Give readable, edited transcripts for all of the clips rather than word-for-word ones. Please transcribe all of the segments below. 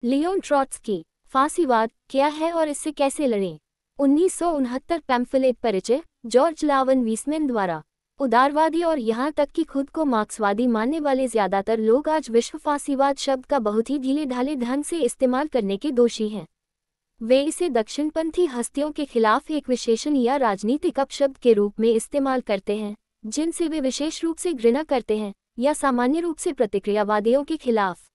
Leone Trotsky, फांसीवाद क्या है और इससे कैसे लड़ें। 1969 पैम्फलेट परिचय, जॉर्ज लावन वीसमैन द्वारा। उदारवादी और यहाँ तक कि खुद को मार्क्सवादी मानने वाले ज्यादातर लोग आज विश्व फांसीवाद शब्द का बहुत ही ढीले ढाले ढंग से इस्तेमाल करने के दोषी हैं। वे इसे दक्षिणपंथी हस्तियों के खिलाफ एक विशेषण या राजनीतिक अपशब्द के रूप में इस्तेमाल करते हैं, जिनसे वे विशेष रूप से घृणा करते हैं, या सामान्य रूप से प्रतिक्रियावादियों के खिलाफ।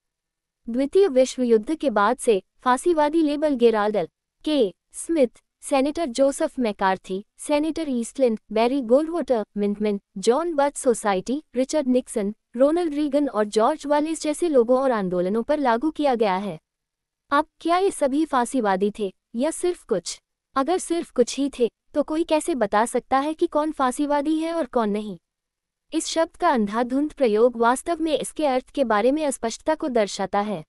द्वितीय विश्व युद्ध के बाद से फांसीवादी label Gerald K Smith, senator Joseph McCarthy, senator Eastland, Barry Goldwater, Minutemen, John Birch Society, Richard Nixon, Ronald Reagan और जॉर्ज वालेस जैसे लोगों और आंदोलनों पर लागू किया गया है। अब क्या ये सभी फांसीवादी थे या सिर्फ कुछ? अगर सिर्फ कुछ ही थे तो कोई कैसे बता सकता है कि कौन फांसीवादी है और कौन नहीं? इस शब्द का अंधाधुंध प्रयोग वास्तव में इसके अर्थ के बारे में अस्पष्टता को दर्शाता है।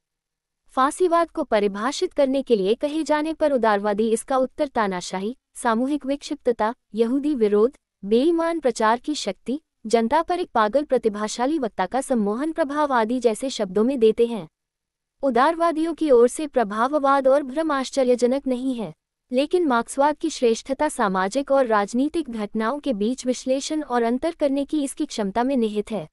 फांसीवाद को परिभाषित करने के लिए कहे जाने पर उदारवादी इसका उत्तर तानाशाही, सामूहिक विक्षिप्तता, यहूदी विरोध, बेईमान प्रचार की शक्ति, जनता पर एक पागल प्रतिभाशाली वक्ता का सम्मोहन प्रभाव आदि जैसे शब्दों में देते हैं। उदारवादियों की ओर से प्रभाववाद और भ्रम आश्चर्यजनक नहीं है, लेकिन मार्क्सवाद की श्रेष्ठता सामाजिक और राजनीतिक घटनाओं के बीच विश्लेषण और अंतर करने की इसकी क्षमता में निहित है।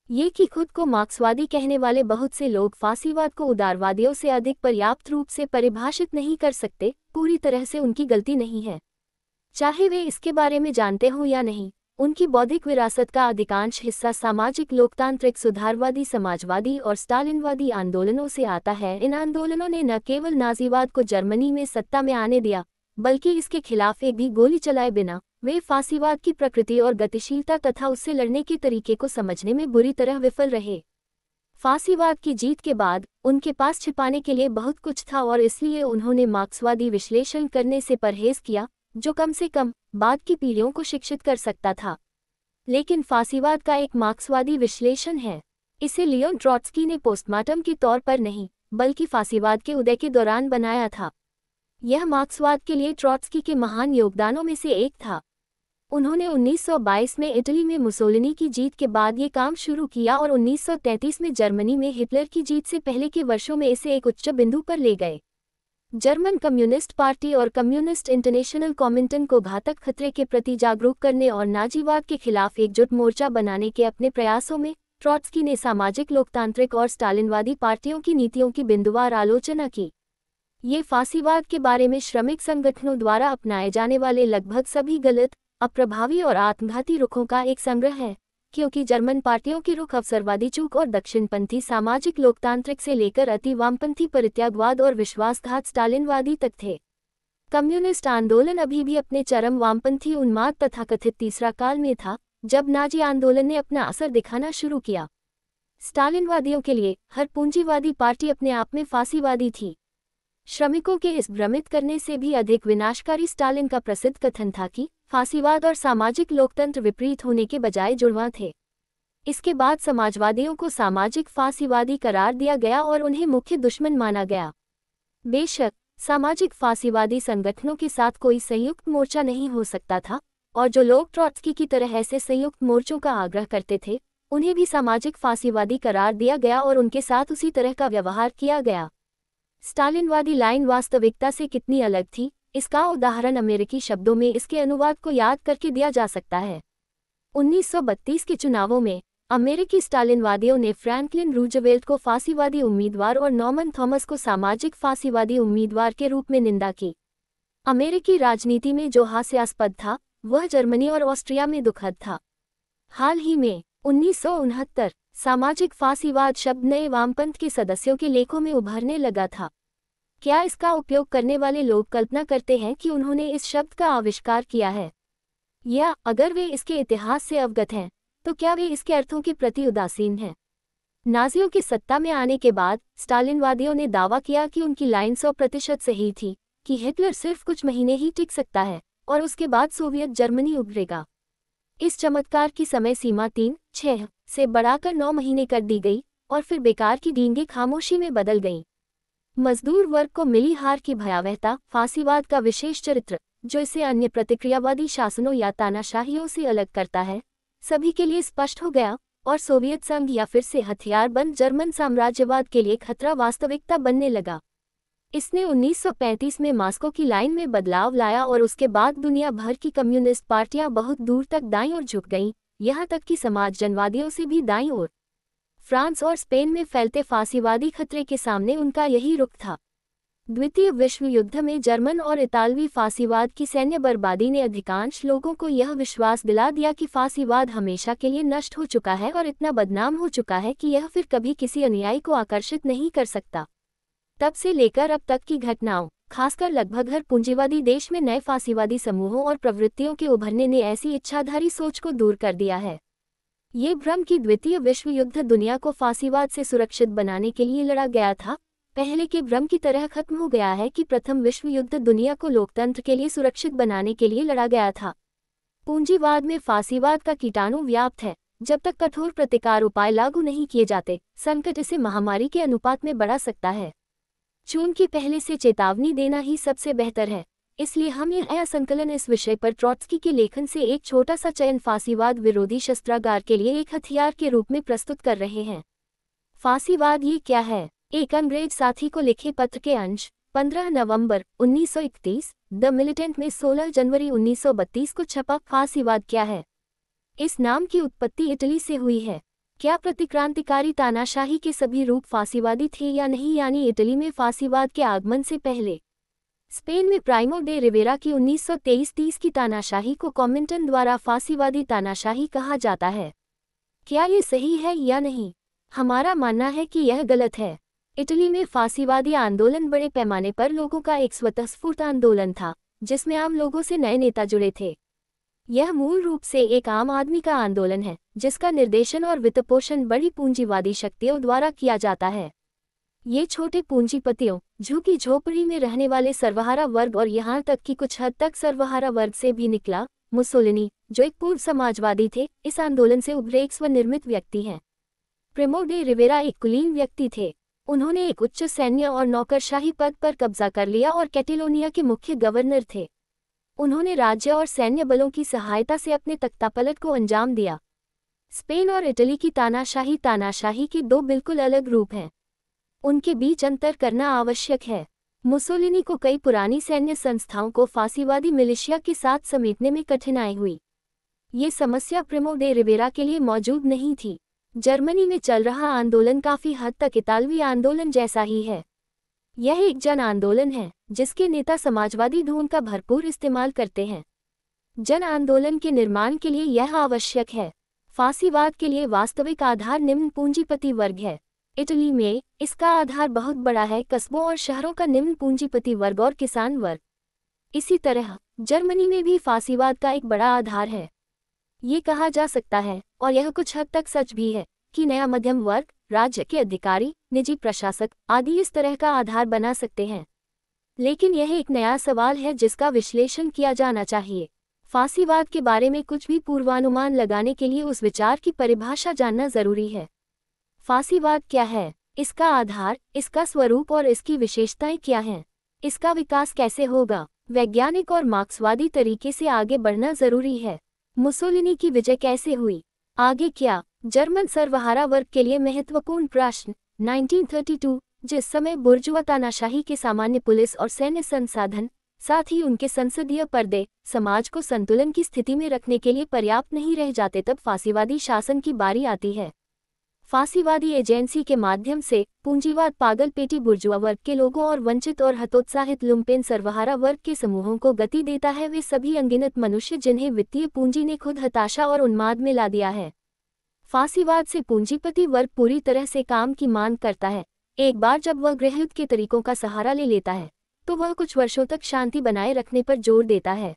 ये कि खुद को मार्क्सवादी कहने वाले बहुत से लोग फांसीवाद को उदारवादियों से अधिक पर्याप्त रूप से परिभाषित नहीं कर सकते, पूरी तरह से उनकी गलती नहीं है। चाहे वे इसके बारे में जानते हों या नहीं, उनकी बौद्धिक विरासत का अधिकांश हिस्सा सामाजिक लोकतांत्रिक सुधारवादी समाजवादी और स्टालिनवादी आंदोलनों से आता है। इन आंदोलनों ने न केवल नाजीवाद को जर्मनी में सत्ता में आने दिया, बल्कि इसके खिलाफ एक भी गोली चलाए बिना वे फांसीवाद की प्रकृति और गतिशीलता तथा उससे लड़ने के तरीके को समझने में बुरी तरह विफल रहे। फांसीवाद की जीत के बाद उनके पास छिपाने के लिए बहुत कुछ था और इसलिए उन्होंने मार्क्सवादी विश्लेषण करने से परहेज किया, जो कम से कम बाद की पीढ़ियों को शिक्षित कर सकता था। लेकिन फांसीवाद का एक मार्क्सवादी विश्लेषण है। इसे लियोन ट्रॉट्स्की ने पोस्टमार्टम के तौर पर नहीं, बल्कि फांसीवाद के उदय के दौरान बनाया था। यह मार्क्सवाद के लिए ट्रॉट्स्की के महान योगदानों में से एक था। उन्होंने 1922 में इटली में मुसोलिनी की जीत के बाद ये काम शुरू किया और 1933 में जर्मनी में हिटलर की जीत से पहले के वर्षों में इसे एक उच्च बिंदु पर ले गए। जर्मन कम्युनिस्ट पार्टी और कम्युनिस्ट इंटरनेशनल कॉमिंटन को घातक खतरे के प्रति जागरूक करने और नाजीवाद के खिलाफ एकजुट मोर्चा बनाने के अपने प्रयासों में ट्रॉट्स्की ने सामाजिक लोकतांत्रिक और स्टालिनवादी पार्टियों की नीतियों की बिंदुवार आलोचना की। ये फांसीवाद के बारे में श्रमिक संगठनों द्वारा अपनाए जाने वाले लगभग सभी गलत, अप्रभावी और आत्मघाती रुखों का एक संग्रह है, क्योंकि जर्मन पार्टियों के रुख अवसरवादी चूक और दक्षिणपंथी सामाजिक लोकतांत्रिक से लेकर अति वामपंथी परित्यागवाद और विश्वासघात स्टालिनवादी तक थे। कम्युनिस्ट आंदोलन अभी भी अपने चरम वामपंथी उन्माद तथाकथित तीसरा काल में था, जब नाजी आंदोलन ने अपना असर दिखाना शुरू किया। स्टालिनवादियों के लिए हर पूंजीवादी पार्टी अपने आप में फांसीवादी थी। श्रमिकों के इस भ्रमित करने से भी अधिक विनाशकारी स्टालिन का प्रसिद्ध कथन था कि फांसीवाद और सामाजिक लोकतंत्र विपरीत होने के बजाय जुड़वां थे। इसके बाद समाजवादियों को सामाजिक फांसीवादी करार दिया गया और उन्हें मुख्य दुश्मन माना गया। बेशक सामाजिक फांसीवादी संगठनों के साथ कोई संयुक्त मोर्चा नहीं हो सकता था, और जो लोग ट्रॉट्स्की की तरह ऐसे संयुक्त मोर्चों का आग्रह करते थे, उन्हें भी सामाजिक फांसीवादी करार दिया गया और उनके साथ उसी तरह का व्यवहार किया गया। स्टालिनवादी लाइन वास्तविकता से कितनी अलग थी, इसका उदाहरण अमेरिकी शब्दों में इसके अनुवाद को याद करके दिया जा सकता है। 1932 के चुनावों में अमेरिकी स्टालिनवादियों ने फ्रैंकलिन रूजवेल्ट को फांसीवादी उम्मीदवार और नॉर्मन थॉमस को सामाजिक फांसीवादी उम्मीदवार के रूप में निंदा की। अमेरिकी राजनीति में जो हास्यास्पद था, वह जर्मनी और ऑस्ट्रिया में दुखद था। हाल ही में 1969 सामाजिक फांसीवाद शब्द नए वामपंथ के सदस्यों के लेखों में उभरने लगा था। क्या इसका उपयोग करने वाले लोग कल्पना करते हैं कि उन्होंने इस शब्द का आविष्कार किया है? या अगर वे इसके इतिहास से अवगत हैं, तो क्या वे इसके अर्थों के प्रति उदासीन हैं? नाजियों की सत्ता में आने के बाद स्टालिनवादियों ने दावा किया कि उनकी लाइन 100% सही थी, कि हिटलर सिर्फ कुछ महीने ही टिक सकता है और उसके बाद सोवियत जर्मनी उभरेगा। इस चमत्कार की समय सीमा 3-6 से बढ़ाकर 9 महीने कर दी गई और फिर बेकार की डींगें खामोशी में बदल गईं। मजदूर वर्ग को मिली हार की भयावहता, फांसीवाद का विशेष चरित्र, जो इसे अन्य प्रतिक्रियावादी शासनों या तानाशाहियों से अलग करता है, सभी के लिए स्पष्ट हो गया और सोवियत संघ या फिर से हथियारबंद जर्मन साम्राज्यवाद के लिए खतरा वास्तविकता बनने लगा। इसने 1935 में मास्को की लाइन में बदलाव लाया और उसके बाद दुनिया भर की कम्युनिस्ट पार्टियां बहुत दूर तक दाईं ओर झुक गईं, यहाँ तक कि समाज जनवादियों से भी दाईं ओर। फ्रांस और स्पेन में फैलते फांसीवादी खतरे के सामने उनका यही रुख था। द्वितीय विश्व युद्ध में जर्मन और इतालवी फांसीवाद की सैन्य बर्बादी ने अधिकांश लोगों को यह विश्वास दिला दिया कि फांसीवाद हमेशा के लिए नष्ट हो चुका है और इतना बदनाम हो चुका है कि यह फिर कभी किसी अनुयायी को आकर्षित नहीं कर सकता। तब से लेकर अब तक की घटनाओं, खासकर लगभग हर पूंजीवादी देश में नए फांसीवादी समूहों और प्रवृत्तियों के उभरने ने ऐसी इच्छाधारी सोच को दूर कर दिया है। ये भ्रम कि द्वितीय विश्व युद्ध दुनिया को फांसीवाद से सुरक्षित बनाने के लिए लड़ा गया था, पहले के भ्रम की तरह खत्म हो गया है कि प्रथम विश्व युद्ध दुनिया को लोकतंत्र के लिए सुरक्षित बनाने के लिए लड़ा गया था। पूंजीवाद में फांसीवाद का कीटाणु व्याप्त है। जब तक कठोर प्रतिकार उपाय लागू नहीं किए जाते, संकट इसे महामारी के अनुपात में बढ़ा सकता है। चूंकि पहले से चेतावनी देना ही सबसे बेहतर है, इसलिए हम यह संकलन इस विषय पर ट्रॉट्स्की के लेखन से एक छोटा सा चयन फांसीवाद विरोधी शस्त्रागार के लिए एक हथियार के रूप में प्रस्तुत कर रहे हैं। फांसीवाद ये क्या है? एक अंग्रेज साथी को लिखे पत्र के अंश 15 नवंबर 1931, द मिलिटेंट में 16 जनवरी 1932 को छपा। फांसीवाद क्या है? इस नाम की उत्पत्ति इटली से हुई है। क्या प्रतिक्रांतिकारी तानाशाही के सभी रूप फांसीवादी थे या नहीं, यानी इटली में फांसीवाद के आगमन से पहले स्पेन में प्राइमो डे रिवेरा की 1923-30 की तानाशाही को कॉमिंटन द्वारा फांसीवादी तानाशाही कहा जाता है। क्या ये सही है या नहीं? हमारा मानना है कि यह गलत है। इटली में फांसीवादी आंदोलन बड़े पैमाने पर लोगों का एक स्वतःस्फूर्त आंदोलन था, जिसमें आम लोगों से नए नेता जुड़े थे। यह मूल रूप से एक आम आदमी का आंदोलन है, जिसका निर्देशन और वित्तपोषण बड़ी पूंजीवादी शक्तियों द्वारा किया जाता है। ये छोटे पूंजीपतियों, झुकी झोपड़ी में रहने वाले सर्वहारा वर्ग और यहाँ तक कि कुछ हद तक सर्वहारा वर्ग से भी निकला। मुसोलिनी, जो एक पूर्व समाजवादी थे, इस आंदोलन से उभरे एक स्वनिर्मित व्यक्ति हैं। प्रिमो डे रिवेरा एक कुलीन व्यक्ति थे। उन्होंने एक उच्च सैन्य और नौकरशाही पद पर कब्जा कर लिया और कैटेलोनिया के मुख्य गवर्नर थे। उन्होंने राज्य और सैन्य बलों की सहायता से अपने तख्तापलट को अंजाम दिया। स्पेन और इटली की तानाशाही के दो बिल्कुल अलग रूप हैं। उनके बीच अंतर करना आवश्यक है। मुसोलिनी को कई पुरानी सैन्य संस्थाओं को फांसीवादी मिलिशिया के साथ समेटने में कठिनाई हुई। ये समस्या प्रिमो डे रिवेरा के लिए मौजूद नहीं थी। जर्मनी में चल रहा आंदोलन काफी हद तक इतालवी आंदोलन जैसा ही है। यह एक जन आंदोलन है, जिसके नेता समाजवादी धुन का भरपूर इस्तेमाल करते हैं। जन आंदोलन के निर्माण के लिए यह आवश्यक है। फांसीवाद के लिए वास्तविक आधार निम्न पूंजीपति वर्ग है। इटली में इसका आधार बहुत बड़ा है, कस्बों और शहरों का निम्न पूंजीपति वर्ग और किसान वर्ग। इसी तरह जर्मनी में भी फांसीवाद का एक बड़ा आधार है। ये कहा जा सकता है, और यह कुछ हद तक सच भी है, कि नया मध्यम वर्ग, राज्य के अधिकारी, निजी प्रशासक आदि इस तरह का आधार बना सकते हैं। लेकिन यह एक नया सवाल है जिसका विश्लेषण किया जाना चाहिए। फांसीवाद के बारे में कुछ भी पूर्वानुमान लगाने के लिए उस विचार की परिभाषा जानना जरूरी है। फांसीवाद क्या है? इसका आधार, इसका स्वरूप और इसकी विशेषताएं क्या हैं? इसका विकास कैसे होगा? वैज्ञानिक और मार्क्सवादी तरीके से आगे बढ़ना जरूरी है। मुसोलिनी की विजय कैसे हुई? आगे क्या? जर्मन सर्वहारा वर्ग के लिए महत्वपूर्ण प्रश्न। 1932, जिस समय बुर्जुआ तानाशाही के सामान्य पुलिस और सैन्य संसाधन, साथ ही उनके संसदीय पर्दे, समाज को संतुलन की स्थिति में रखने के लिए पर्याप्त नहीं रह जाते, तब फांसीवादी शासन की बारी आती है। फांसीवादी एजेंसी के माध्यम से पूंजीवाद पागल पेटी बुर्जुआ वर्ग के लोगों और वंचित और हतोत्साहित लुम्पेन सर्वहारा वर्ग के समूहों को गति देता है। वे सभी अनगिनत मनुष्य जिन्हें वित्तीय पूंजी ने खुद हताशा और उन्माद में ला दिया है। फांसीवाद से पूंजीपति वर्ग पूरी तरह से काम की मांग करता है। एक बार जब वह गृहयुद्ध के तरीकों का सहारा ले लेता है, तो वह कुछ वर्षों तक शांति बनाए रखने पर जोर देता है।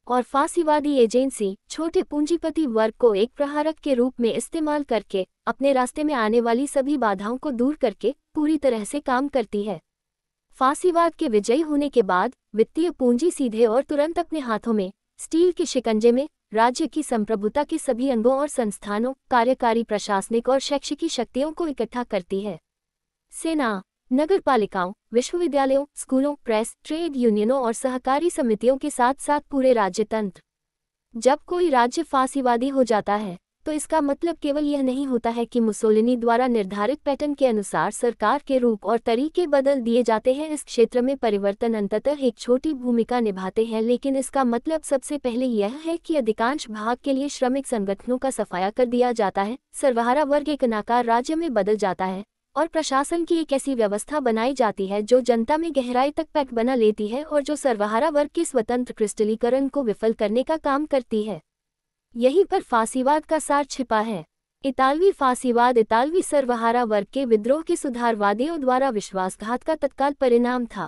और फांसीवादी एजेंसी छोटे पूंजीपति वर्ग को एक प्रहारक के रूप में इस्तेमाल करके अपने रास्ते में आने वाली सभी बाधाओं को दूर करके पूरी तरह से काम करती है। फांसीवाद के विजयी होने के बाद वित्तीय पूंजी सीधे और तुरंत अपने हाथों में स्टील के शिकंजे में राज्य की संप्रभुता के सभी अंगों और संस्थानों, कार्यकारी, प्रशासनिक और शैक्षिकी शक्तियों को इकट्ठा करती है। सेना, नगरपालिकाओं, विश्वविद्यालयों, स्कूलों, प्रेस, ट्रेड यूनियनों और सहकारी समितियों के साथ साथ पूरे राज्य तंत्र। जब कोई राज्य फांसीवादी हो जाता है, तो इसका मतलब केवल यह नहीं होता है कि मुसोलिनी द्वारा निर्धारित पैटर्न के अनुसार सरकार के रूप और तरीके बदल दिए जाते हैं। इस क्षेत्र में परिवर्तन अंततः एक छोटी भूमिका निभाते हैं, लेकिन इसका मतलब सबसे पहले यह है कि अधिकांश भाग के लिए श्रमिक संगठनों का सफाया कर दिया जाता है, सर्वहारा वर्ग एक अनाकार राज्य में बदल जाता है और प्रशासन की एक ऐसी व्यवस्था बनाई जाती है जो जनता में गहराई तक पैठ बना लेती है और जो सर्वहारा वर्ग के स्वतंत्र क्रिस्टलीकरण को विफल करने का काम करती है। यहीं पर फासीवाद का सार छिपा है। इतालवी फासीवाद इतालवी सर्वहारा वर्ग के विद्रोह के सुधारवादियों द्वारा विश्वासघात का तत्काल परिणाम था।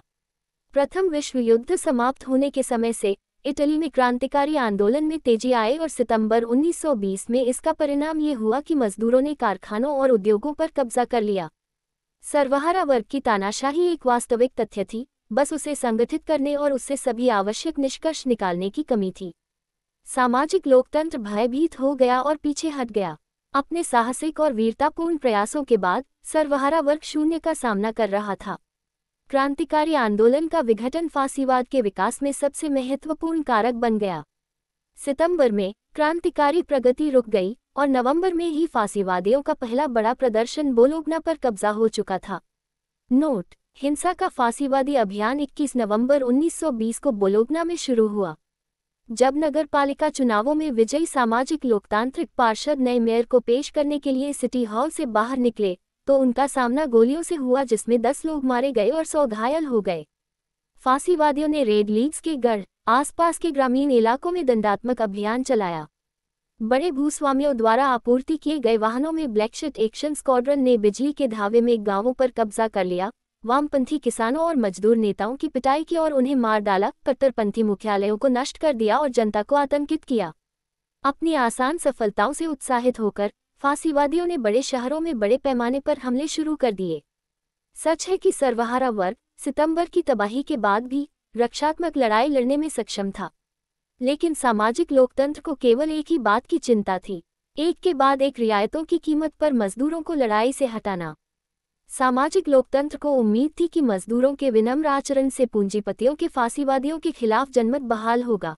प्रथम विश्व युद्ध समाप्त होने के समय से इटली में क्रांतिकारी आंदोलन में तेजी आई और सितंबर 1920 में इसका परिणाम ये हुआ कि मजदूरों ने कारखानों और उद्योगों पर कब्जा कर लिया। सर्वहारा वर्ग की तानाशाही एक वास्तविक तथ्य थी, बस उसे संगठित करने और उससे सभी आवश्यक निष्कर्ष निकालने की कमी थी। सामाजिक लोकतंत्र भयभीत हो गया और पीछे हट गया। अपने साहसिक और वीरतापूर्ण प्रयासों के बाद सर्वहारा वर्ग शून्य का सामना कर रहा था। क्रांतिकारी आंदोलन का विघटन फासीवाद के विकास में सबसे महत्वपूर्ण कारक बन गया। सितंबर में क्रांतिकारी प्रगति रुक गई और नवंबर में ही फासीवादियों का पहला बड़ा प्रदर्शन बोलोग्ना पर कब्जा हो चुका था। नोट: हिंसा का फासीवादी अभियान 21 नवंबर 1920 को बोलोग्ना में शुरू हुआ। जब नगरपालिका चुनावों में विजयी सामाजिक लोकतांत्रिक पार्षद नए मेयर को पेश करने के लिए सिटी हॉल से बाहर निकले तो उनका सामना गोलियों से हुआ, जिसमें 10 लोग मारे गए और 100 घायल हो गए। फासीवादियों ने रेड लीग्स के गढ़ आसपास के ग्रामीण इलाकों में दंडात्मक अभियान चलाया। बड़े भूस्वामियों द्वारा आपूर्ति किए गए वाहनों में ब्लैकशिट एक्शन स्क्वाड्रन ने बिजली के धावे में गांवों पर कब्जा कर लिया, वामपंथी किसानों और मजदूर नेताओं की पिटाई की और उन्हें मार डाला, कट्टरपंथी मुख्यालयों को नष्ट कर दिया और जनता को आतंकित किया। अपनी आसान सफलताओं से उत्साहित होकर फासीवादियों ने बड़े शहरों में बड़े पैमाने पर हमले शुरू कर दिए। सच है कि सर्वहारा वर्ग सितंबर की तबाही के बाद भी रक्षात्मक लड़ाई लड़ने में सक्षम था, लेकिन सामाजिक लोकतंत्र को केवल एक ही बात की चिंता थी, एक के बाद एक रियायतों की कीमत पर मजदूरों को लड़ाई से हटाना। सामाजिक लोकतंत्र को उम्मीद थी कि मजदूरों के विनम्र आचरण से पूंजीपतियों के फासीवादियों के खिलाफ जनमत बहाल होगा।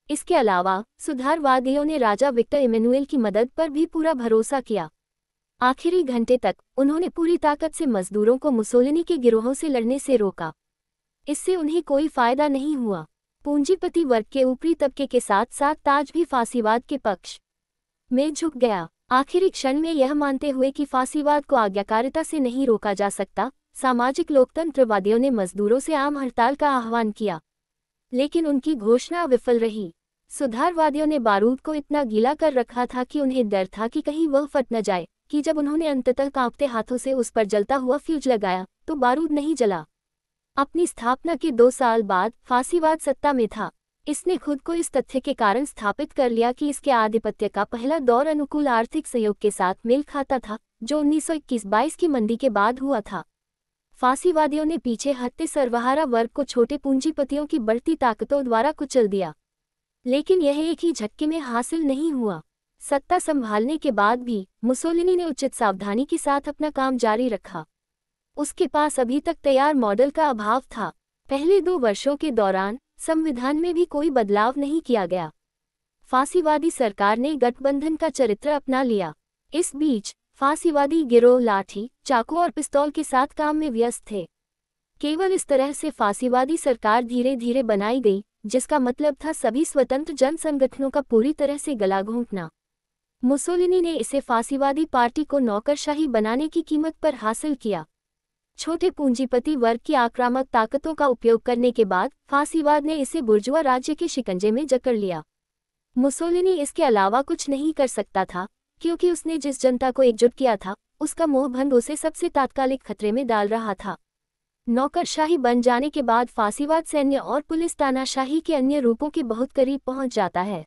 इसके अलावा सुधारवादियों ने राजा विक्टर इमैनुएल की मदद पर भी पूरा भरोसा किया। आखिरी घंटे तक उन्होंने पूरी ताकत से मजदूरों को मुसोलिनी के गिरोहों से लड़ने से रोका। इससे उन्हें कोई फायदा नहीं हुआ। पूंजीपति वर्ग के ऊपरी तबके के साथ साथ ताज भी फासीवाद के पक्ष में झुक गया। आखिरी क्षण में यह मानते हुए कि फासीवाद को आज्ञाकारिता से नहीं रोका जा सकता, सामाजिक लोकतंत्रवादियों ने मजदूरों से आम हड़ताल का आह्वान किया, लेकिन उनकी घोषणा विफल रही। सुधारवादियों ने बारूद को इतना गीला कर रखा था कि उन्हें डर था कि कहीं वह फट न जाए, कि जब उन्होंने अंततः कांपते हाथों से उस पर जलता हुआ फ्यूज लगाया तो बारूद नहीं जला। अपनी स्थापना के 2 साल बाद फासीवाद सत्ता में था। इसने खुद को इस तथ्य के कारण स्थापित कर लिया कि इसके आधिपत्य का पहला दौर अनुकूल आर्थिक सहयोग के साथ मेल खाता था, जो 1921-22 की मंदी के बाद हुआ था। फासीवादियों ने पीछे हटते सर्वहारा वर्ग को छोटे पूंजीपतियों की बढ़ती ताकतों द्वारा कुचल दिया, लेकिन यह एक ही झटके में हासिल नहीं हुआ। सत्ता संभालने के बाद भी मुसोलिनी ने उचित सावधानी के साथ अपना काम जारी रखा। उसके पास अभी तक तैयार मॉडल का अभाव था। पहले 2 वर्षों के दौरान संविधान में भी कोई बदलाव नहीं किया गया। फासीवादी सरकार ने गठबंधन का चरित्र अपना लिया। इस बीच फासीवादी गिरोह लाठी, चाकू और पिस्तौल के साथ काम में व्यस्त थे। केवल इस तरह से फासीवादी सरकार धीरे धीरे बनाई गई, जिसका मतलब था सभी स्वतंत्र जन संगठनों का पूरी तरह से गला घोंटना। मुसोलिनी ने इसे फासीवादी पार्टी को नौकरशाही बनाने की कीमत पर हासिल किया। छोटे पूंजीपति वर्ग की आक्रामक ताकतों का उपयोग करने के बाद फासीवाद ने इसे बुर्जुआ राज्य के शिकंजे में जकड़ लिया। मुसोलिनी इसके अलावा कुछ नहीं कर सकता था, क्योंकि उसने जिस जनता को एकजुट किया था, उसका मोहभंग उसे सबसे तात्कालिक खतरे में डाल रहा था। नौकरशाही बन जाने के बाद फासीवाद सैन्य और पुलिस तानाशाही के अन्य रूपों के बहुत करीब पहुंच जाता है।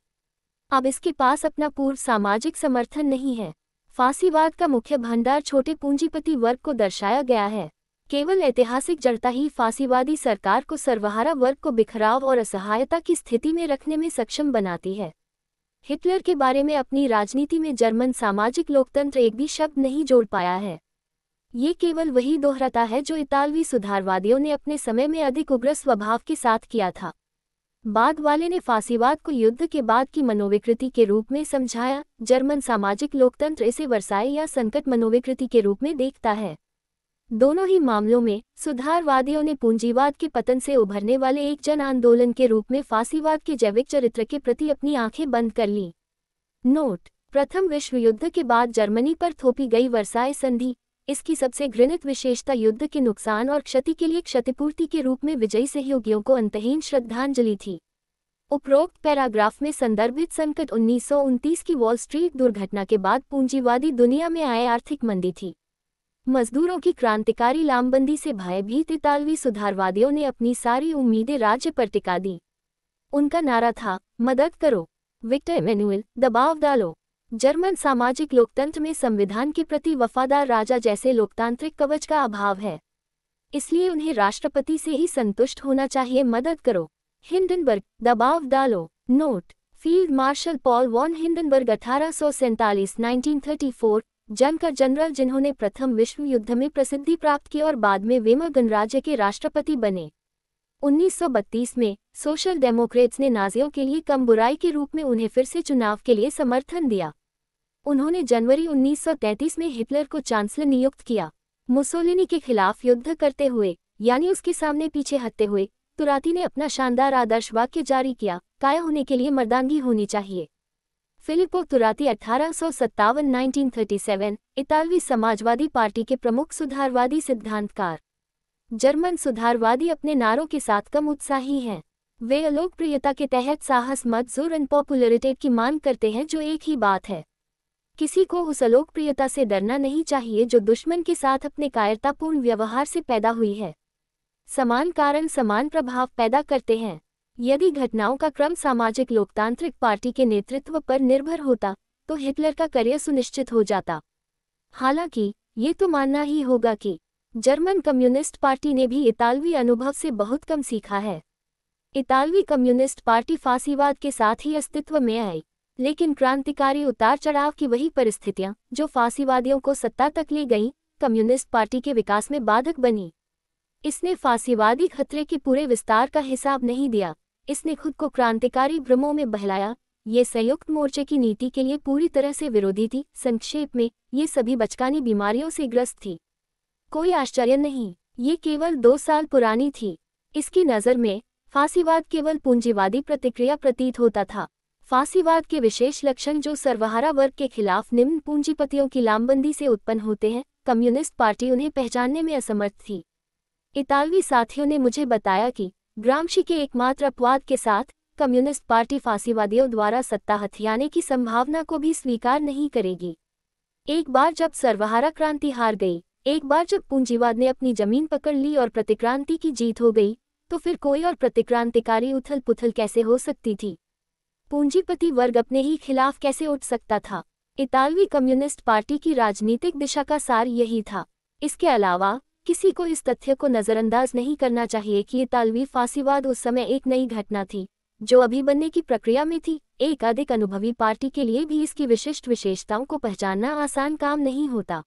अब इसके पास अपना पूर्व सामाजिक समर्थन नहीं है। फासीवाद का मुख्य भंडार छोटे पूंजीपति वर्ग को दर्शाया गया है। केवल ऐतिहासिक जड़ता ही फासीवादी सरकार को सर्वहारा वर्ग को बिखराव और असहायता की स्थिति में रखने में सक्षम बनाती है। हिटलर के बारे में अपनी राजनीति में जर्मन सामाजिक लोकतंत्र एक भी शब्द नहीं जोड़ पाया है। ये केवल वही दोहराता है जो इतालवी सुधारवादियों ने अपने समय में अधिक उग्र स्वभाव के साथ किया था। बाद वाले ने फासीवाद को युद्ध के बाद की मनोविकृति के रूप में समझाया। जर्मन सामाजिक लोकतंत्र इसे वर्साय या संकट मनोविकृति के रूप में देखता है। दोनों ही मामलों में सुधारवादियों ने पूंजीवाद के पतन से उभरने वाले एक जन आंदोलन के रूप में फासीवाद के जैविक चरित्र के प्रति अपनी आंखें बंद कर लीं। नोट: प्रथम विश्व युद्ध के बाद जर्मनी पर थोपी गई वर्साय संधि इसकी सबसे घृणित विशेषता युद्ध के नुकसान और क्षति के लिए क्षतिपूर्ति के रूप में विजयी सहयोगियों को अंतहीन श्रद्धांजलि थी। उपरोक्त पैराग्राफ में संदर्भित संकट 1929 की वॉल स्ट्रीट दुर्घटना के बाद पूंजीवादी दुनिया में आए आर्थिक मंदी थी। मजदूरों की क्रांतिकारी लामबंदी से भयभीत इतालवी सुधारवादियों ने अपनी सारी उम्मीदें राज्य पर टिका दी। उनका नारा था, मदद करो, विक्टर एमेनुएल, दबाव डालो। जर्मन सामाजिक लोकतंत्र में संविधान के प्रति वफादार राजा जैसे लोकतांत्रिक कवच का अभाव है, इसलिए उन्हें राष्ट्रपति से ही संतुष्ट होना चाहिए। मदद करो, हिंडनबर्ग, दबाव डालो। Note: field marshal Paul von Hindenburg 1847-1934 Junker general जिन्होंने प्रथम विश्व युद्ध में प्रसिद्धि प्राप्त की और बाद में वेमर गणराज्य के राष्ट्रपति बने। 1932 में सोशल डेमोक्रेट्स ने नाजियों के लिए कम बुराई के रूप में उन्हें फिर से चुनाव के लिए समर्थन दिया। उन्होंने जनवरी 1933 में हिटलर को चांसलर नियुक्त किया। मुसोलिनी के खिलाफ युद्ध करते हुए, यानी उसके सामने पीछे हटते हुए, तुराती ने अपना शानदार आदर्श वाक्य जारी किया, काया होने के लिए मर्दांगी होनी चाहिए। फिलिप्पो तुराती 1857-1937 इतालवी समाजवादी पार्टी के प्रमुख सुधारवादी सिद्धांतकार। जर्मन सुधारवादी अपने नारों के साथ कम उत्साही हैं। वे अलोकप्रियता के तहत साहस, मत, जोर एंड पॉपुलरिटी की मांग करते हैं, जो एक ही बात है। किसी को उस अलोकप्रियता से डरना नहीं चाहिए जो दुश्मन के साथ अपने कायरतापूर्ण व्यवहार से पैदा हुई है। समान कारण समान प्रभाव पैदा करते हैं। यदि घटनाओं का क्रम सामाजिक लोकतांत्रिक पार्टी के नेतृत्व पर निर्भर होता तो हिटलर का करियर सुनिश्चित हो जाता। हालांकि ये तो मानना ही होगा कि जर्मन कम्युनिस्ट पार्टी ने भी इतालवी अनुभव से बहुत कम सीखा है। इतालवी कम्युनिस्ट पार्टी फासीवाद के साथ ही अस्तित्व में आई, लेकिन क्रांतिकारी उतार चढ़ाव की वही परिस्थितियां जो फासीवादियों को सत्ता तक ले गईं, कम्युनिस्ट पार्टी के विकास में बाधक बनी। इसने फासीवादी खतरे के पूरे विस्तार का हिसाब नहीं दिया, इसने खुद को क्रांतिकारी भ्रमों में बहलाया। ये संयुक्त मोर्चे की नीति के लिए पूरी तरह से विरोधी थी। संक्षेप में, ये सभी बचकानी बीमारियों से ग्रस्त थी। कोई आश्चर्य नहीं, ये केवल 2 साल पुरानी थी। इसकी नज़र में फासीवाद केवल पूंजीवादी प्रतिक्रिया प्रतीत होता था। फासीवाद के विशेष लक्षण जो सर्वहारा वर्ग के खिलाफ निम्न पूंजीपतियों की लामबंदी से उत्पन्न होते हैं, कम्युनिस्ट पार्टी उन्हें पहचानने में असमर्थ थी। इतालवी साथियों ने मुझे बताया कि ग्रामशी के एकमात्र अपवाद के साथ कम्युनिस्ट पार्टी फासीवादियों द्वारा सत्ता हथियाने की संभावना को भी स्वीकार नहीं करेगी। एक बार जब सर्वहारा क्रांति हार गई, एक बार जब पूंजीवाद ने अपनी जमीन पकड़ ली और प्रतिक्रांति की जीत हो गई, तो फिर कोई और प्रतिक्रांतिकारी उथल पुथल कैसे हो सकती थी? पूंजीपति वर्ग अपने ही खिलाफ कैसे उठ सकता था? इतालवी कम्युनिस्ट पार्टी की राजनीतिक दिशा का सार यही था। इसके अलावा किसी को इस तथ्य को नज़रअंदाज नहीं करना चाहिए कि इतालवी फासीवाद उस समय एक नई घटना थी जो अभी बनने की प्रक्रिया में थी। एक अधिक अनुभवी पार्टी के लिए भी इसकी विशिष्ट विशेषताओं को पहचानना आसान काम नहीं होता।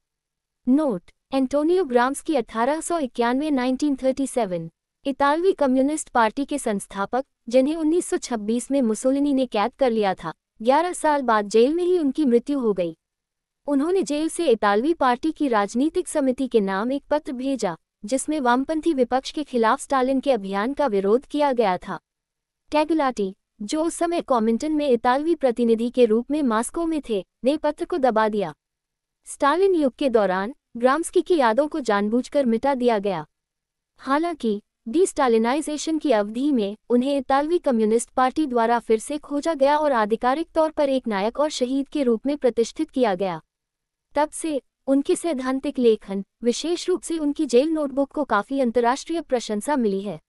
नोट: एंटोनियो ग्राम्स्की 1891-1937 इतालवी कम्युनिस्ट पार्टी के संस्थापक, जिन्हें 1926 में मुसोलिनी ने कैद कर लिया था। 11 साल बाद जेल में ही उनकी मृत्यु हो गई। उन्होंने जेल से इतालवी पार्टी की राजनीतिक समिति के नाम एक पत्र भेजा जिसमें वामपंथी विपक्ष के खिलाफ स्टालिन के अभियान का विरोध किया गया था। टैगुलाटी, जो उस समय कॉमिंटन में इतालवी प्रतिनिधि के रूप में मास्को में थे, ने पत्र को दबा दिया। स्टालिन युग के दौरान ग्राम्स्की की यादों को जानबूझकर मिटा दिया गया। हालांकि डिस्टालिनाइजेशन की अवधि में उन्हें इतालवी कम्युनिस्ट पार्टी द्वारा फिर से खोजा गया और आधिकारिक तौर पर एक नायक और शहीद के रूप में प्रतिष्ठित किया गया। तब से उनके सैद्धांतिक लेखन, विशेष रूप से उनकी जेल नोटबुक को काफ़ी अंतर्राष्ट्रीय प्रशंसा मिली है।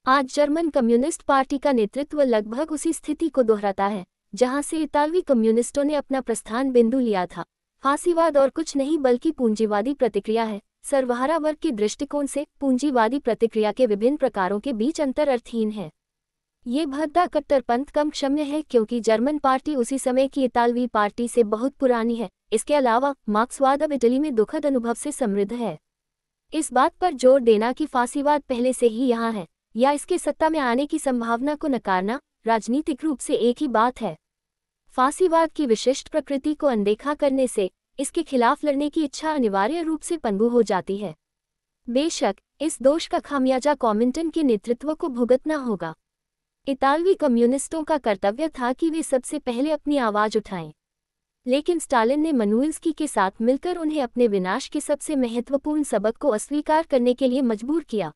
आज जर्मन कम्युनिस्ट पार्टी का नेतृत्व लगभग उसी स्थिति को दोहराता है जहां से इतालवी कम्युनिस्टों ने अपना प्रस्थान बिंदु लिया था। फासीवाद और कुछ नहीं बल्कि पूंजीवादी प्रतिक्रिया है। सर्वहारा वर्ग के दृष्टिकोण से पूंजीवादी प्रतिक्रिया के विभिन्न प्रकारों के बीच अंतर अर्थहीन है। ये भद्दा कट्टरपंथ कम क्षम्य है क्योंकि जर्मन पार्टी उसी समय की इतालवी पार्टी से बहुत पुरानी है। इसके अलावा मार्क्सवाद अब इटली में दुखद अनुभव से समृद्ध है। इस बात पर जोर देना कि फासीवाद पहले से ही यहाँ है, या इसके सत्ता में आने की संभावना को नकारना राजनीतिक रूप से एक ही बात है। फांसीवाद की विशिष्ट प्रकृति को अनदेखा करने से इसके खिलाफ लड़ने की इच्छा अनिवार्य रूप से पनगु हो जाती है। बेशक इस दोष का खामियाजा कॉमिंटन के नेतृत्व को भुगतना होगा। इतालवी कम्युनिस्टों का कर्तव्य था कि वे सबसे पहले अपनी आवाज उठाएं, लेकिन स्टालिन ने मनुइल्स्की के साथ मिलकर उन्हें अपने विनाश के सबसे महत्वपूर्ण सबक को अस्वीकार करने के लिए मजबूर किया।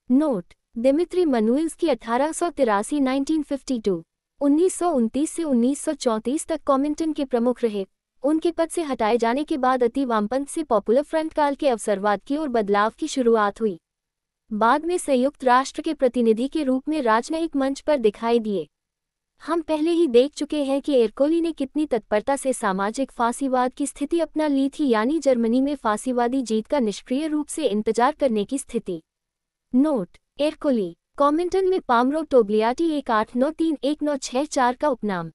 नोट: दिमित्री मनुइल्स्की 1883-1952 1929 से 1934 तक कॉमिंटन के प्रमुख रहे। उनके पद से हटाए जाने के बाद अति वामपंथ से पॉपुलर फ्रंट काल के अवसरवाद की ओर बदलाव की शुरुआत हुई। बाद में संयुक्त राष्ट्र के प्रतिनिधि के रूप में राजनयिक मंच पर दिखाई दिए। हम पहले ही देख चुके हैं कि एरकोली ने कितनी तत्परता से सामाजिक फांसीवाद की स्थिति अपना ली थी, यानी जर्मनी में फांसीवादी जीत का निष्क्रिय रूप से इंतजार करने की स्थिति। नोट: एरकोली कॉमिंटन में पामरो टोग्लियाटी 1893-1964 का उपनाम।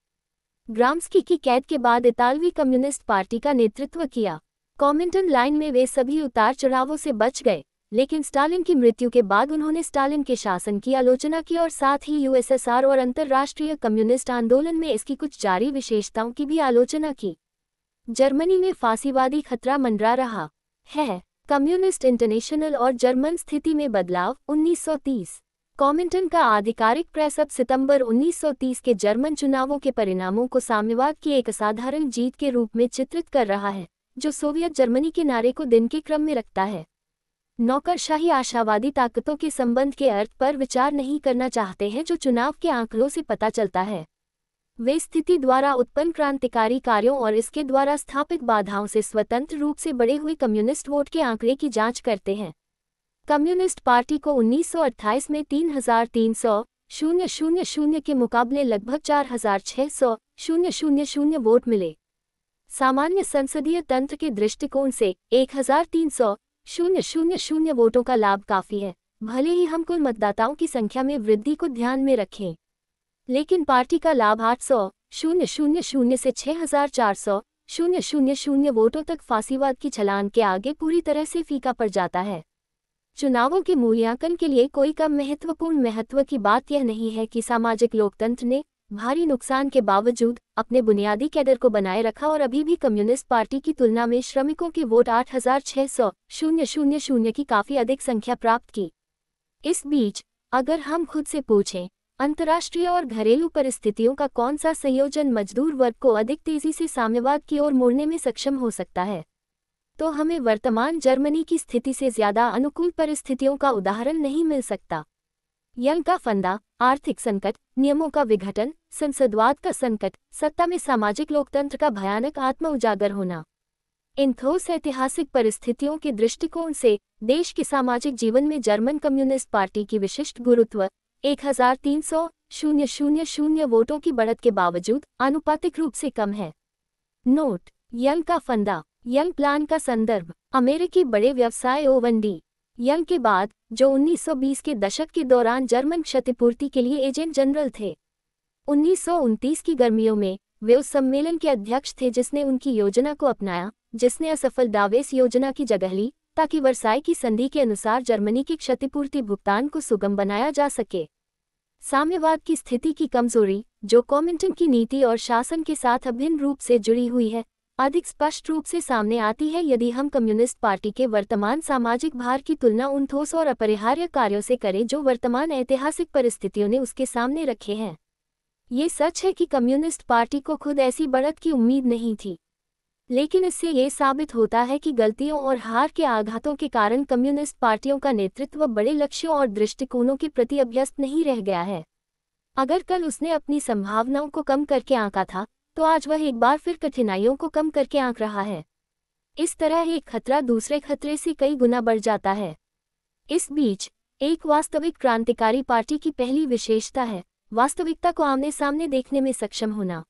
ग्राम्स्की की कैद के बाद इतालवी कम्युनिस्ट पार्टी का नेतृत्व किया। कॉमिंटन लाइन में वे सभी उतार चढ़ावों से बच गए, लेकिन स्टालिन की मृत्यु के बाद उन्होंने स्टालिन के शासन की आलोचना की और साथ ही यूएसएसआर और अंतर्राष्ट्रीय कम्युनिस्ट आंदोलन में इसकी कुछ जारी विशेषताओं की भी आलोचना की। जर्मनी में फांसीवादी खतरा मंडरा रहा है। कम्युनिस्ट इंटरनेशनल और जर्मन स्थिति में बदलाव 1930। कॉमिंटन का आधिकारिक प्रेस अब सितंबर 1930 के जर्मन चुनावों के परिणामों को साम्यवाद की एक असाधारण जीत के रूप में चित्रित कर रहा है, जो सोवियत जर्मनी के नारे को दिन के क्रम में रखता है। नौकरशाही आशावादी ताकतों के संबंध के अर्थ पर विचार नहीं करना चाहते हैं, जो चुनाव के आंकड़ों से पता चलता है। वे स्थिति द्वारा उत्पन्न क्रांतिकारी कार्यों और इसके द्वारा स्थापित बाधाओं से स्वतंत्र रूप से बढ़े हुए कम्युनिस्ट वोट के आंकड़े की जांच करते हैं। कम्युनिस्ट पार्टी को 1928 में 3,300,000 के मुकाबले लगभग 4,600,000 वोट मिले। सामान्य संसदीय तंत्र के दृष्टिकोण से 1,300,000 वोटों का लाभ काफी है, भले ही हम कुल मतदाताओं की संख्या में वृद्धि को ध्यान में रखें। लेकिन पार्टी का लाभ 800,000 से 6,400,000 वोटों तक फांसीवाद की छलांग के आगे पूरी तरह से फीका पड़ जाता है। चुनावों के मूल्यांकन के लिए कोई कम महत्व की बात यह नहीं है कि सामाजिक लोकतंत्र ने भारी नुकसान के बावजूद अपने बुनियादी कैडर को बनाए रखा और अभी भी कम्युनिस्ट पार्टी की तुलना में श्रमिकों के वोट 8,600,000 की काफी अधिक संख्या प्राप्त की। इस बीच अगर हम खुद से पूछें, अंतर्राष्ट्रीय और घरेलू परिस्थितियों का कौन सा संयोजन मजदूर वर्ग को अधिक तेजी से साम्यवाद की ओर मोड़ने में सक्षम हो सकता है, तो हमें वर्तमान जर्मनी की स्थिति से ज्यादा अनुकूल परिस्थितियों का उदाहरण नहीं मिल सकता। यंग का फंदा, आर्थिक संकट, नियमों का विघटन, संसदवाद का संकट, सत्ता में सामाजिक लोकतंत्र का भयानक आत्म उजागर होना। इन ठोस ऐतिहासिक परिस्थितियों के दृष्टिकोण से देश के सामाजिक जीवन में जर्मन कम्युनिस्ट पार्टी की विशिष्ट गुरुत्व 1,300,000 वोटों की बढ़त के बावजूद आनुपातिक रूप से कम है। नोट: यंग का फंदा, यंग प्लान का संदर्भ, अमेरिकी बड़े व्यवसाय ओवनडी यंग के बाद, जो 1920 के दशक के दौरान जर्मन क्षतिपूर्ति के लिए एजेंट जनरल थे। 1929 की गर्मियों में वे उस सम्मेलन के अध्यक्ष थे जिसने उनकी योजना को अपनाया, जिसने असफल डावेस योजना की जगह ली ताकि वर्साई की संधि के अनुसार जर्मनी के क्षतिपूर्ति भुगतान को सुगम बनाया जा सके। साम्यवाद की स्थिति की कमजोरी, जो कॉमिंटन की नीति और शासन के साथ अभिन्न रूप से जुड़ी हुई है, अधिक स्पष्ट रूप से सामने आती है यदि हम कम्युनिस्ट पार्टी के वर्तमान सामाजिक भार की तुलना उन ठोस और अपरिहार्य कार्यों से करें जो वर्तमान ऐतिहासिक परिस्थितियों ने उसके सामने रखे हैं। ये सच है कि कम्युनिस्ट पार्टी को खुद ऐसी बढ़त की उम्मीद नहीं थी, लेकिन इससे ये साबित होता है कि गलतियों और हार के आघातों के कारण कम्युनिस्ट पार्टियों का नेतृत्व बड़े लक्ष्यों और दृष्टिकोणों के प्रति अभ्यस्त नहीं रह गया है। अगर कल उसने अपनी संभावनाओं को कम करके आंका था, तो आज वह एक बार फिर कठिनाइयों को कम करके आंक रहा है। इस तरह एक खतरा दूसरे खतरे से कई गुना बढ़ जाता है। इस बीच एक वास्तविक क्रांतिकारी पार्टी की पहली विशेषता है वास्तविकता को आमने सामने देखने में सक्षम होना।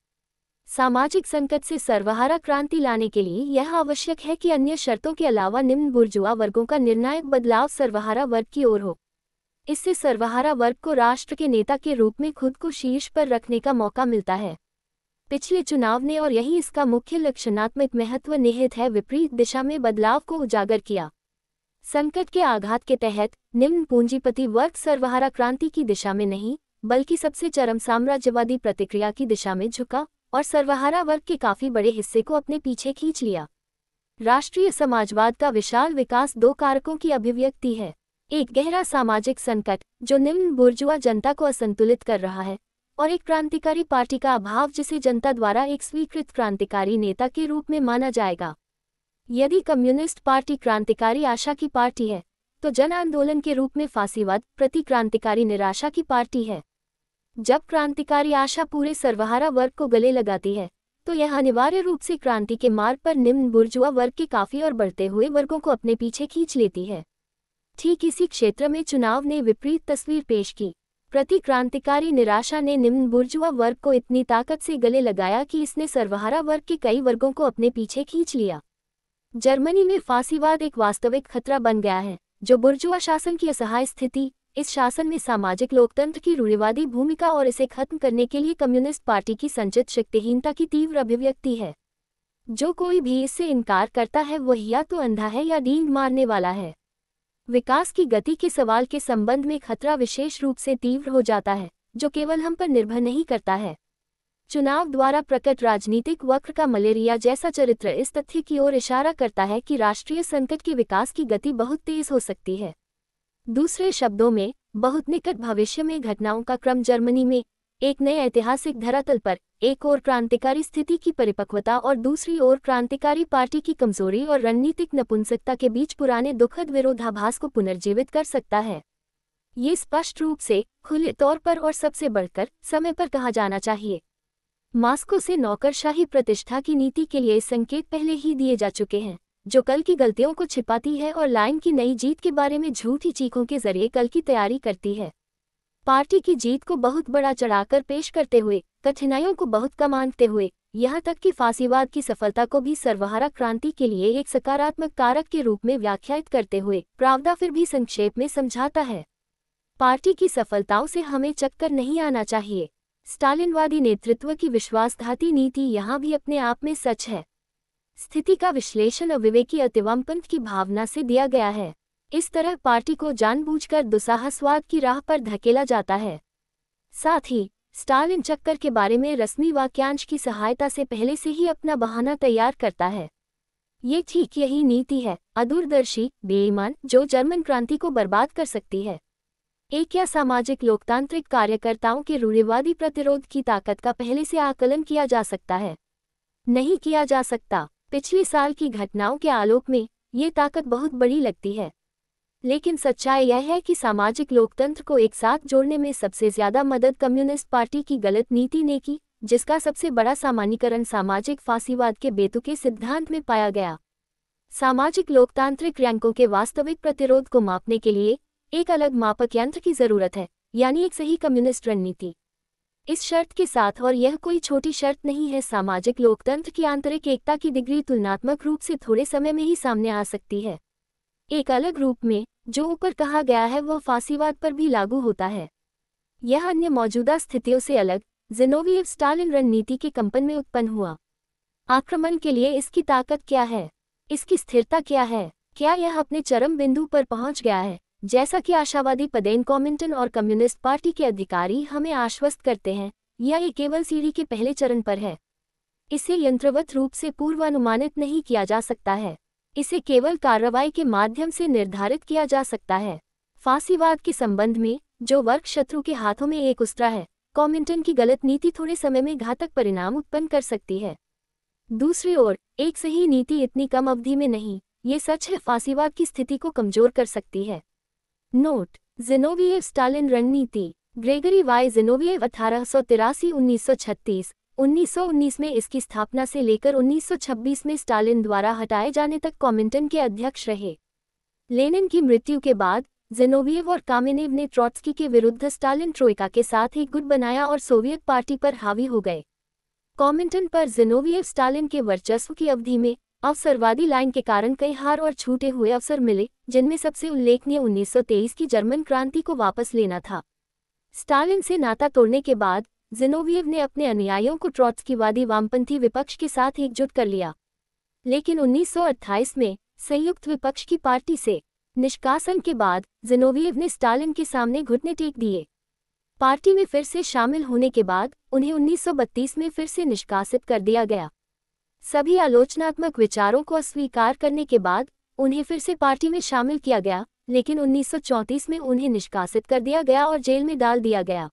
सामाजिक संकट से सर्वहारा क्रांति लाने के लिए यह आवश्यक है कि अन्य शर्तों के अलावा निम्न बुर्जुआ वर्गों का निर्णायक बदलाव सर्वहारा वर्ग की ओर हो। इससे सर्वहारा वर्ग को राष्ट्र के नेता के रूप में खुद को शीर्ष पर रखने का मौका मिलता है। पिछले चुनाव ने, और यही इसका मुख्य लक्षणात्मक महत्व निहित है, विपरीत दिशा में बदलाव को उजागर किया। संकट के आघात के तहत निम्न पूंजीपति वर्ग सर्वहारा क्रांति की दिशा में नहीं, बल्कि सबसे चरम साम्राज्यवादी प्रतिक्रिया की दिशा में झुका और सर्वहारा वर्ग के काफी बड़े हिस्से को अपने पीछे खींच लिया। राष्ट्रीय समाजवाद का विशाल विकास दो कारकों की अभिव्यक्ति है। एक गहरा सामाजिक संकट जो निम्न बुर्जुआ जनता को असंतुलित कर रहा है, और एक क्रांतिकारी पार्टी का अभाव जिसे जनता द्वारा एक स्वीकृत क्रांतिकारी नेता के रूप में माना जाएगा। यदि कम्युनिस्ट पार्टी क्रांतिकारी आशा की पार्टी है, तो जन आंदोलन के रूप में फासीवाद प्रति क्रांतिकारी निराशा की पार्टी है। जब क्रांतिकारी आशा पूरे सर्वहारा वर्ग को गले लगाती है, तो यह अनिवार्य रूप से क्रांति के मार्ग पर निम्न बुर्जुआ वर्ग के काफी और बढ़ते हुए वर्गों को अपने पीछे खींच लेती है। ठीक इसी क्षेत्र में चुनाव ने विपरीत तस्वीर पेश की। प्रति क्रांतिकारी निराशा ने निम्न बुर्जुआ वर्ग को इतनी ताकत से गले लगाया कि इसने सर्वहारा वर्ग के कई वर्गों को अपने पीछे खींच लिया। जर्मनी में फासीवाद एक वास्तविक खतरा बन गया है, जो बुर्जुआ शासन की असहाय स्थिति, इस शासन में सामाजिक लोकतंत्र की रूढ़िवादी भूमिका और इसे खत्म करने के लिए कम्युनिस्ट पार्टी की संचित शक्तिहीनता की तीव्र अभिव्यक्ति है। जो कोई भी इससे इनकार करता है वह या तो अंधा है या डींग मारने वाला है। विकास की गति के सवाल के संबंध में खतरा विशेष रूप से तीव्र हो जाता है, जो केवल हम पर निर्भर नहीं करता है। चुनाव द्वारा प्रकट राजनीतिक वक्र का मलेरिया जैसा चरित्र इस तथ्य की ओर इशारा करता है कि राष्ट्रीय संकट के विकास की गति बहुत तेज हो सकती है। दूसरे शब्दों में, बहुत निकट भविष्य में घटनाओं का क्रम जर्मनी में एक नए ऐतिहासिक धरातल पर एक ओर क्रांतिकारी स्थिति की परिपक्वता और दूसरी ओर क्रांतिकारी पार्टी की कमजोरी और रणनीतिक नपुंसकता के बीच पुराने दुखद विरोधाभास को पुनर्जीवित कर सकता है। ये स्पष्ट रूप से, खुले तौर पर और सबसे बढ़कर समय पर कहा जाना चाहिए। मास्को से नौकरशाही प्रतिष्ठा की नीति के लिए संकेत पहले ही दिए जा चुके हैं, जो कल की गलतियों को छिपाती है और लाइन की नई जीत के बारे में झूठी चीखों के जरिए कल की तैयारी करती है। पार्टी की जीत को बहुत बड़ा चढ़ाकर पेश करते हुए, कठिनाइयों को बहुत कम आंकते हुए, यहाँ तक कि फासीवाद की सफलता को भी सर्वहारा क्रांति के लिए एक सकारात्मक कारक के रूप में व्याख्यायित करते हुए प्रावधा फिर भी संक्षेप में समझाता है। पार्टी की सफलताओं से हमें चक्कर नहीं आना चाहिए। स्टालिनवादी नेतृत्व की विश्वासघाती नीति यहाँ भी अपने आप में सच है। स्थिति का विश्लेषण अविवेकी अतिवामपंथ की भावना से दिया गया है। इस तरह पार्टी को जानबूझकर दुस्साहसवाद की राह पर धकेला जाता है। साथ ही स्टालिन चक्कर के बारे में रस्मी वाक्यांश की सहायता से पहले से ही अपना बहाना तैयार करता है। ये ठीक यही नीति है, अदूरदर्शी, बेईमान, जो जर्मन क्रांति को बर्बाद कर सकती है। एक या सामाजिक लोकतांत्रिक कार्यकर्ताओं के रूढ़िवादी प्रतिरोध की ताकत का पहले से आकलन किया जा सकता है? नहीं किया जा सकता। पिछले साल की घटनाओं के आलोक में ये ताकत बहुत बड़ी लगती है, लेकिन सच्चाई यह है कि सामाजिक लोकतंत्र को एक साथ जोड़ने में सबसे ज्यादा मदद कम्युनिस्ट पार्टी की गलत नीति ने की, जिसका सबसे बड़ा सामान्यीकरण सामाजिक फासीवाद के बेतुके सिद्धांत में पाया गया। सामाजिक लोकतांत्रिक रैंकों के वास्तविक प्रतिरोध को मापने के लिए एक अलग मापक यंत्र की जरूरत है, यानी एक सही कम्युनिस्ट रणनीति। इस शर्त के साथ, और यह कोई छोटी शर्त नहीं है, सामाजिक लोकतंत्र की आंतरिक एकता की डिग्री तुलनात्मक रूप से थोड़े समय में ही सामने आ सकती है। एक अलग रूप में जो ऊपर कहा गया है वह फासीवाद पर भी लागू होता है। यह अन्य मौजूदा स्थितियों से अलग ज़िनोविएव स्टालिन रणनीति के कंपन में उत्पन्न हुआ। आक्रमण के लिए इसकी ताकत क्या है? इसकी स्थिरता क्या है? क्या यह अपने चरम बिंदु पर पहुंच गया है, जैसा कि आशावादी पदेन कॉमिंटन और कम्युनिस्ट पार्टी के अधिकारी हमें आश्वस्त करते हैं, या ये केवल सीढ़ी के पहले चरण पर है? इसे यंत्रवत रूप से पूर्वानुमानित नहीं किया जा सकता है। इसे केवल कार्रवाई के माध्यम से निर्धारित किया जा सकता है। फासीवाद के संबंध में, जो वर्ग शत्रु के हाथों में एक उस्त्रा है, कॉमिंटन की गलत नीति थोड़े समय में घातक परिणाम उत्पन्न कर सकती है। दूसरी ओर, एक सही नीति इतनी कम अवधि में नहीं, ये सच है, फासीवाद की स्थिति को कमजोर कर सकती है। नोट: ज़िनोविएव स्टालिन रणनीति। ग्रेगरी वाई ज़िनोविएव 1883-1936, 1919 में इसकी स्थापना से लेकर 1926 में स्टालिन द्वारा हटाए जाने तक कॉमिंटन के अध्यक्ष रहे। लेनिन की मृत्यु के बाद ज़िनोविएव और कामेनेव ने ट्रॉट्स्की के विरुद्ध स्टालिन ट्रोइका के साथ एक गुट बनाया और सोवियत पार्टी पर हावी हो गए। कॉमिंटन पर ज़िनोविएव स्टालिन के वर्चस्व की अवधि में अवसरवादी लाइन के कारण कई हार और छूटे हुए अवसर मिले, जिनमें सबसे उल्लेखनीय 1923 की जर्मन क्रांति को वापस लेना था। स्टालिन से नाता तोड़ने के बाद ज़िनोविएव ने अपने अनुयायियों को ट्रॉट्स्कीवादी वामपंथी विपक्ष के साथ एकजुट कर लिया, लेकिन 1928 में संयुक्त विपक्ष की पार्टी से निष्कासन के बाद जिनोविएव ने स्टालिन के सामने घुटने टेक दिए। पार्टी में फिर से शामिल होने के बाद उन्हें 1932 में फिर से निष्कासित कर दिया गया। सभी आलोचनात्मक विचारों को अस्वीकार करने के बाद उन्हें फिर से पार्टी में शामिल किया गया, लेकिन 1934 में उन्हें निष्कासित कर दिया गया और जेल में डाल दिया गया।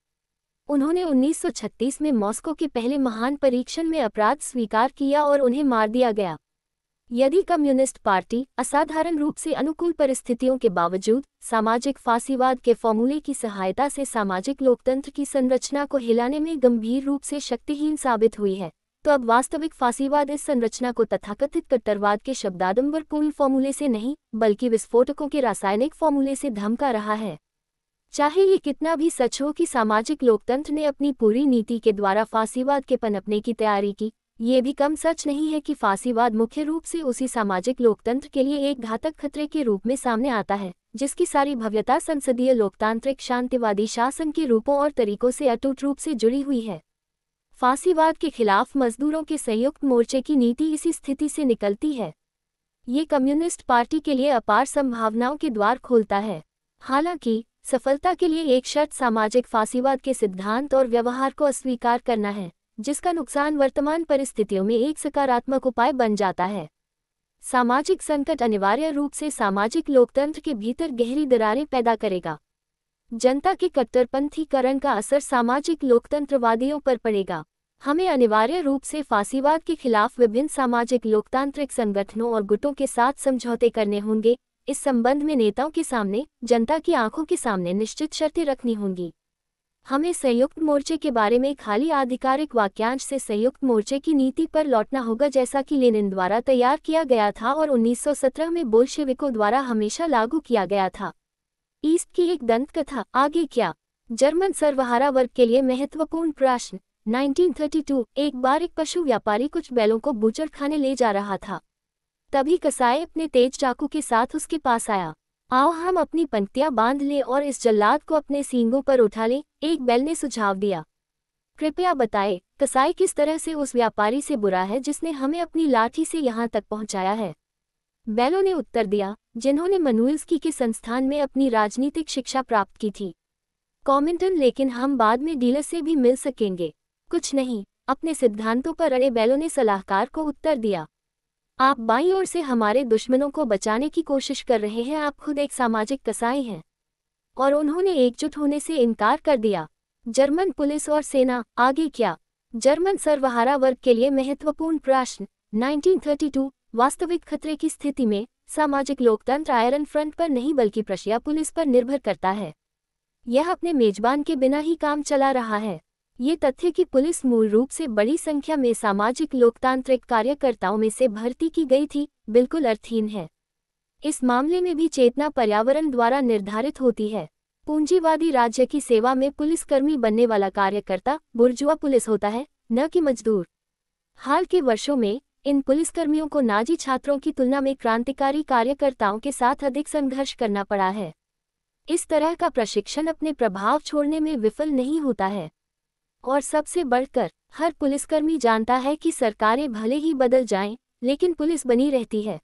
उन्होंने 1936 में मॉस्को के पहले महान परीक्षण में अपराध स्वीकार किया और उन्हें मार दिया गया। यदि कम्युनिस्ट पार्टी असाधारण रूप से अनुकूल परिस्थितियों के बावजूद सामाजिक फासीवाद के फॉर्मूले की सहायता से सामाजिक लोकतंत्र की संरचना को हिलाने में गंभीर रूप से शक्तिहीन साबित हुई है, तो अब वास्तविक फासीवाद इस संरचना को तथाकथित कट्टरवाद के शब्दाडंबरपूर्ण फॉर्मूले से नहीं बल्कि विस्फोटकों के रासायनिक फॉर्मूले से धमका रहा है। चाहे ये कितना भी सच हो कि सामाजिक लोकतंत्र ने अपनी पूरी नीति के द्वारा फासीवाद के पनपने की तैयारी की, ये भी कम सच नहीं है कि फासीवाद मुख्य रूप से उसी सामाजिक लोकतंत्र के लिए एक घातक खतरे के रूप में सामने आता है जिसकी सारी भव्यता संसदीय लोकतांत्रिक शांतिवादी शासन के रूपों और तरीकों से अटूट रूप से जुड़ी हुई है। फासीवाद के खिलाफ मजदूरों के संयुक्त मोर्चे की नीति इसी स्थिति से निकलती है। ये कम्युनिस्ट पार्टी के लिए अपार संभावनाओं के द्वार खोलता है। हालांकि सफलता के लिए एक शर्त सामाजिक फासीवाद के सिद्धांत और व्यवहार को अस्वीकार करना है, जिसका नुकसान वर्तमान परिस्थितियों में एक सकारात्मक उपाय बन जाता है। सामाजिक संकट अनिवार्य रूप से सामाजिक लोकतंत्र के भीतर गहरी दरारें पैदा करेगा। जनता के कट्टरपंथीकरण का असर सामाजिक लोकतंत्रवादियों पर पड़ेगा। हमें अनिवार्य रूप से फासीवाद के खिलाफ विभिन्न सामाजिक लोकतांत्रिक संगठनों और गुटों के साथ समझौते करने होंगे। इस संबंध में नेताओं के सामने, जनता की आंखों के सामने निश्चित शर्तें रखनी होंगी। हमें संयुक्त मोर्चे के बारे में खाली आधिकारिक वाक्यांश से संयुक्त मोर्चे की नीति पर लौटना होगा, जैसा कि लेनिन द्वारा तैयार किया गया था और 1917 में बोल्शेविकों द्वारा हमेशा लागू किया गया था। ईस्ट की एक दंतकथा, आगे क्या? जर्मन सर्वहारा वर्ग के लिए महत्वपूर्ण प्रश्न। 1932। एक बार एक पशु व्यापारी कुछ बैलों को बूचड़ खाने ले जा रहा था। तभी कसाई अपने तेज चाकू के साथ उसके पास आया। आओ हम अपनी पंक्तियां बांध लें और इस जल्लाद को अपने सींगों पर उठा लें, एक बैल ने सुझाव दिया। कृपया बताएं, कसाई किस तरह से उस व्यापारी से बुरा है जिसने हमें अपनी लाठी से यहाँ तक पहुँचाया है? बैलों ने उत्तर दिया, जिन्होंने मनुइल्स्की के संस्थान में अपनी राजनीतिक शिक्षा प्राप्त की थी। कॉमिंटन, लेकिन हम बाद में डीलर से भी मिल सकेंगे। कुछ नहीं, अपने सिद्धांतों पर अड़े बैलों ने सलाहकार को उत्तर दिया। आप बाईं ओर से हमारे दुश्मनों को बचाने की कोशिश कर रहे हैं। आप खुद एक सामाजिक कसाई हैं। और उन्होंने एकजुट होने से इनकार कर दिया। जर्मन पुलिस और सेना, आगे क्या? जर्मन सर्वहारा वर्ग के लिए महत्वपूर्ण प्रश्न। 1932। वास्तविक खतरे की स्थिति में सामाजिक लोकतंत्र आयरन फ्रंट पर नहीं बल्कि प्रशिया पुलिस पर निर्भर करता है। यह अपने मेजबान के बिना ही काम चला रहा है। ये तथ्य कि पुलिस मूल रूप से बड़ी संख्या में सामाजिक लोकतांत्रिक कार्यकर्ताओं में से भर्ती की गई थी, बिल्कुल अर्थहीन है। इस मामले में भी चेतना पर्यावरण द्वारा निर्धारित होती है। पूंजीवादी राज्य की सेवा में पुलिसकर्मी बनने वाला कार्यकर्ता बुर्जुआ पुलिस होता है, न कि मजदूर। हाल के वर्षों में इन पुलिसकर्मियों को नाजी छात्रों की तुलना में क्रांतिकारी कार्यकर्ताओं के साथ अधिक संघर्ष करना पड़ा है। इस तरह का प्रशिक्षण अपने प्रभाव छोड़ने में विफल नहीं होता है। और सबसे बढ़कर, हर पुलिसकर्मी जानता है कि सरकारें भले ही बदल जाएं, लेकिन पुलिस बनी रहती है।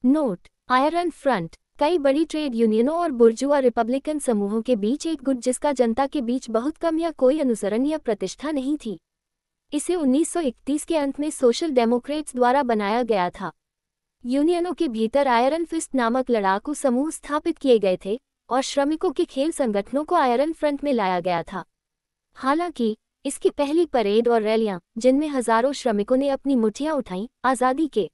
नोट: आयरन फ्रंट कई बड़ी ट्रेड यूनियनों और बुर्जुआ रिपब्लिकन समूहों के बीच एक गुट जिसका जनता के बीच बहुत कम या कोई अनुसरण या प्रतिष्ठा नहीं थी। इसे 1931 के अंत में सोशल डेमोक्रेट्स द्वारा बनाया गया था। यूनियनों के भीतर आयरन फिस्ट नामक लड़ाकू समूह स्थापित किए गए थे और श्रमिकों के खेल संगठनों को आयरन फ्रंट में लाया गया था। हालांकि इसकी पहली परेड और रैलियां, जिनमें हजारों श्रमिकों ने अपनी मुठ्ठियां उठाईं, आज़ादी के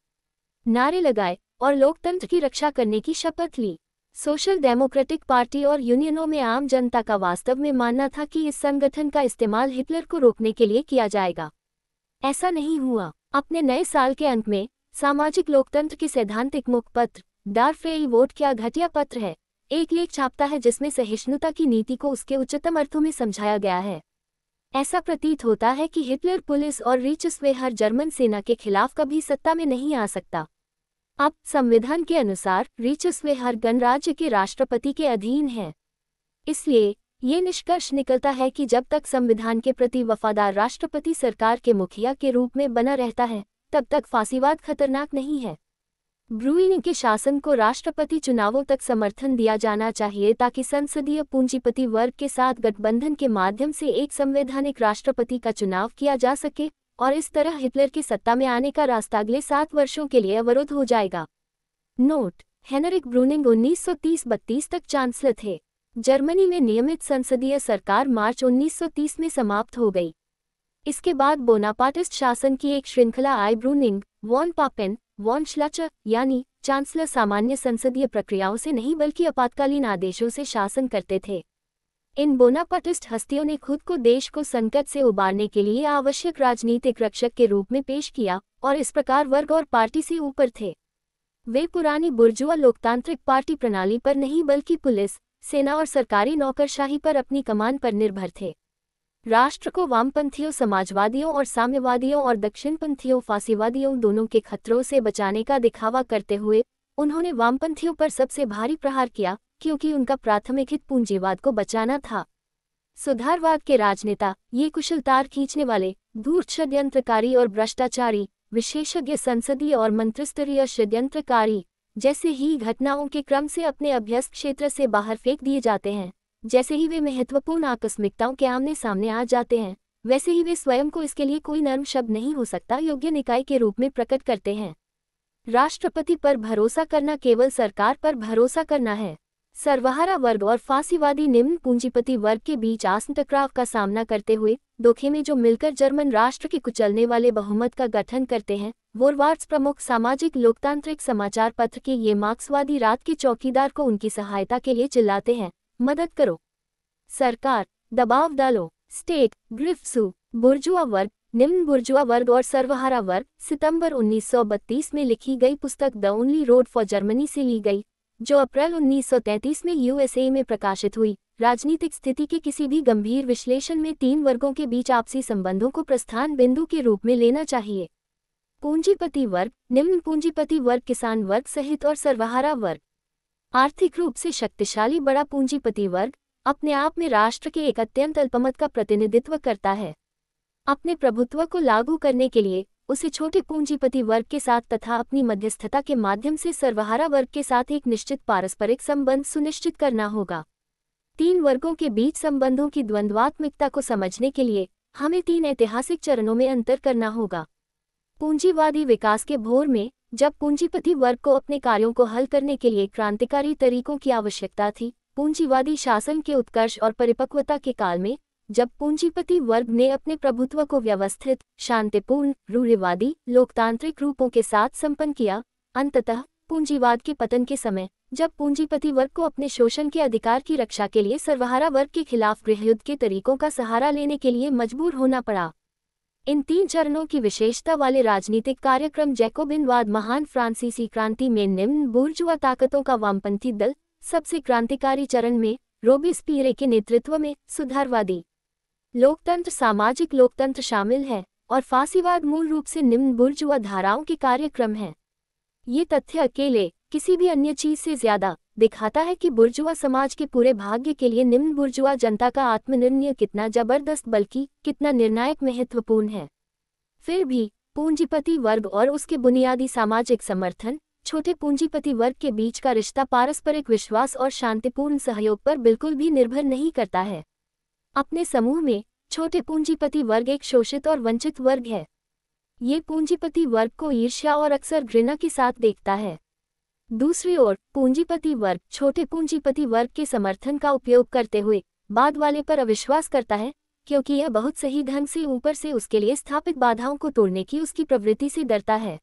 नारे लगाए और लोकतंत्र की रक्षा करने की शपथ ली। सोशल डेमोक्रेटिक पार्टी और यूनियनों में आम जनता का वास्तव में मानना था कि इस संगठन का इस्तेमाल हिटलर को रोकने के लिए किया जाएगा। ऐसा नहीं हुआ। अपने नए साल के अंत में सामाजिक लोकतंत्र के सैद्धांतिक मुखपत्र डार फ्रेई वोट क्या घटिया पत्र है, एक लेख छापता है जिसमें सहिष्णुता की नीति को उसके उच्चतम अर्थों में समझाया गया है। ऐसा प्रतीत होता है कि हिटलर पुलिस और रीचस्वेहर जर्मन सेना के खिलाफ कभी सत्ता में नहीं आ सकता। अब संविधान के अनुसार रीचस्वेहर गणराज्य के राष्ट्रपति के अधीन है। इसलिए ये निष्कर्ष निकलता है कि जब तक संविधान के प्रति वफादार राष्ट्रपति सरकार के मुखिया के रूप में बना रहता है, तब तक फासीवाद खतरनाक नहीं है। ब्रुइनी के शासन को राष्ट्रपति चुनावों तक समर्थन दिया जाना चाहिए ताकि संसदीय पूंजीपति वर्ग के साथ गठबंधन के माध्यम से एक संवैधानिक राष्ट्रपति का चुनाव किया जा सके और इस तरह हिटलर के सत्ता में आने का रास्ता अगले 7 वर्षों के लिए अवरुद्ध हो जाएगा। नोट: हेनरिक ब्रूनिंग 1930-32 तक चांसलर थे। जर्मनी में नियमित संसदीय सरकार मार्च 1930 में समाप्त हो गई। इसके बाद बोनापार्टिस्ट शासन की एक श्रृंखला आई। ब्रूनिंग, वॉन पापेन, वॉन श्लाचर यानी चांसलर सामान्य संसदीय प्रक्रियाओं से नहीं बल्कि आपातकालीन आदेशों से शासन करते थे। इन बोनापार्टिस्ट हस्तियों ने खुद को देश को संकट से उबारने के लिए आवश्यक राजनीतिक रक्षक के रूप में पेश किया और इस प्रकार वर्ग और पार्टी से ऊपर थे। वे पुरानी बुर्जुआ लोकतांत्रिक पार्टी प्रणाली पर नहीं बल्कि पुलिस, सेना और सरकारी नौकरशाही पर अपनी कमान पर निर्भर थे। राष्ट्र को वामपंथियों, समाजवादियों और साम्यवादियों और दक्षिणपंथियों, फासीवादियों दोनों के खतरों से बचाने का दिखावा करते हुए उन्होंने वामपंथियों पर सबसे भारी प्रहार किया, क्योंकि उनका प्राथमिक हित पूंजीवाद को बचाना था। सुधारवाद के राजनेता, ये कुशल तार खींचने वाले, धूर्त षड्यंत्रकारी और भ्रष्टाचारी, विशेषज्ञ संसदीय और मंत्रिस्तरीय षड्यंत्रकारी जैसे ही घटनाओं के क्रम से अपने अभ्यस्त क्षेत्र से बाहर फेंक दिए जाते हैं। जैसे ही वे महत्वपूर्ण आकस्मिकताओं के आमने सामने आ जाते हैं, वैसे ही वे स्वयं को इसके लिए कोई नर्म शब्द नहीं हो सकता योग्य निकाय के रूप में प्रकट करते हैं। राष्ट्रपति पर भरोसा करना केवल सरकार पर भरोसा करना है। सर्वहारा वर्ग और फांसीवादी निम्न पूंजीपति वर्ग के बीच आसन टकराव का सामना करते हुए धोखे में जो मिलकर जर्मन राष्ट्र के कुचलने वाले बहुमत का गठन करते हैं, वोरवार्ट्स प्रमुख सामाजिक लोकतांत्रिक समाचार पत्र के ये मार्क्सवादी रात के चौकीदार को उनकी सहायता के लिए चिल्लाते हैं, मदद करो, सरकार, दबाव डालो, स्टेट, ग्रिफ्सु, बुर्जुआ वर्ग, निम्न बुर्जुआ वर्ग और सर्वहारा वर्ग। सितंबर 1932 में लिखी गई पुस्तक the only road for Germany से ली गई, जो अप्रैल 1933 में यूएसए में प्रकाशित हुई। राजनीतिक स्थिति के किसी भी गंभीर विश्लेषण में 3 वर्गों के बीच आपसी संबंधों को प्रस्थान बिंदु के रूप में लेना चाहिए: पूंजीपति वर्ग, निम्न पूंजीपति वर्ग, किसान वर्ग सहित और सर्वहारा वर्ग। आर्थिक रूप से शक्तिशाली बड़ा पूंजीपति वर्ग अपने आप में राष्ट्र के एक अत्यंत अल्पमत का प्रतिनिधित्व करता है। अपने प्रभुत्व को लागू करने के लिए उसे छोटे पूंजीपति वर्ग के साथ तथा अपनी मध्यस्थता के माध्यम से सर्वहारा वर्ग के साथ एक निश्चित पारस्परिक संबंध सुनिश्चित करना होगा। 3 वर्गों के बीच संबंधों की द्वंद्वात्मिकता को समझने के लिए हमें 3 ऐतिहासिक चरणों में अंतर करना होगा। पूंजीवादी विकास के भोर में, जब पूंजीपति वर्ग को अपने कार्यों को हल करने के लिए क्रांतिकारी तरीकों की आवश्यकता थी, पूंजीवादी शासन के उत्कर्ष और परिपक्वता के काल में, जब पूंजीपति वर्ग ने अपने प्रभुत्व को व्यवस्थित, शांतिपूर्ण, रूढ़िवादी, लोकतांत्रिक रूपों के साथ संपन्न किया, अंततः पूंजीवाद के पतन के समय, जब पूंजीपति वर्ग को अपने शोषण के अधिकार की रक्षा के लिए सर्वहारा वर्ग के खिलाफ गृहयुद्ध के तरीकों का सहारा लेने के लिए मजबूर होना पड़ा। इन 3 चरणों की विशेषता वाले राजनीतिक कार्यक्रम जैकोबिनवाद, महान फ्रांसीसी क्रांति में निम्न बुर्जुआ ताकतों का वामपंथी दल, सबसे क्रांतिकारी चरण में रोबेस्पियरे के नेतृत्व में सुधारवादी लोकतंत्र, सामाजिक लोकतंत्र शामिल है, और फांसीवाद मूल रूप से निम्न बुर्जुआ धाराओं के कार्यक्रम हैं। ये तथ्य अकेले किसी भी अन्य चीज से ज्यादा दिखाता है कि बुर्जुआ समाज के पूरे भाग्य के लिए निम्न बुर्जुआ जनता का आत्मनिर्णय कितना जबरदस्त, बल्कि कितना निर्णायक महत्वपूर्ण है। फिर भी पूंजीपति वर्ग और उसके बुनियादी सामाजिक समर्थन, छोटे पूंजीपति वर्ग के बीच का रिश्ता पारस्परिक विश्वास और शांतिपूर्ण सहयोग पर बिल्कुल भी निर्भर नहीं करता है। अपने समूह में छोटे पूंजीपति वर्ग एक शोषित और वंचित वर्ग है। ये पूंजीपति वर्ग को ईर्ष्या और अक्सर घृणा के साथ देखता है। दूसरी ओर पूंजीपति वर्ग छोटे पूंजीपति वर्ग के समर्थन का उपयोग करते हुए बाद वाले पर अविश्वास करता है, क्योंकि यह बहुत सही ढंग से ऊपर से उसके लिए स्थापित बाधाओं को तोड़ने की उसकी प्रवृत्ति से डरता है।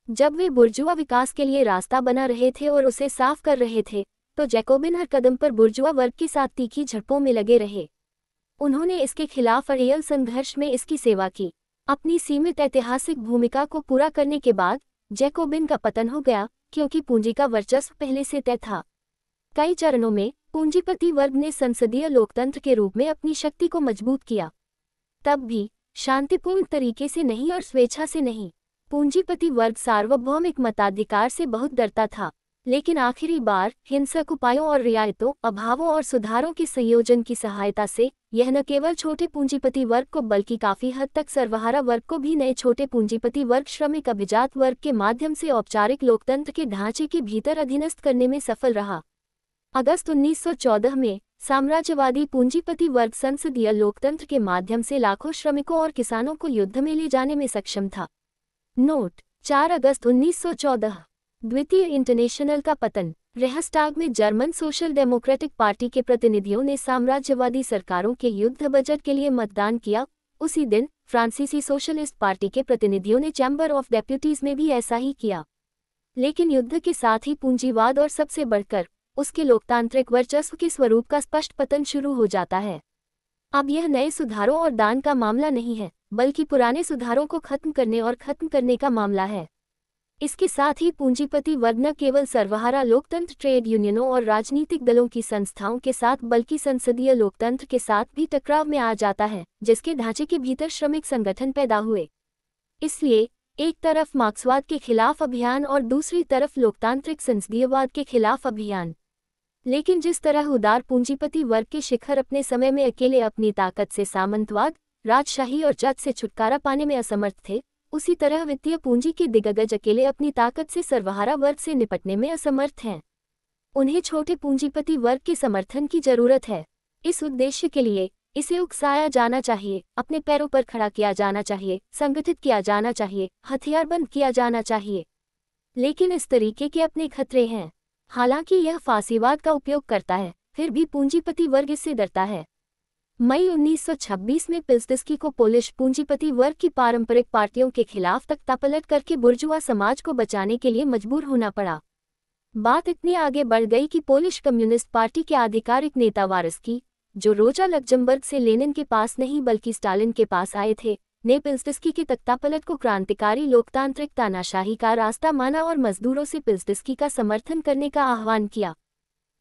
जब वे बुर्जुआ विकास के लिए रास्ता बना रहे थे और उसे साफ कर रहे थे, तो जैकोबिन हर कदम पर बुर्जुआ वर्ग के साथ तीखी झड़पों में लगे रहे। उन्होंने इसके खिलाफ अड़ियल संघर्ष में इसकी सेवा की। अपनी सीमित ऐतिहासिक भूमिका को पूरा करने के बाद जैकोबिन का पतन हो गया, क्योंकि पूंजी का वर्चस्व पहले से तय था। कई चरणों में पूंजीपति वर्ग ने संसदीय लोकतंत्र के रूप में अपनी शक्ति को मजबूत किया, तब भी शांतिपूर्ण तरीके से नहीं और स्वेच्छा से नहीं। पूंजीपति वर्ग सार्वभौमिक मताधिकार से बहुत डरता था। लेकिन आखिरी बार हिंसक उपायों और रियायतों, अभावों और सुधारों के संयोजन की सहायता से यह न केवल छोटे पूंजीपति वर्ग को बल्कि काफी हद तक सर्वहारा वर्ग को भी नए छोटे पूंजीपति वर्ग, श्रमिक अभिजात वर्ग के माध्यम से औपचारिक लोकतंत्र के ढांचे के भीतर अधीनस्थ करने में सफल रहा। अगस्त 1914 में साम्राज्यवादी पूंजीपति वर्ग संसदीय लोकतंत्र के माध्यम से लाखों श्रमिकों और किसानों को युद्ध में ले जाने में सक्षम था। नोट: 4 अगस्त 1914 द्वितीय इंटरनेशनल का पतन। रेहस्टाग में जर्मन सोशल डेमोक्रेटिक पार्टी के प्रतिनिधियों ने साम्राज्यवादी सरकारों के युद्ध बजट के लिए मतदान किया। उसी दिन फ्रांसीसी सोशलिस्ट पार्टी के प्रतिनिधियों ने चैम्बर ऑफ डेप्यूटीज में भी ऐसा ही किया। लेकिन युद्ध के साथ ही पूंजीवाद और सबसे बढ़कर उसके लोकतांत्रिक वर्चस्व के स्वरूप का स्पष्ट पतन शुरू हो जाता है। अब यह नए सुधारों और दान का मामला नहीं है, बल्कि पुराने सुधारों को खत्म करने और खत्म करने का मामला है। इसके साथ ही पूंजीपति वर्ग न केवल सर्वहारा लोकतंत्र, ट्रेड यूनियनों और राजनीतिक दलों की संस्थाओं के साथ बल्कि संसदीय लोकतंत्र के साथ भी टकराव में आ जाता है, जिसके ढांचे के भीतर श्रमिक संगठन पैदा हुए। इसलिए एक तरफ मार्क्सवाद के खिलाफ अभियान और दूसरी तरफ लोकतांत्रिक संसदीयवाद के खिलाफ अभियान। लेकिन जिस तरह उदार पूंजीपति वर्ग के शिखर अपने समय में अकेले अपनी ताकत से सामंतवाद, राजशाही और जात से छुटकारा पाने में असमर्थ थे, उसी तरह वित्तीय पूंजी के दिग्गज अकेले अपनी ताकत से सर्वहारा वर्ग से निपटने में असमर्थ हैं। उन्हें छोटे पूंजीपति वर्ग के समर्थन की जरूरत है। इस उद्देश्य के लिए इसे उकसाया जाना चाहिए, अपने पैरों पर खड़ा किया जाना चाहिए, संगठित किया जाना चाहिए, हथियारबंद किया जाना चाहिए। लेकिन इस तरीके के अपने खतरे हैं। हालांकि यह फासीवाद का उपयोग करता है, फिर भी पूंजीपति वर्ग इससे डरता है। मई 1926 में पिल्सुड्स्की को पोलिश पूंजीपति वर्ग की पारंपरिक पार्टियों के खिलाफ तख्तापलट करके बुर्जुआ समाज को बचाने के लिए मजबूर होना पड़ा। बात इतनी आगे बढ़ गई कि पोलिश कम्युनिस्ट पार्टी के आधिकारिक नेता वारस्की, जो रोजा लक्जमबर्ग से लेनिन के पास नहीं बल्कि स्टालिन के पास आए थे, ने पिल्सुड्स्की के तख्तापलट को क्रांतिकारी लोकतांत्रिक तानाशाही का रास्ता माना और मजदूरों से पिल्सुड्स्की का समर्थन करने का आह्वान किया।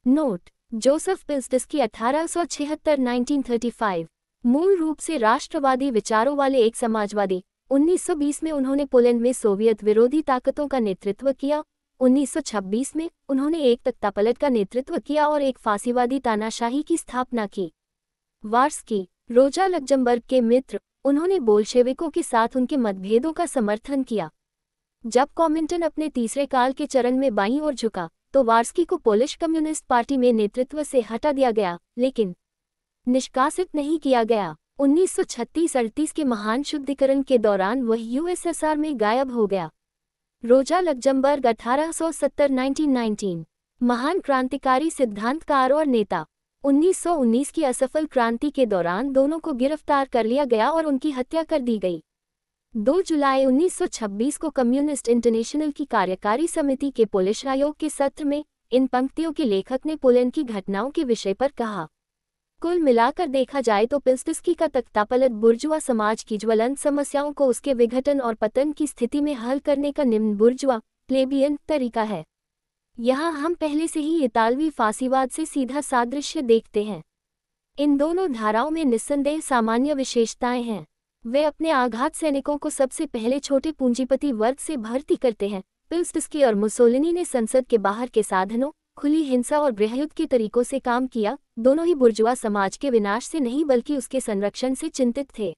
नोट: जोसेफ पिल्सुड्स्की 1876-1935 मूल रूप से राष्ट्रवादी विचारों वाले एक समाजवादी। 1920 में उन्होंने पोलैंड में सोवियत विरोधी ताकतों का नेतृत्व किया। 1926 में उन्होंने एक तख्तापलट का नेतृत्व किया और एक फासीवादी तानाशाही की स्थापना की। वारस्की रोजा लक्जमबर्ग के मित्र, उन्होंने बोल्शेविकों के साथ उनके मतभेदों का समर्थन किया। जब कॉमिंटन अपने तीसरे काल के चरण में बाईं ओर झुका, तो वारस्की को पोलिश कम्युनिस्ट पार्टी में नेतृत्व से हटा दिया गया, लेकिन निष्कासित नहीं किया गया। 1936-38 के महान शुद्धिकरण के दौरान वह यूएसएसआर में गायब हो गया। रोजा लक्जमबर्ग 1870-1919 महान क्रांतिकारी, सिद्धांतकार और नेता। 1919 की असफल क्रांति के दौरान दोनों को गिरफ्तार कर लिया गया और उनकी हत्या कर दी गई। 2 जुलाई 1926 को कम्युनिस्ट इंटरनेशनल की कार्यकारी समिति के पोलिश आयोग के सत्र में इन पंक्तियों के लेखक ने पोलैंड की घटनाओं के विषय पर कहा: कुल मिलाकर देखा जाए तो पिल्सुड्स्की का तख्तापलट बुर्जुआ समाज की ज्वलंत समस्याओं को उसके विघटन और पतन की स्थिति में हल करने का निम्न बुर्जुआ प्लेबियन तरीका है। यहाँ हम पहले से ही इतालवी फासीवाद से सीधा सादृश्य देखते हैं। इन दोनों धाराओं में निस्संदेह सामान्य विशेषताएं हैं। वे अपने आघात सैनिकों को सबसे पहले छोटे पूंजीपति वर्ग से भर्ती करते हैं। पिल्सुड्स्की और मुसोलिनी ने संसद के बाहर के साधनों, खुली हिंसा और गृहयुद्ध के तरीकों से काम किया। दोनों ही बुर्जुआ समाज के विनाश से नहीं बल्कि उसके संरक्षण से चिंतित थे।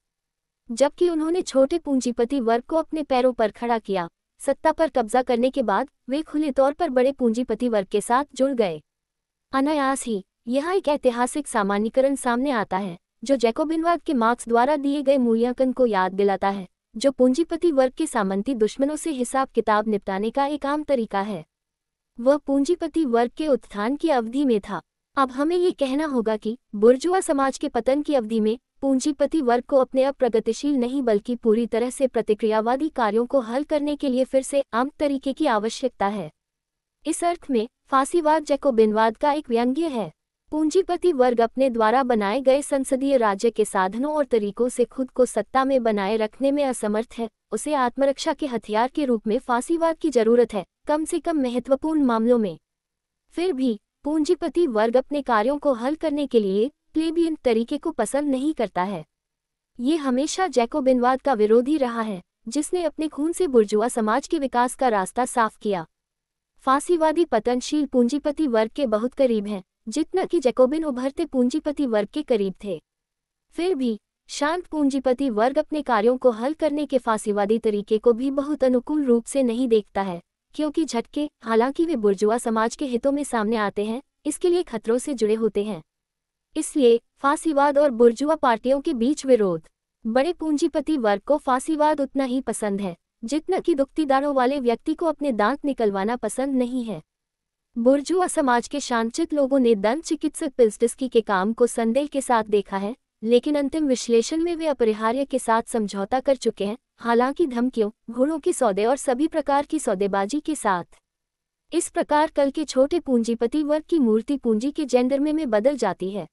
जबकि उन्होंने छोटे पूंजीपति वर्ग को अपने पैरों पर खड़ा किया, सत्ता पर कब्जा करने के बाद वे खुले तौर पर बड़े पूंजीपति वर्ग के साथ जुड़ गए। अनायास ही यहाँ एक ऐतिहासिक सामान्यीकरण सामने आता है, जो जैकोबिनवाद के मार्क्स द्वारा दिए गए मूल्यांकन को याद दिलाता है, जो पूंजीपति वर्ग के सामंती दुश्मनों से हिसाब किताब निपटाने का एक आम तरीका है। वह पूंजीपति वर्ग के उत्थान की अवधि में था। अब हमें ये कहना होगा कि बुर्जुआ समाज के पतन की अवधि में पूंजीपति वर्ग को अपने अप्रगतिशील नहीं बल्कि पूरी तरह से प्रतिक्रियावादी कार्यों को हल करने के लिए फिर से आम तरीके की आवश्यकता है। इस अर्थ में फासीवाद जैकोबिनवाद का एक व्यंग्य है। पूंजीपति वर्ग अपने द्वारा बनाए गए संसदीय राज्य के साधनों और तरीकों से खुद को सत्ता में बनाए रखने में असमर्थ है। उसे आत्मरक्षा के हथियार के रूप में फासीवाद की जरूरत है, कम से कम महत्वपूर्ण मामलों में। फिर भी पूंजीपति वर्ग अपने कार्यों को हल करने के लिए प्लेबियन तरीके को पसंद नहीं करता है। ये हमेशा जैकोबिनवाद का विरोधी रहा है, जिसने अपने खून से बुर्जुआ समाज के विकास का रास्ता साफ किया। फांसीवादी पतनशील पूंजीपति वर्ग के बहुत करीब हैं, जितना कि जैकोबिन उभरते पूंजीपति वर्ग के करीब थे। फिर भी शांत पूंजीपति वर्ग अपने कार्यों को हल करने के फांसीवादी तरीके को भी बहुत अनुकूल रूप से नहीं देखता है, क्योंकि झटके, हालांकि वे बुर्जुआ समाज के हितों में सामने आते हैं, इसके लिए खतरों से जुड़े होते हैं। इसलिए फांसीवाद और बुर्जुआ पार्टियों के बीच विरोध। बड़े पूंजीपति वर्ग को फांसीवाद उतना ही पसंद है जितना कि दुखतीदारों वाले व्यक्ति को अपने दांत निकलवाना पसंद नहीं है। बुर्जुआ समाज के शांतचित्त लोगों ने दंत चिकित्सक पिल्सुडस्की के काम को संदेह के साथ देखा है, लेकिन अंतिम विश्लेषण में वे अपरिहार्य के साथ समझौता कर चुके हैं, हालांकि धमकियों, घोड़ों के सौदे और सभी प्रकार की सौदेबाजी के साथ। इस प्रकार कल के छोटे पूंजीपति वर्ग की मूर्ति पूंजी के जेंडरमे में बदल जाती है।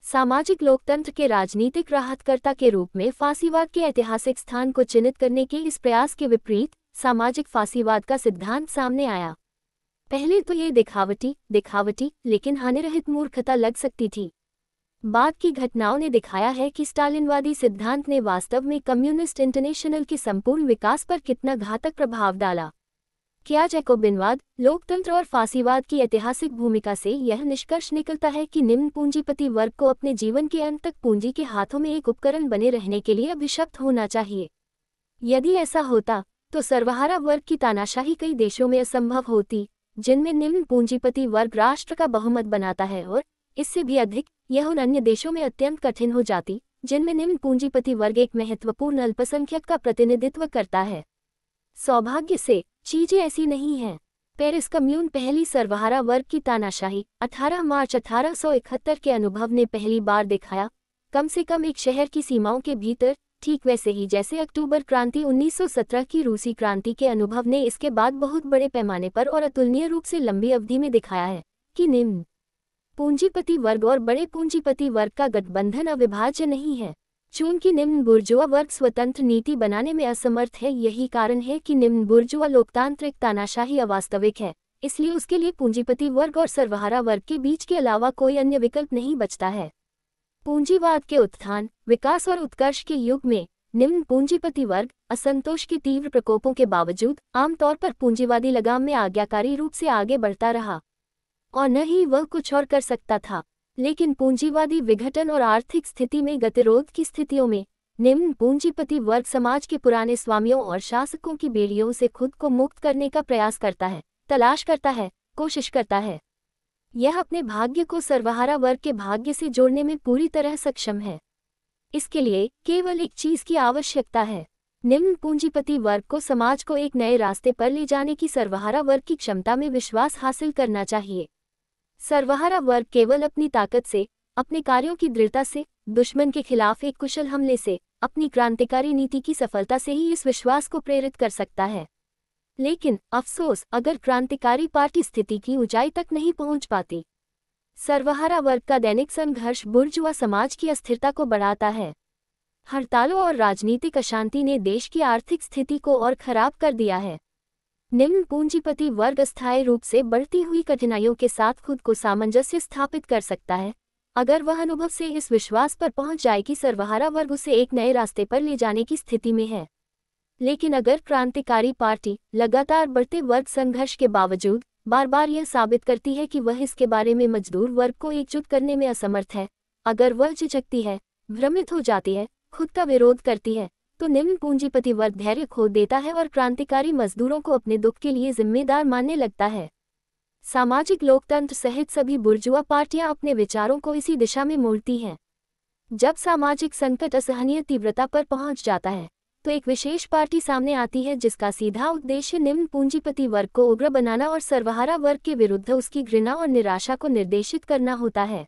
सामाजिक लोकतंत्र के राजनीतिक राहतकर्ता के रूप में फांसीवाद के ऐतिहासिक स्थान को चिन्हित करने के इस प्रयास के विपरीत सामाजिक फांसीवाद का सिद्धांत सामने आया। पहले तो ये दिखावटी लेकिन हानिरहित मूर्खता लग सकती थी। बाद की घटनाओं ने दिखाया है कि स्टालिनवादी सिद्धांत ने वास्तव में कम्युनिस्ट इंटरनेशनल के संपूर्ण विकास पर कितना घातक प्रभाव डाला। क्या जैकोबिनवाद, लोकतंत्र और फांसीवाद की ऐतिहासिक भूमिका से यह निष्कर्ष निकलता है कि निम्न पूंजीपति वर्ग को अपने जीवन के अंत तक पूंजी के हाथों में एक उपकरण बने रहने के लिए अभिशप्त होना चाहिए? यदि ऐसा होता तो सर्वहारा वर्ग की तानाशाही कई देशों में असंभव होती, जिनमें निम्न पूंजीपति वर्ग राष्ट्र का बहुमत बनाता है, और इससे भी अधिक, यह उन अन्य देशों में अत्यंत कठिन हो जाती जिनमें निम्न पूंजीपति वर्ग एक महत्वपूर्ण अल्पसंख्यक का प्रतिनिधित्व करता है। सौभाग्य से चीजें ऐसी नहीं हैं। पेरिस कम्यून पहली सर्वहारा वर्ग की तानाशाही 18 मार्च 1871 के अनुभव ने पहली बार दिखाया, कम से कम एक शहर की सीमाओं के भीतर, ठीक वैसे ही जैसे अक्टूबर क्रांति 1917 की रूसी क्रांति के अनुभव ने इसके बाद बहुत बड़े पैमाने पर और अतुलनीय रूप से लंबी अवधि में दिखाया है कि निम्न पूंजीपति वर्ग और बड़े पूंजीपति वर्ग का गठबंधन अविभाज्य नहीं है। चूंकि निम्न बुर्जुआ वर्ग स्वतंत्र नीति बनाने में असमर्थ है, यही कारण है कि निम्न बुर्जुआ लोकतांत्रिक तानाशाही अवास्तविक है, इसलिए उसके लिए पूंजीपति वर्ग और सर्वहारा वर्ग के बीच के अलावा कोई अन्य विकल्प नहीं बचता है। पूंजीवाद के उत्थान, विकास और उत्कर्ष के युग में निम्न पूंजीपति वर्ग असंतोष के तीव्र प्रकोपों के बावजूद आमतौर पर पूंजीवादी लगाम में आज्ञाकारी रूप से आगे बढ़ता रहा, और न ही वह कुछ और कर सकता था। लेकिन पूंजीवादी विघटन और आर्थिक स्थिति में गतिरोध की स्थितियों में निम्न पूंजीपति वर्ग समाज के पुराने स्वामियों और शासकों की बेड़ियों से खुद को मुक्त करने का प्रयास करता है, तलाश करता है, कोशिश करता है। यह अपने भाग्य को सर्वहारा वर्ग के भाग्य से जोड़ने में पूरी तरह सक्षम है। इसके लिए केवल एक चीज की आवश्यकता है, निम्न पूंजीपति वर्ग को समाज को एक नए रास्ते पर ले जाने की सर्वहारा वर्ग की क्षमता में विश्वास हासिल करना चाहिए। सर्वहारा वर्ग केवल अपनी ताकत से, अपने कार्यों की दृढ़ता से, दुश्मन के खिलाफ एक कुशल हमले से, अपनी क्रांतिकारी नीति की सफलता से ही इस विश्वास को प्रेरित कर सकता है। लेकिन अफसोस, अगर क्रांतिकारी पार्टी स्थिति की ऊंचाई तक नहीं पहुंच पाती, सर्वहारा वर्ग का दैनिक संघर्ष बुर्जुआ समाज की अस्थिरता को बढ़ाता है। हड़तालों और राजनीतिक अशांति ने देश की आर्थिक स्थिति को और खराब कर दिया है। निम्न पूंजीपति वर्ग अस्थायी रूप से बढ़ती हुई कठिनाइयों के साथ खुद को सामंजस्य स्थापित कर सकता है, अगर वह अनुभव से इस विश्वास पर पहुंच जाए कि सर्वहारा वर्ग उसे एक नए रास्ते पर ले जाने की स्थिति में है। लेकिन अगर क्रांतिकारी पार्टी लगातार बढ़ते वर्ग संघर्ष के बावजूद बार बार यह साबित करती है कि वह इसके बारे में मजदूर वर्ग को एकजुट करने में असमर्थ है, अगर वह झिझकती है, भ्रमित हो जाती है, खुद का विरोध करती है, तो निम्न पूंजीपति वर्ग धैर्य खो देता है और क्रांतिकारी मजदूरों को अपने दुख के लिए जिम्मेदार मानने लगता है। सामाजिक लोकतंत्र सहित सभी बुर्जुआ पार्टियां अपने विचारों को इसी दिशा में मोड़ती हैं। जब सामाजिक संकट असहनीय तीव्रता पर पहुंच जाता है, तो एक विशेष पार्टी सामने आती है जिसका सीधा उद्देश्य निम्न पूंजीपति वर्ग को उग्र बनाना और सर्वहारा वर्ग के विरुद्ध उसकी घृणा और निराशा को निर्देशित करना होता है।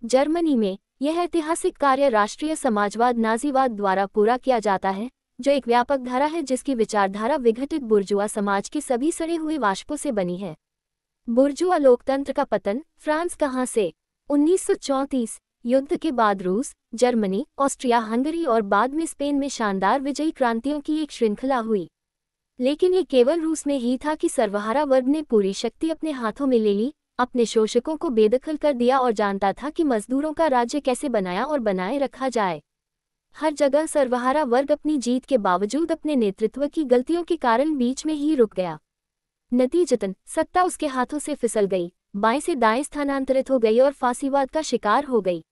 जर्मनी में यह ऐतिहासिक कार्य राष्ट्रीय समाजवाद नाजीवाद द्वारा पूरा किया जाता है, जो एक व्यापक धारा है जिसकी विचारधारा विघटित बुर्जुआ समाज के सभी सड़े हुए वाष्पों से बनी है। बुर्जुआ लोकतंत्र का पतन, फ्रांस कहाँ से? 1934 युद्ध के बाद रूस, जर्मनी, ऑस्ट्रिया हंगरी और बाद में स्पेन में शानदार विजयी क्रांतियों की एक श्रृंखला हुई। लेकिन ये केवल रूस में ही था कि सर्वहारा वर्ग ने पूरी शक्ति अपने हाथों में ले ली, अपने शोषकों को बेदखल कर दिया और जानता था कि मजदूरों का राज्य कैसे बनाया और बनाए रखा जाए। हर जगह सर्वहारा वर्ग अपनी जीत के बावजूद अपने नेतृत्व की गलतियों के कारण बीच में ही रुक गया। नतीजतन सत्ता उसके हाथों से फिसल गई, बाएं से दाएं स्थानांतरित हो गई और फांसीवाद का शिकार हो गई।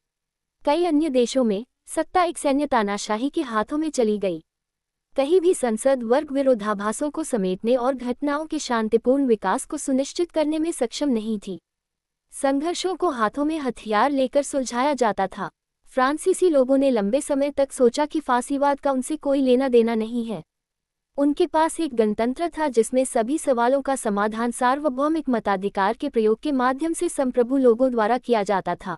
कई अन्य देशों में सत्ता एक सैन्य तानाशाही के हाथों में चली गई। कहीं भी संसद वर्ग विरोधाभासों को समेटने और घटनाओं के शांतिपूर्ण विकास को सुनिश्चित करने में सक्षम नहीं थी। संघर्षों को हाथों में हथियार लेकर सुलझाया जाता था। फ्रांसीसी लोगों ने लंबे समय तक सोचा कि फांसीवाद का उनसे कोई लेना देना नहीं है। उनके पास एक गणतंत्र था जिसमें सभी सवालों का समाधान सार्वभौमिक मताधिकार के प्रयोग के माध्यम से संप्रभु लोगों द्वारा किया जाता था।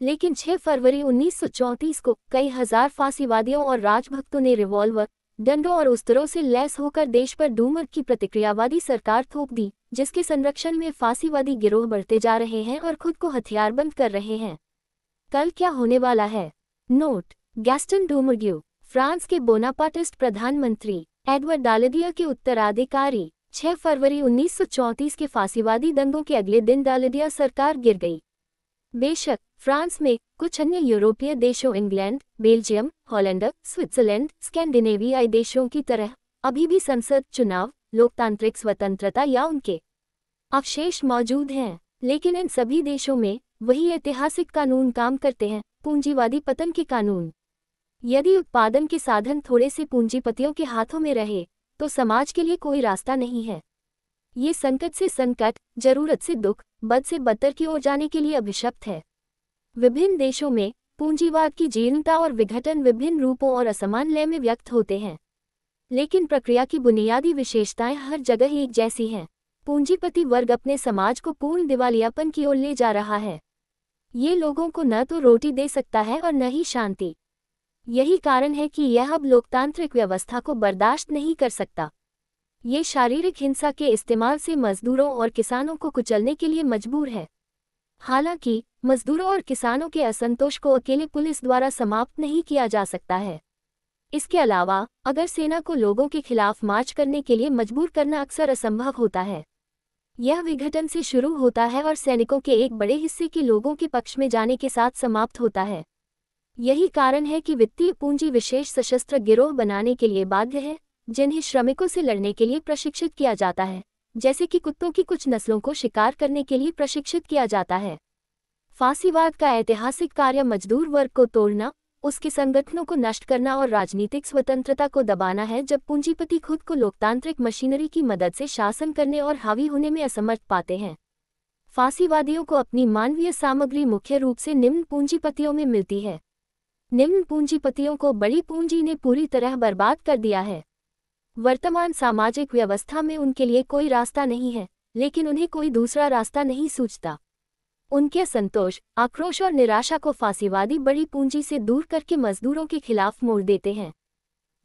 लेकिन 6 फरवरी 1934 को कई हजार फांसीवादियों और राजभक्तों ने रिवॉल्वर, डंडों और उस्तरों से लैस होकर देश पर डूमर की प्रतिक्रियावादी सरकार थोप दी, जिसके संरक्षण में फांसीवादी गिरोह बढ़ते जा रहे हैं और खुद को हथियारबंद कर रहे हैं। कल क्या होने वाला है? नोट: गैस्टन डूमरग्यू, फ्रांस के बोनापार्टिस्ट प्रधानमंत्री एडवर्ड डालडिया के उत्तराधिकारी। 6 फरवरी 1934 के फांसीवादी दंगों के अगले दिन डालडिया सरकार गिर गई। बेशक फ्रांस में कुछ अन्य यूरोपीय देशों इंग्लैंड, बेल्जियम, हॉलैंड, स्विट्जरलैंड, स्कैंडिनेवियाई देशों की तरह अभी भी संसद चुनाव, लोकतांत्रिक स्वतंत्रता या उनके अवशेष मौजूद हैं, लेकिन इन सभी देशों में वही ऐतिहासिक कानून काम करते हैं, पूंजीवादी पतन के कानून। यदि उत्पादन के साधन थोड़े से पूंजीपतियों के हाथों में रहे तो समाज के लिए कोई रास्ता नहीं है। ये संकट से संकट, जरूरत से दुख, बद से बदतर की ओर जाने के लिए अभिशप्त है। विभिन्न देशों में पूंजीवाद की जीर्णता और विघटन विभिन्न रूपों और असमान लय में व्यक्त होते हैं, लेकिन प्रक्रिया की बुनियादी विशेषताएं हर जगह एक जैसी हैं। पूंजीपति वर्ग अपने समाज को पूर्ण दिवालियापन की ओर ले जा रहा है। ये लोगों को न तो रोटी दे सकता है और न ही शांति। यही कारण है कि यह अब लोकतांत्रिक व्यवस्था को बर्दाश्त नहीं कर सकता। ये शारीरिक हिंसा के इस्तेमाल से मजदूरों और किसानों को कुचलने के लिए मजबूर है। हालांकि मजदूरों और किसानों के असंतोष को अकेले पुलिस द्वारा समाप्त नहीं किया जा सकता है। इसके अलावा अगर सेना को लोगों के खिलाफ मार्च करने के लिए मजबूर करना अक्सर असंभव होता है। यह विघटन से शुरू होता है और सैनिकों के एक बड़े हिस्से के लोगों के पक्ष में जाने के साथ समाप्त होता है। यही कारण है कि वित्तीय पूंजी विशेष सशस्त्र गिरोह बनाने के लिए बाध्य है, जिन्हें श्रमिकों से लड़ने के लिए प्रशिक्षित किया जाता है, जैसे कि कुत्तों की कुछ नस्लों को शिकार करने के लिए प्रशिक्षित किया जाता है। फांसीवाद का ऐतिहासिक कार्य मजदूर वर्ग को तोड़ना, उसके संगठनों को नष्ट करना और राजनीतिक स्वतंत्रता को दबाना है, जब पूंजीपति खुद को लोकतांत्रिक मशीनरी की मदद से शासन करने और हावी होने में असमर्थ पाते हैं। फांसीवादियों को अपनी मानवीय सामग्री मुख्य रूप से निम्न पूंजीपतियों में मिलती है। निम्न पूंजीपतियों को बड़ी पूंजी ने पूरी तरह बर्बाद कर दिया है। वर्तमान सामाजिक व्यवस्था में उनके लिए कोई रास्ता नहीं है, लेकिन उन्हें कोई दूसरा रास्ता नहीं सूझता। उनके असंतोष, आक्रोश और निराशा को फांसीवादी बड़ी पूंजी से दूर करके मजदूरों के खिलाफ मोड़ देते हैं।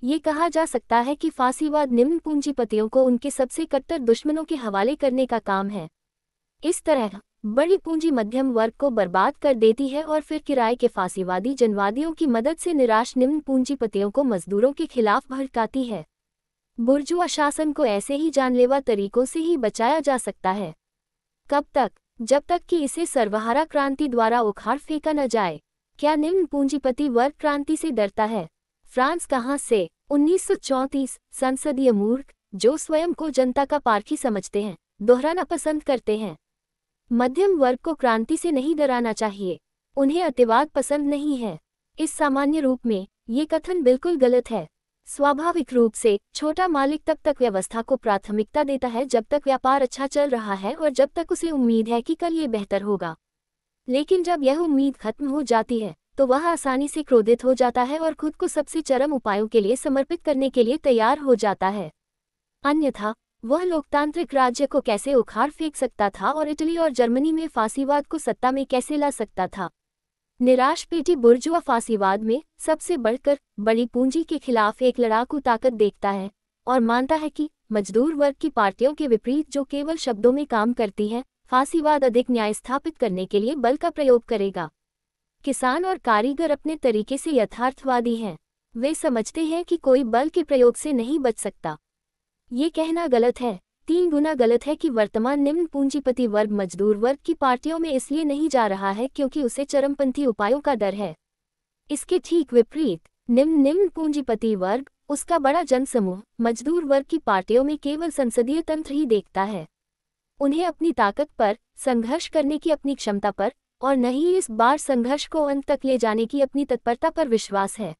ये कहा जा सकता है कि फांसीवाद निम्न पूंजीपतियों को उनके सबसे कट्टर दुश्मनों के हवाले करने का काम है। इस तरह बड़ी पूंजी मध्यम वर्ग को बर्बाद कर देती है और फिर किराए के फांसीवादी जनवादियों की मदद से निराश निम्न पूंजीपतियों को मजदूरों के खिलाफ भड़काती है। बुर्जुआ शासन को ऐसे ही जानलेवा तरीकों से ही बचाया जा सकता है। कब तक? जब तक कि इसे सर्वहारा क्रांति द्वारा उखाड़ फेंका न जाए। क्या निम्न पूंजीपति वर्ग क्रांति से डरता है? फ्रांस कहाँ से? 1934 संसदीय मूर्ख, जो स्वयं को जनता का पारखी समझते हैं, दोहराना पसंद करते हैं। मध्यम वर्ग को क्रांति से नहीं डराना चाहिए, उन्हें अतिवाद पसंद नहीं है। इस सामान्य रूप में ये कथन बिल्कुल गलत है। स्वाभाविक रूप से छोटा मालिक तब तक व्यवस्था को प्राथमिकता देता है जब तक व्यापार अच्छा चल रहा है और जब तक उसे उम्मीद है कि कल ये बेहतर होगा। लेकिन जब यह उम्मीद खत्म हो जाती है तो वह आसानी से क्रोधित हो जाता है और खुद को सबसे चरम उपायों के लिए समर्पित करने के लिए तैयार हो जाता है। अन्यथा वह लोकतांत्रिक राज्य को कैसे उखाड़ फेंक सकता था और इटली और जर्मनी में फांसीवाद को सत्ता में कैसे ला सकता था? निराश पेटी बुर्जुआ फांसीवाद में सबसे बढ़कर बड़ी पूंजी के खिलाफ एक लड़ाकू ताकत देखता है और मानता है कि मजदूर वर्ग की पार्टियों के विपरीत, जो केवल शब्दों में काम करती हैं, फांसीवाद अधिक न्याय स्थापित करने के लिए बल का प्रयोग करेगा। किसान और कारीगर अपने तरीके से यथार्थवादी हैं। वे समझते हैं कि कोई बल के प्रयोग से नहीं बच सकता। ये कहना गलत है, 3 गुना गलत है कि वर्तमान निम्न पूंजीपति वर्ग मजदूर वर्ग की पार्टियों में इसलिए नहीं जा रहा है क्योंकि उसे चरमपंथी उपायों का डर है। इसके ठीक विपरीत निम्न पूंजीपति वर्ग उसका बड़ा जनसमूह मजदूर वर्ग की पार्टियों में केवल संसदीय तंत्र ही देखता है। उन्हें अपनी ताकत पर, संघर्ष करने की अपनी क्षमता पर, और न ही इस बार संघर्ष को अंत तक ले जाने की अपनी तत्परता पर विश्वास है।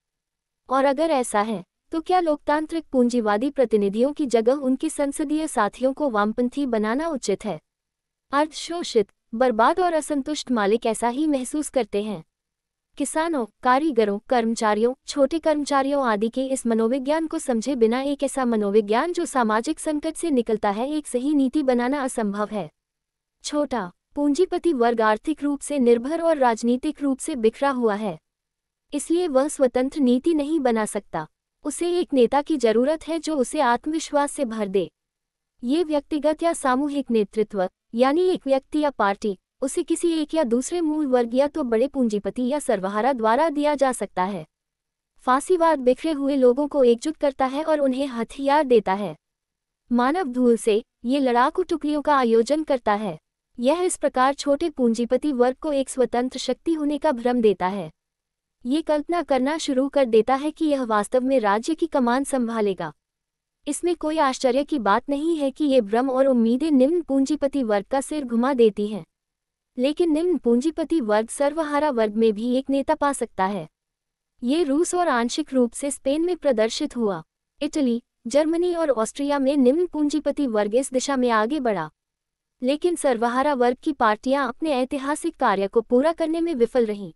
और अगर ऐसा है तो क्या लोकतांत्रिक पूंजीवादी प्रतिनिधियों की जगह उनके संसदीय साथियों को वामपंथी बनाना उचित है? अर्धशोषित, बर्बाद और असंतुष्ट मालिक ऐसा ही महसूस करते हैं। किसानों, कारीगरों, कर्मचारियों, छोटे कर्मचारियों आदि के इस मनोविज्ञान को समझे बिना एक ऐसा मनोविज्ञान जो सामाजिक संकट से निकलता है, एक सही नीति बनाना असंभव है। छोटा पूंजीपति वर्ग आर्थिक रूप से निर्भर और राजनीतिक रूप से बिखरा हुआ है, इसलिए वह स्वतंत्र नीति नहीं बना सकता। उसे एक नेता की जरूरत है जो उसे आत्मविश्वास से भर दे। ये व्यक्तिगत या सामूहिक नेतृत्व, यानी एक व्यक्ति या पार्टी, उसे किसी एक या दूसरे मूल वर्ग या तो बड़े पूंजीपति या सर्वहारा द्वारा दिया जा सकता है। फांसीवाद बिखरे हुए लोगों को एकजुट करता है और उन्हें हथियार देता है। मानव धूल से ये लड़ाकू टुकड़ियों का आयोजन करता है। यह इस प्रकार छोटे पूंजीपति वर्ग को एक स्वतंत्र शक्ति होने का भ्रम देता है। ये कल्पना करना शुरू कर देता है कि यह वास्तव में राज्य की कमान संभालेगा। इसमें कोई आश्चर्य की बात नहीं है कि ये भ्रम और उम्मीदें निम्न पूंजीपति वर्ग का सिर घुमा देती हैं। लेकिन निम्न पूंजीपति वर्ग सर्वहारा वर्ग में भी एक नेता पा सकता है। ये रूस और आंशिक रूप से स्पेन में प्रदर्शित हुआ। इटली, जर्मनी और ऑस्ट्रिया में निम्न पूंजीपति वर्ग इस दिशा में आगे बढ़ा। लेकिन सर्वहारा वर्ग की पार्टियां अपने ऐतिहासिक कार्य को पूरा करने में विफल रहीं।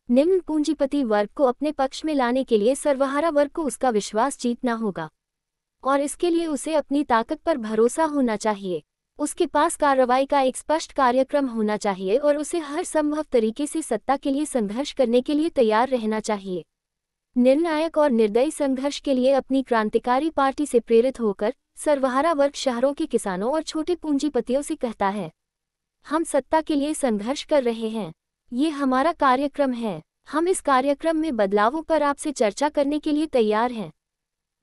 निम्न पूंजीपति वर्ग को अपने पक्ष में लाने के लिए सर्वहारा वर्ग को उसका विश्वास जीतना होगा, और इसके लिए उसे अपनी ताकत पर भरोसा होना चाहिए। उसके पास कार्रवाई का एक स्पष्ट कार्यक्रम होना चाहिए और उसे हर संभव तरीके से सत्ता के लिए संघर्ष करने के लिए तैयार रहना चाहिए। निर्णायक और निर्दयी संघर्ष के लिए अपनी क्रांतिकारी पार्टी से प्रेरित होकर सर्वहारा वर्ग शहरों के किसानों और छोटे पूंजीपतियों से कहता है, हम सत्ता के लिए संघर्ष कर रहे हैं। ये हमारा कार्यक्रम है। हम इस कार्यक्रम में बदलावों पर आपसे चर्चा करने के लिए तैयार हैं।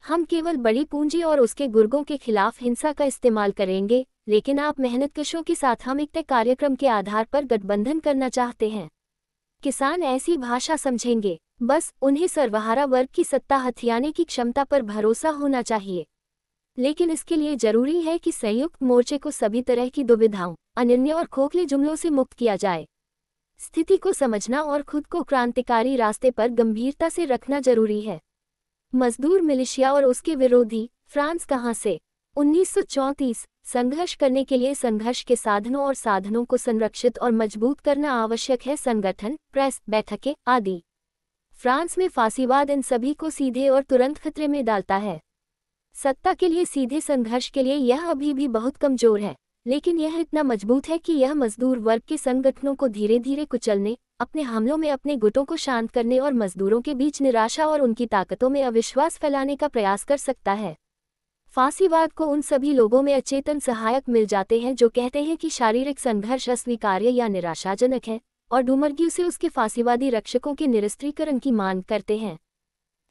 हम केवल बड़ी पूंजी और उसके गुर्गों के खिलाफ हिंसा का इस्तेमाल करेंगे, लेकिन आप मेहनतकशों के साथ हम एक तय कार्यक्रम के आधार पर गठबंधन करना चाहते हैं। किसान ऐसी भाषा समझेंगे। बस उन्हें सर्वहारा वर्ग की सत्ता हथियाने की क्षमता पर भरोसा होना चाहिए। लेकिन इसके लिए जरूरी है कि संयुक्त मोर्चे को सभी तरह की दुविधाओं, अनन्य और खोखले जुमलों से मुक्त किया जाए। स्थिति को समझना और खुद को क्रांतिकारी रास्ते पर गंभीरता से रखना जरूरी है। मजदूर मिलिशिया और उसके विरोधी फ्रांस कहां से? 1934 संघर्ष करने के लिए संघर्ष के साधनों और साधनों को संरक्षित और मजबूत करना आवश्यक है। संगठन, प्रेस, बैठकें आदि। फ्रांस में फांसीवाद इन सभी को सीधे और तुरंत खतरे में डालता है। सत्ता के लिए सीधे संघर्ष के लिए यह अभी भी बहुत कमजोर है, लेकिन यह इतना मजबूत है कि यह मजदूर वर्ग के संगठनों को धीरे धीरे कुचलने, अपने हमलों में अपने गुटों को शांत करने और मजदूरों के बीच निराशा और उनकी ताकतों में अविश्वास फैलाने का प्रयास कर सकता है। फांसीवाद को उन सभी लोगों में अचेतन सहायक मिल जाते हैं जो कहते हैं कि शारीरिक संघर्ष अस्वीकार्य या निराशाजनक है, और डूमरग्यू से उसके फांसीवादी रक्षकों के निरस्त्रीकरण की मांग करते हैं।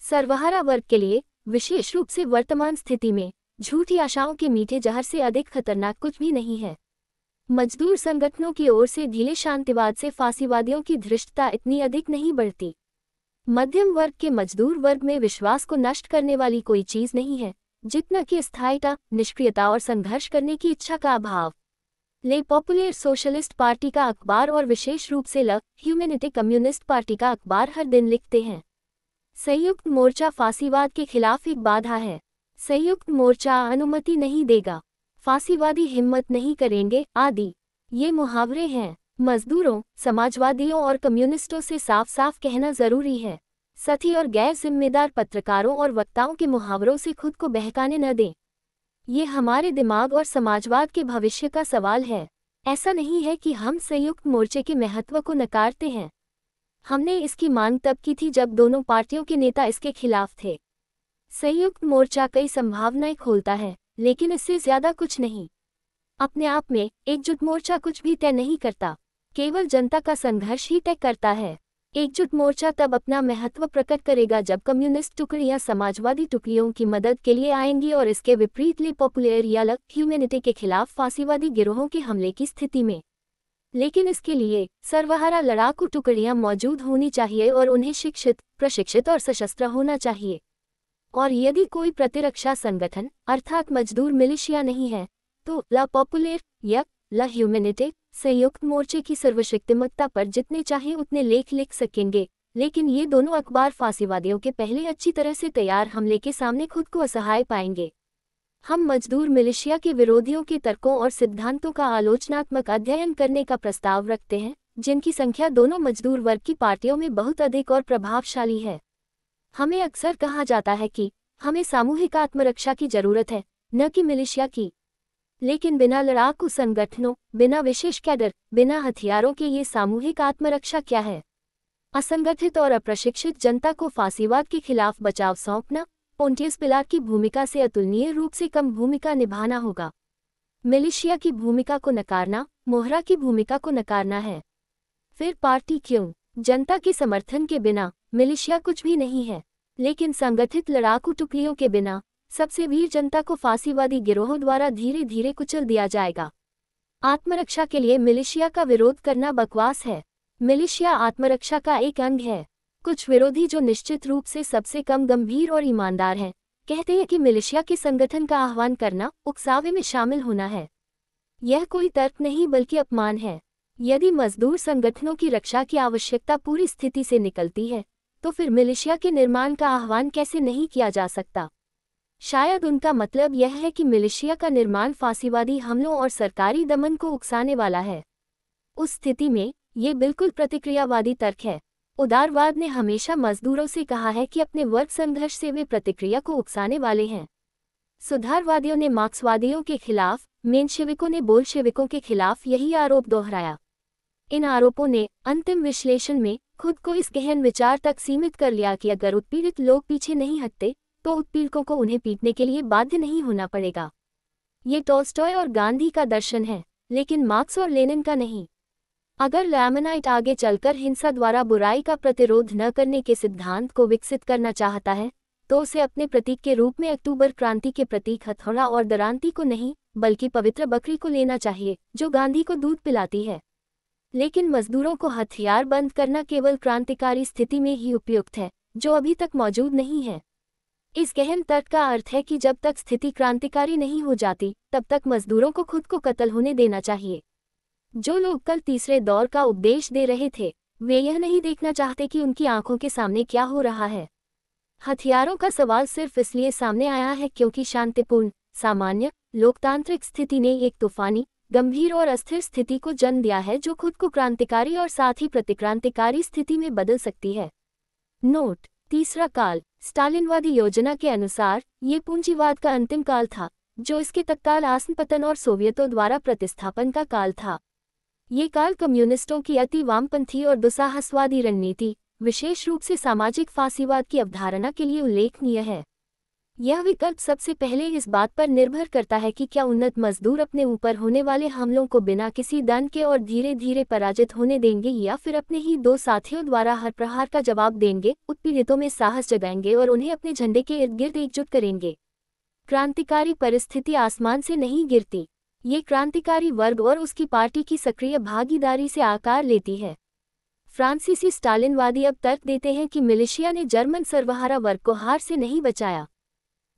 सर्वहारा वर्ग के लिए, विशेष रूप से वर्तमान स्थिति में, झूठी आशाओं के मीठे जहर से अधिक खतरनाक कुछ भी नहीं है। मजदूर संगठनों की ओर से ढीले शांतिवाद से फांसीवादियों की धृष्टता इतनी अधिक नहीं बढ़ती। मध्यम वर्ग के मजदूर वर्ग में विश्वास को नष्ट करने वाली कोई चीज नहीं है, जितना कि स्थायिता, निष्क्रियता और संघर्ष करने की इच्छा का अभाव। ले पॉपुलर सोशलिस्ट पार्टी का अखबार और विशेष रूप से ल ह्यूमैनिटी कम्युनिस्ट पार्टी का अखबार हर दिन लिखते हैं, संयुक्त मोर्चा फांसीवाद के खिलाफ एक बाधा है। संयुक्त मोर्चा अनुमति नहीं देगा, फांसीवादी हिम्मत नहीं करेंगे आदि। ये मुहावरे हैं। मजदूरों, समाजवादियों और कम्युनिस्टों से साफ साफ कहना जरूरी है। सती और गैर जिम्मेदार पत्रकारों और वक्ताओं के मुहावरों से खुद को बहकाने न दें। ये हमारे दिमाग और समाजवाद के भविष्य का सवाल है। ऐसा नहीं है कि हम संयुक्त मोर्चे के महत्व को नकारते हैं। हमने इसकी मांग तब की थी जब दोनों पार्टियों के नेता इसके खिलाफ थे। संयुक्त मोर्चा कई संभावनाएं खोलता है, लेकिन इससे ज्यादा कुछ नहीं। अपने आप में एकजुट मोर्चा कुछ भी तय नहीं करता, केवल जनता का संघर्ष ही तय करता है। एकजुट मोर्चा तब अपना महत्व प्रकट करेगा जब कम्युनिस्ट टुकड़ियां समाजवादी टुकड़ियों की मदद के लिए आएंगी और इसके विपरीत ले पॉपुलर या ल ह्यूमैनिटी के खिलाफ फांसीवादी गिरोहों के हमले की स्थिति में। लेकिन इसके लिए सर्वहारा लड़ाकू टुकड़ियां मौजूद होनी चाहिए और उन्हें शिक्षित, प्रशिक्षित और सशस्त्र होना चाहिए। और यदि कोई प्रतिरक्षा संगठन अर्थात मजदूर मिलिशिया नहीं है तो ला पॉपुलर या ला ह्यूमैनिटी संयुक्त मोर्चे की सर्वशक्तिमत्ता पर जितने चाहे उतने लेख लिख सकेंगे, लेकिन ये दोनों अखबार फांसीवादियों के पहले अच्छी तरह से तैयार हमले के सामने खुद को असहाय पाएंगे। हम मजदूर मिलिशिया के विरोधियों के तर्कों और सिद्धांतों का आलोचनात्मक अध्ययन करने का प्रस्ताव रखते हैं, जिनकी संख्या दोनों मजदूर वर्ग की पार्टियों में बहुत अधिक और प्रभावशाली है। हमें अक्सर कहा जाता है कि हमें सामूहिक आत्मरक्षा की जरूरत है, न कि मिलिशिया की। लेकिन बिना लड़ाकू संगठनों, बिना विशेष कैडर, बिना हथियारों के ये सामूहिक आत्मरक्षा क्या है? असंगठित और अप्रशिक्षित जनता को फांसीवाद के खिलाफ बचाव सौंपना, पोंटियस पिलाट की भूमिका से अतुलनीय रूप से कम भूमिका निभाना होगा। मिलिशिया की भूमिका को नकारना, मोहरा की भूमिका को नकारना है। फिर पार्टी क्यों? जनता के समर्थन के बिना मिलिशिया कुछ भी नहीं है, लेकिन संगठित लड़ाकू टुकड़ियों के बिना सबसे वीर जनता को फांसीवादी गिरोहों द्वारा धीरे धीरे कुचल दिया जाएगा। आत्मरक्षा के लिए मिलिशिया का विरोध करना बकवास है। मिलिशिया आत्मरक्षा का एक अंग है। कुछ विरोधी जो निश्चित रूप से सबसे कम गंभीर और ईमानदार हैं, कहते हैं कि मिलिशिया के संगठन का आह्वान करना उकसावे में शामिल होना है। यह कोई तर्क नहीं बल्कि अपमान है। यदि मजदूर संगठनों की रक्षा की आवश्यकता पूरी स्थिति से निकलती है, तो फिर मिलिशिया के निर्माण का आह्वान कैसे नहीं किया जा सकता? शायद उनका मतलब यह है कि मिलिशिया का निर्माण फांसीवादी हमलों और सरकारी दमन को उकसाने वाला है। उस स्थिति में ये बिल्कुल प्रतिक्रियावादी तर्क है। उदारवाद ने हमेशा मजदूरों से कहा है कि अपने वर्ग संघर्ष से वे प्रतिक्रिया को उकसाने वाले हैं। सुधारवादियों ने मार्क्सवादियों के खिलाफ, मेंशेविकों ने बोल्शेविकों के खिलाफ यही आरोप दोहराया। इन आरोपों ने अंतिम विश्लेषण में खुद को इस गहन विचार तक सीमित कर लिया कि अगर उत्पीड़ित लोग पीछे नहीं हटते तो उत्पीड़कों को उन्हें पीटने के लिए बाध्य नहीं होना पड़ेगा। ये टॉल्स्टॉय और गांधी का दर्शन है, लेकिन मार्क्स और लेनिन का नहीं। अगर लैमनाइट आगे चलकर हिंसा द्वारा बुराई का प्रतिरोध न करने के सिद्धांत को विकसित करना चाहता है, तो उसे अपने प्रतीक के रूप में अक्टूबर क्रांति के प्रतीक हथौड़ा और दरांती को नहीं, बल्कि पवित्र बकरी को लेना चाहिए, जो गांधी को दूध पिलाती है। लेकिन मजदूरों को हथियार बंद करना केवल क्रांतिकारी स्थिति में ही उपयुक्त है, जो अभी तक मौजूद नहीं है। इस गहन तर्क का अर्थ है कि जब तक स्थिति क्रांतिकारी नहीं हो जाती, तब तक मजदूरों को खुद को कत्ल होने देना चाहिए। जो लोग कल तीसरे दौर का उपदेश दे रहे थे, वे यह नहीं देखना चाहते कि उनकी आंखों के सामने क्या हो रहा है। हथियारों का सवाल सिर्फ इसलिए सामने आया है क्योंकि शांतिपूर्ण, सामान्य, लोकतांत्रिक स्थिति ने एक तूफानी, गंभीर और अस्थिर स्थिति को जन्म दिया है, जो खुद को क्रांतिकारी और साथ ही प्रतिक्रांतिकारी स्थिति में बदल सकती है। नोट: तीसरा काल स्टालिनवादी योजना के अनुसार ये पूंजीवाद का अंतिम काल था, जो इसके तत्काल आसन पतन और सोवियतों द्वारा प्रतिस्थापन का काल था। ये काल कम्युनिस्टों की अति वामपंथी और दुस्साहसवादी रणनीति, विशेष रूप से सामाजिक फांसीवाद की अवधारणा के लिए उल्लेखनीय है। यह विकल्प सबसे पहले इस बात पर निर्भर करता है कि क्या उन्नत मजदूर अपने ऊपर होने वाले हमलों को बिना किसी दंड के और धीरे धीरे पराजित होने देंगे, या फिर अपने ही दो साथियों द्वारा हर प्रहार का जवाब देंगे, उत्पीड़ितों में साहस जगाएंगे और उन्हें अपने झंडे के इर्द गिर्द एकजुट करेंगे। क्रांतिकारी परिस्थिति आसमान से नहीं गिरती, ये क्रांतिकारी वर्ग और उसकी पार्टी की सक्रिय भागीदारी से आकार लेती है। फ्रांसीसी स्टालिनवादी अब तर्क देते हैं कि मिलिशिया ने जर्मन सर्वहारा वर्ग को हार से नहीं बचाया।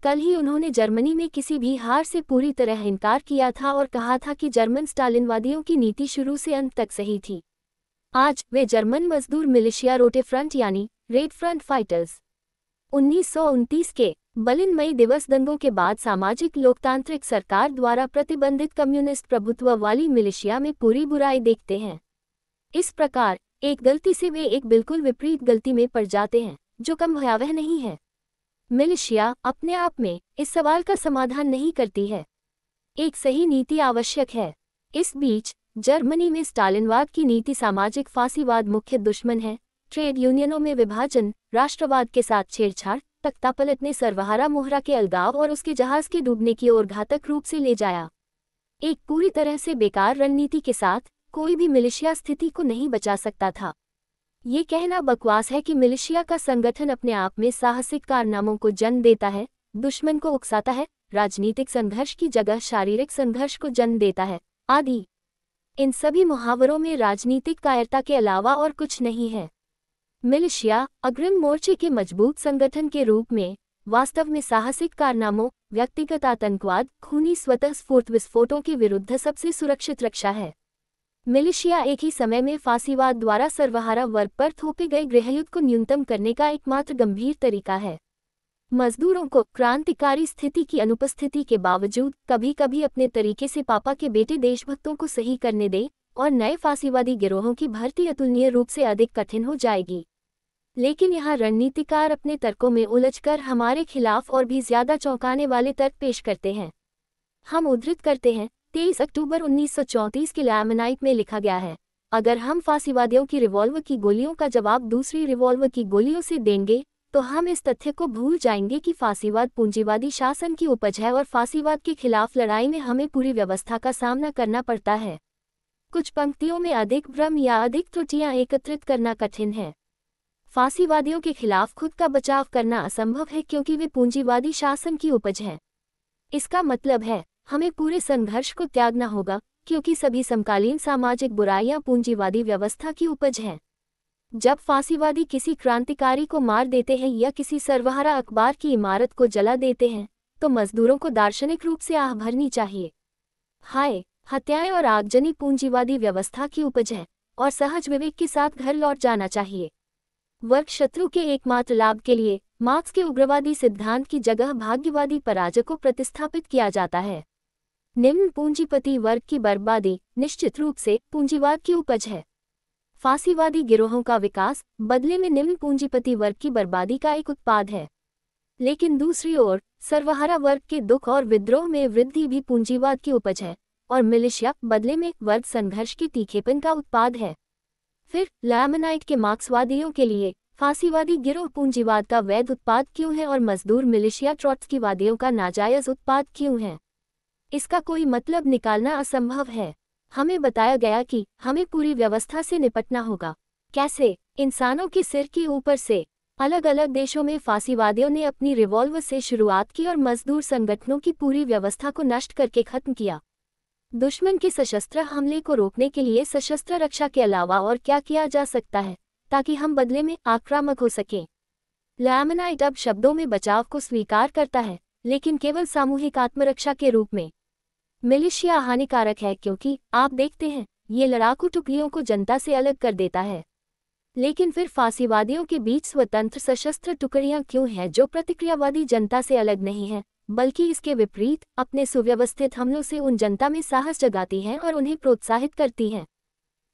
कल ही उन्होंने जर्मनी में किसी भी हार से पूरी तरह इनकार किया था और कहा था कि जर्मन स्टालिनवादियों की नीति शुरू से अंत तक सही थी। आज वे जर्मन मजदूर मिलिशिया रोटे फ्रंट यानी रेड फ्रंट फाइटर्स 1929 के बर्लिन मई दिवस दंगों के बाद सामाजिक लोकतांत्रिक सरकार द्वारा प्रतिबंधित कम्युनिस्ट प्रभुत्व वाली मिलिशिया में पूरी बुराई देखते हैं। इस प्रकार एक गलती से वे एक बिल्कुल विपरीत गलती में पड़ जाते हैं, जो कम भयावह नहीं है। मिलिशिया अपने आप में इस सवाल का समाधान नहीं करती है। एक सही नीति आवश्यक है। इस बीच जर्मनी में स्टालिनवाद की नीति सामाजिक फांसीवाद मुख्य दुश्मन है। ट्रेड यूनियनों में विभाजन, राष्ट्रवाद के साथ छेड़छाड़, तख्तापलट ने सर्वहारा मोहरा के अलगाव और उसके जहाज के डूबने की ओर घातक रूप से ले जाया। एक पूरी तरह से बेकार रणनीति के साथ कोई भी मिलिशिया स्थिति को नहीं बचा सकता था। ये कहना बकवास है कि मिलिशिया का संगठन अपने आप में साहसिक कारनामों को जन्म देता है, दुश्मन को उकसाता है, राजनीतिक संघर्ष की जगह शारीरिक संघर्ष को जन्म देता है, आदि। इन सभी मुहावरों में राजनीतिक कायरता के अलावा और कुछ नहीं है। मिलिशिया अग्रिम मोर्चे के मजबूत संगठन के रूप में वास्तव में साहसिक कारनामों, व्यक्तिगत आतंकवाद, खूनी स्वतः स्फूर्त विस्फोटों के विरुद्ध सबसे सुरक्षित रक्षा है। मिलिशिया एक ही समय में फांसीवाद द्वारा सर्वहारा वर्ग पर थोपे गए गृहयुद्ध को न्यूनतम करने का एकमात्र गंभीर तरीका है। मजदूरों को क्रांतिकारी स्थिति की अनुपस्थिति के बावजूद कभी कभी अपने तरीके से पापा के बेटे देशभक्तों को सही करने दे, और नए फांसीवादी गिरोहों की भर्ती अतुलनीय रूप से अधिक कठिन हो जाएगी। लेकिन यहाँ रणनीतिकार अपने तर्कों में उलझकर हमारे खिलाफ और भी ज्यादा चौंकाने वाले तर्क पेश करते हैं। हम उद्धृत करते हैं, 23 अक्टूबर 1934 के लैमनाइट में लिखा गया है, अगर हम फांसीवादियों की रिवॉल्वर की गोलियों का जवाब दूसरी रिवॉल्वर की गोलियों से देंगे तो हम इस तथ्य को भूल जाएंगे कि फांसीवाद पूंजीवादी शासन की उपज है और फांसीवाद के खिलाफ लड़ाई में हमें पूरी व्यवस्था का सामना करना पड़ता है। कुछ पंक्तियों में अधिक भ्रम या अधिक त्रुटियां एकत्रित करना कठिन है। फांसीवादियों के खिलाफ खुद का बचाव करना असंभव है क्योंकि वे पूंजीवादी शासन की उपज है। इसका मतलब है हमें पूरे संघर्ष को त्यागना होगा क्योंकि सभी समकालीन सामाजिक बुराइयां पूंजीवादी व्यवस्था की उपज हैं। जब फांसीवादी किसी क्रांतिकारी को मार देते हैं या किसी सर्वहारा अखबार की इमारत को जला देते हैं तो मजदूरों को दार्शनिक रूप से आह भरनी चाहिए। हाय, हत्याएं और आगजनी पूंजीवादी व्यवस्था की उपज है और सहज विवेक के साथ घर लौट जाना चाहिए। वर्ग शत्रु के एकमात्र लाभ के लिए मार्क्स के उग्रवादी सिद्धांत की जगह भाग्यवादी पराजय को प्रतिस्थापित किया जाता है। निम्न पूंजीपति वर्ग की बर्बादी निश्चित रूप से पूंजीवाद की उपज है। फांसीवादी गिरोहों का विकास बदले में निम्न पूंजीपति वर्ग की बर्बादी का एक उत्पाद है। लेकिन दूसरी ओर सर्वहारा वर्ग के दुख और विद्रोह में वृद्धि भी पूंजीवाद की उपज है और मिलिशिया बदले में वर्ग संघर्ष के तीखेपन का उत्पाद है। फिर लैमनाइट के मार्क्सवादियों के लिए फांसीवादी गिरोह पूंजीवाद का वैध उत्पाद क्यों है और मजदूर मिलिशिया ट्रॉट्स्कीवादियों का नाजायज उत्पाद क्यों है? इसका कोई मतलब निकालना असंभव है। हमें बताया गया कि हमें पूरी व्यवस्था से निपटना होगा। कैसे? इंसानों के सिर के ऊपर से। अलग अलग देशों में फांसीवादियों ने अपनी रिवॉल्वर से शुरुआत की और मजदूर संगठनों की पूरी व्यवस्था को नष्ट करके खत्म किया। दुश्मन के सशस्त्र हमले को रोकने के लिए सशस्त्र रक्षा के अलावा और क्या किया जा सकता है ताकि हम बदले में आक्रामक हो सकें? लैमनाइट अब शब्दों में बचाव को स्वीकार करता है, लेकिन केवल सामूहिक आत्मरक्षा के रूप में। मिलिशिया हानिकारक है क्योंकि आप देखते हैं ये लड़ाकू टुकड़ियों को जनता से अलग कर देता है। लेकिन फिर फांसीवादियों के बीच स्वतंत्र सशस्त्र टुकड़ियां क्यों हैं जो प्रतिक्रियावादी जनता से अलग नहीं हैं, बल्कि इसके विपरीत अपने सुव्यवस्थित हमलों से उन जनता में साहस जगाती हैं और उन्हें प्रोत्साहित करती हैं?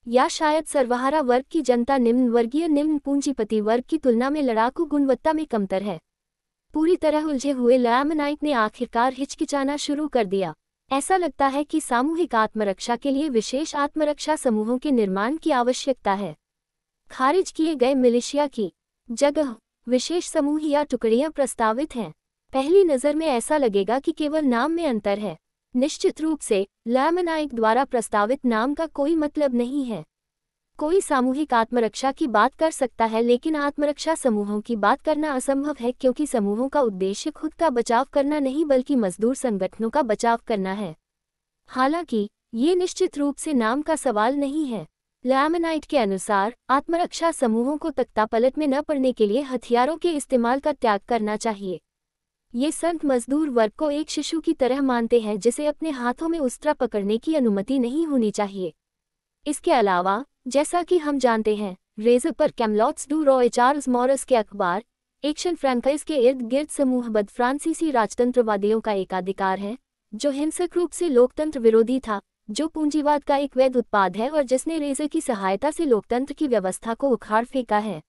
या शायद सर्वहारा वर्ग की जनता निम्न वर्गीय निम्न पूंजीपति वर्ग की तुलना में लड़ाकू गुणवत्ता में कमतर है? पूरी तरह उलझे हुए लैमनाइट ने आखिरकार हिचकिचाना शुरू कर दिया। ऐसा लगता है कि सामूहिक आत्मरक्षा के लिए विशेष आत्मरक्षा समूहों के निर्माण की आवश्यकता है। खारिज किए गए मिलिशिया की जगह विशेष समूह या टुकड़ियां प्रस्तावित हैं। पहली नज़र में ऐसा लगेगा कि केवल नाम में अंतर है। निश्चित रूप से लैमनाइट द्वारा प्रस्तावित नाम का कोई मतलब नहीं है। कोई सामूहिक आत्मरक्षा की बात कर सकता है लेकिन आत्मरक्षा समूहों की बात करना असंभव है क्योंकि समूहों का उद्देश्य खुद का बचाव करना नहीं बल्कि मजदूर संगठनों का बचाव करना है। हालांकि ये निश्चित रूप से नाम का सवाल नहीं है। लैमनाइट के अनुसार आत्मरक्षा समूहों को तख्तापलट में न पड़ने के लिए हथियारों के इस्तेमाल का त्याग करना चाहिए। ये संत मजदूर वर्ग को एक शिशु की तरह मानते हैं जिसे अपने हाथों में उस्तरा पकड़ने की अनुमति नहीं होनी चाहिए। इसके अलावा जैसा कि हम जानते हैं, रेजर पर कैमलॉट्स डू रॉय चार्ल्स मॉरिस के अखबार एक्शन फ्रैंकाइज के इर्द गिर्द समूहबद्ध फ्रांसीसी राजतंत्रवादियों का एकाधिकार है जो हिंसक रूप से लोकतंत्र विरोधी था, जो पूंजीवाद का एक वैध उत्पाद है और जिसने रेजर की सहायता से लोकतंत्र की व्यवस्था को उखाड़ फेंका है।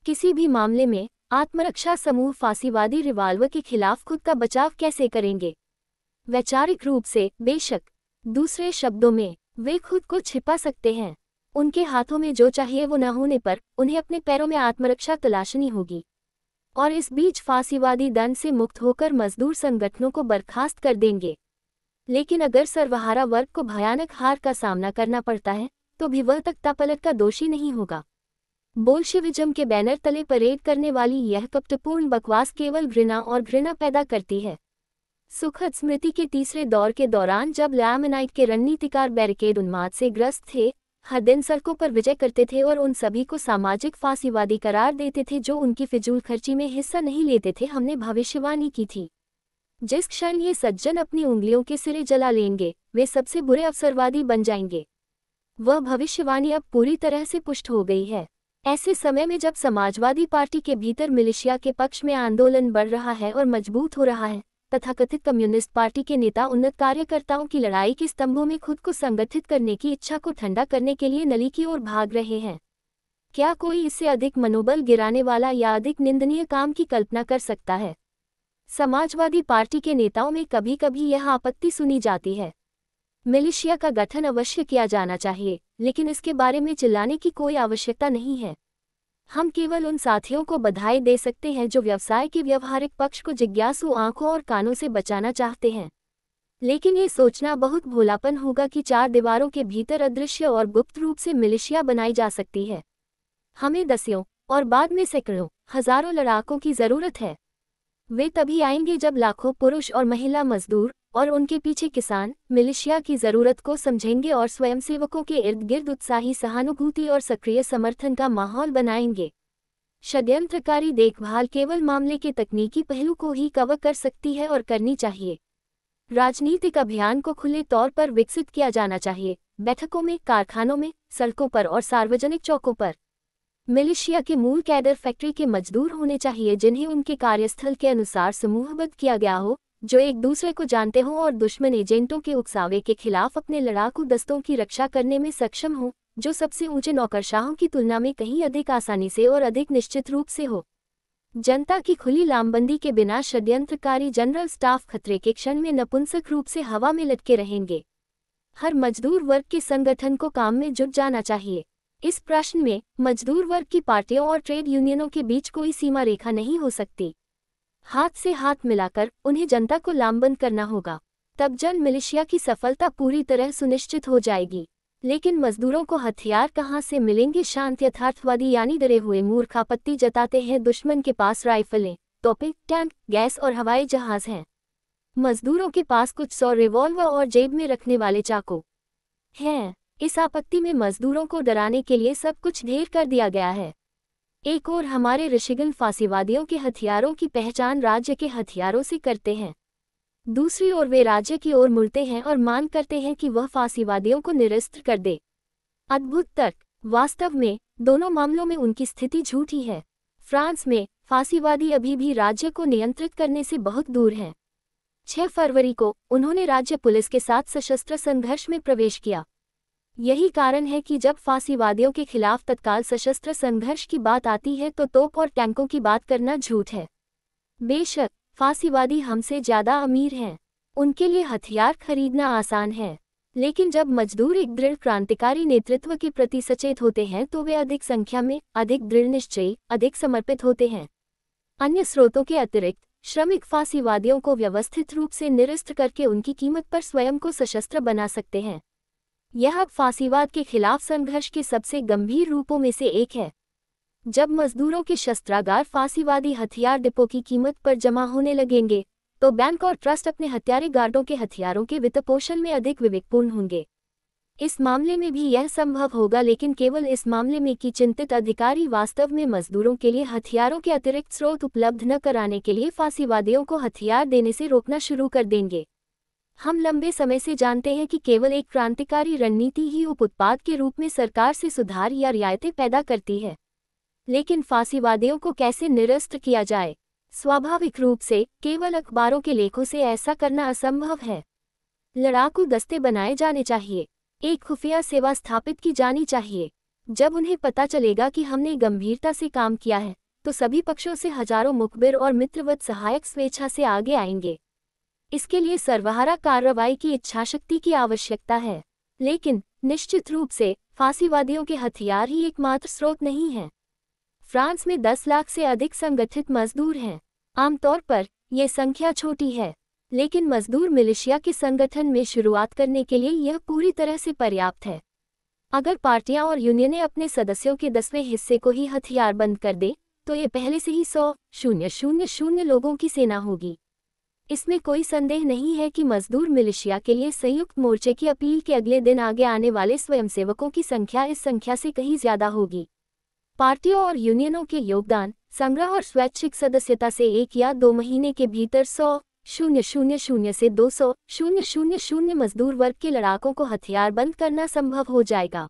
किसी भी मामले में आत्मरक्षा समूह फांसीवादी रिवाल्वर के खिलाफ खुद का बचाव कैसे करेंगे? वैचारिक रूप से बेशक। दूसरे शब्दों में वे खुद को छिपा सकते हैं। उनके हाथों में जो चाहिए वो न होने पर उन्हें अपने पैरों में आत्मरक्षा तलाशनी होगी और इस बीच फांसीवादी दंड से मुक्त होकर मजदूर संगठनों को बर्खास्त कर देंगे। लेकिन अगर सर्वहारा वर्ग को भयानक हार का सामना करना पड़ता है तो भी वह तख्तापलट का दोषी नहीं होगा। बोल्शेविज्म के बैनर तले परेड करने वाली यह कपटपूर्ण बकवास केवल घृणा और घृणा पैदा करती है। सुखद स्मृति के तीसरे दौर के दौरान जब लैमनाइट के रणनीतिकार बैरिकेड उन्माद से ग्रस्त थे, हर दिन सड़कों पर विजय करते थे और उन सभी को सामाजिक फांसीवादी करार देते थे जो उनकी फिजूल खर्ची में हिस्सा नहीं लेते थे। हमने भविष्यवाणी की थी, जिस क्षण ये सज्जन अपनी उंगलियों के सिरे जला लेंगे, वे सबसे बुरे अवसरवादी बन जाएंगे। वह भविष्यवाणी अब पूरी तरह से पुष्ट हो गई है। ऐसे समय में जब समाजवादी पार्टी के भीतर मिलिशिया के पक्ष में आंदोलन बढ़ रहा है और मजबूत हो रहा है, तथाकथित कम्युनिस्ट पार्टी के नेता उन्नत कार्यकर्ताओं की लड़ाई के स्तंभों में खुद को संगठित करने की इच्छा को ठंडा करने के लिए नली की ओर भाग रहे हैं, क्या कोई इससे अधिक मनोबल गिराने वाला या अधिक निंदनीय काम की कल्पना कर सकता है? समाजवादी पार्टी के नेताओं में कभी कभी यह आपत्ति सुनी जाती है, मिलिशिया का गठन अवश्य किया जाना चाहिए, लेकिन इसके बारे में चिल्लाने की कोई आवश्यकता नहीं है। हम केवल उन साथियों को बधाई दे सकते हैं जो व्यवसाय के व्यवहारिक पक्ष को जिज्ञासु आंखों और कानों से बचाना चाहते हैं। लेकिन ये सोचना बहुत भोलापन होगा कि चार दीवारों के भीतर अदृश्य और गुप्त रूप से मिलिशिया बनाई जा सकती है। हमें दसियों और बाद में सैकड़ों, हजारों लड़ाकों की जरूरत है। वे तभी आएंगे जब लाखों पुरुष और महिला मजदूर और उनके पीछे किसान मिलिशिया की जरूरत को समझेंगे और स्वयंसेवकों के इर्द गिर्द उत्साही सहानुभूति और सक्रिय समर्थन का माहौल बनाएंगे। षड्यंत्रकारी देखभाल केवल मामले के तकनीकी पहलू को ही कवर कर सकती है और करनी चाहिए। राजनीतिक अभियान को खुले तौर पर विकसित किया जाना चाहिए, बैठकों में, कारखानों में, सड़कों पर और सार्वजनिक चौकों पर। मिलिशिया के मूल कैडर फैक्ट्री के मजदूर होने चाहिए जिन्हें उनके कार्यस्थल के अनुसार समूहबद्ध किया गया हो, जो एक दूसरे को जानते हों और दुश्मन एजेंटों के उकसावे के खिलाफ अपने लड़ाकू दस्तों की रक्षा करने में सक्षम हों, जो सबसे ऊंचे नौकरशाहों की तुलना में कहीं अधिक आसानी से और अधिक निश्चित रूप से हो। जनता की खुली लामबंदी के बिना षड्यंत्रकारी जनरल स्टाफ खतरे के क्षण में नपुंसक रूप से हवा में लटके रहेंगे। हर मजदूर वर्ग के संगठन को काम में जुट जाना चाहिए। इस प्रश्न में मजदूर वर्ग की पार्टियों और ट्रेड यूनियनों के बीच कोई सीमा रेखा नहीं हो सकती। हाथ से हाथ मिलाकर उन्हें जनता को लामबंद करना होगा, तब जन मिलिशिया की सफलता पूरी तरह सुनिश्चित हो जाएगी। लेकिन मजदूरों को हथियार कहाँ से मिलेंगे? शांत यथार्थवादी यानी डरे हुए मूर्ख आपत्ति जताते हैं, दुश्मन के पास राइफलें, तोपें, टैंक, गैस और हवाई जहाज हैं। मजदूरों के पास कुछ 100 रिवॉल्वर और जेब में रखने वाले चाकू हैं। इस आपत्ति में मजदूरों को डराने के लिए सब कुछ ढेर कर दिया गया है। एक ओर हमारे ऋषिगण फांसीवादियों के हथियारों की पहचान राज्य के हथियारों से करते हैं, दूसरी ओर वे राज्य की ओर मुड़ते हैं और मांग करते हैं कि वह फांसीवादियों को निरस्त कर दे। अद्भुत तर्क। वास्तव में दोनों मामलों में उनकी स्थिति झूठी है। फ्रांस में फांसीवादी अभी भी राज्य को नियंत्रित करने से बहुत दूर हैं। 6 फरवरी को उन्होंने राज्य पुलिस के साथ सशस्त्र संघर्ष में प्रवेश किया। यही कारण है कि जब फांसीवादियों के खिलाफ तत्काल सशस्त्र संघर्ष की बात आती है तो तोप और टैंकों की बात करना झूठ है। बेशक फांसीवादी हमसे ज्यादा अमीर हैं, उनके लिए हथियार खरीदना आसान है, लेकिन जब मजदूर एक दृढ़ क्रांतिकारी नेतृत्व के प्रति सचेत होते हैं तो वे अधिक संख्या में, अधिक दृढ़ निश्चयी, अधिक समर्पित होते हैं। अन्य स्रोतों के अतिरिक्त श्रमिक फांसीवादियों को व्यवस्थित रूप से निरस्त करके उनकी कीमत पर स्वयं को सशस्त्र बना सकते हैं। यह फांसीवाद के खिलाफ संघर्ष के सबसे गंभीर रूपों में से एक है। जब मजदूरों के शस्त्रागार फांसीवादी हथियार डिपो की कीमत पर जमा होने लगेंगे तो बैंक और ट्रस्ट अपने हत्यारे गार्डों के हथियारों के वित्तपोषण में अधिक विवेकपूर्ण होंगे। इस मामले में भी यह संभव होगा, लेकिन केवल इस मामले में कि चिंतित अधिकारी वास्तव में मजदूरों के लिए हथियारों के अतिरिक्त स्रोत उपलब्ध न कराने के लिए फांसीवादियों को हथियार देने से रोकना शुरू कर देंगे। हम लंबे समय से जानते हैं कि केवल एक क्रांतिकारी रणनीति ही उप उत्पाद के रूप में सरकार से सुधार या रियायतें पैदा करती है। लेकिन फांसीवादियों को कैसे निरस्त किया जाए? स्वाभाविक रूप से केवल अखबारों के लेखों से ऐसा करना असंभव है। लड़ाकू दस्ते बनाए जाने चाहिए, एक खुफिया सेवा स्थापित की जानी चाहिए। जब उन्हें पता चलेगा कि हमने गंभीरता से काम किया है तो सभी पक्षों से हजारों मुखबिर और मित्रवत सहायक स्वेच्छा से आगे आएंगे। इसके लिए सर्वहारा कार्रवाई की इच्छाशक्ति की आवश्यकता है, लेकिन निश्चित रूप से फांसीवादियों के हथियार ही एकमात्र स्रोत नहीं हैं। फ्रांस में 10 लाख से अधिक संगठित मजदूर हैं। आमतौर पर यह संख्या छोटी है, लेकिन मजदूर मिलिशिया के संगठन में शुरुआत करने के लिए यह पूरी तरह से पर्याप्त है। अगर पार्टियां और यूनियनें अपने सदस्यों के 10वें हिस्से को ही हथियार बंद कर दें तो ये पहले से ही 100,000 लोगों की सेना होगी। इसमें कोई संदेह नहीं है कि मजदूर मिलिशिया के लिए संयुक्त मोर्चे की अपील के अगले दिन आगे आने वाले स्वयंसेवकों की संख्या इस संख्या से कहीं ज्यादा होगी। पार्टियों और यूनियनों के योगदान, संग्रह और स्वैच्छिक सदस्यता से 1 या 2 महीने के भीतर 100,000 से 200,000 मजदूर वर्ग के लड़ाकों को हथियार बंद करना संभव हो जाएगा।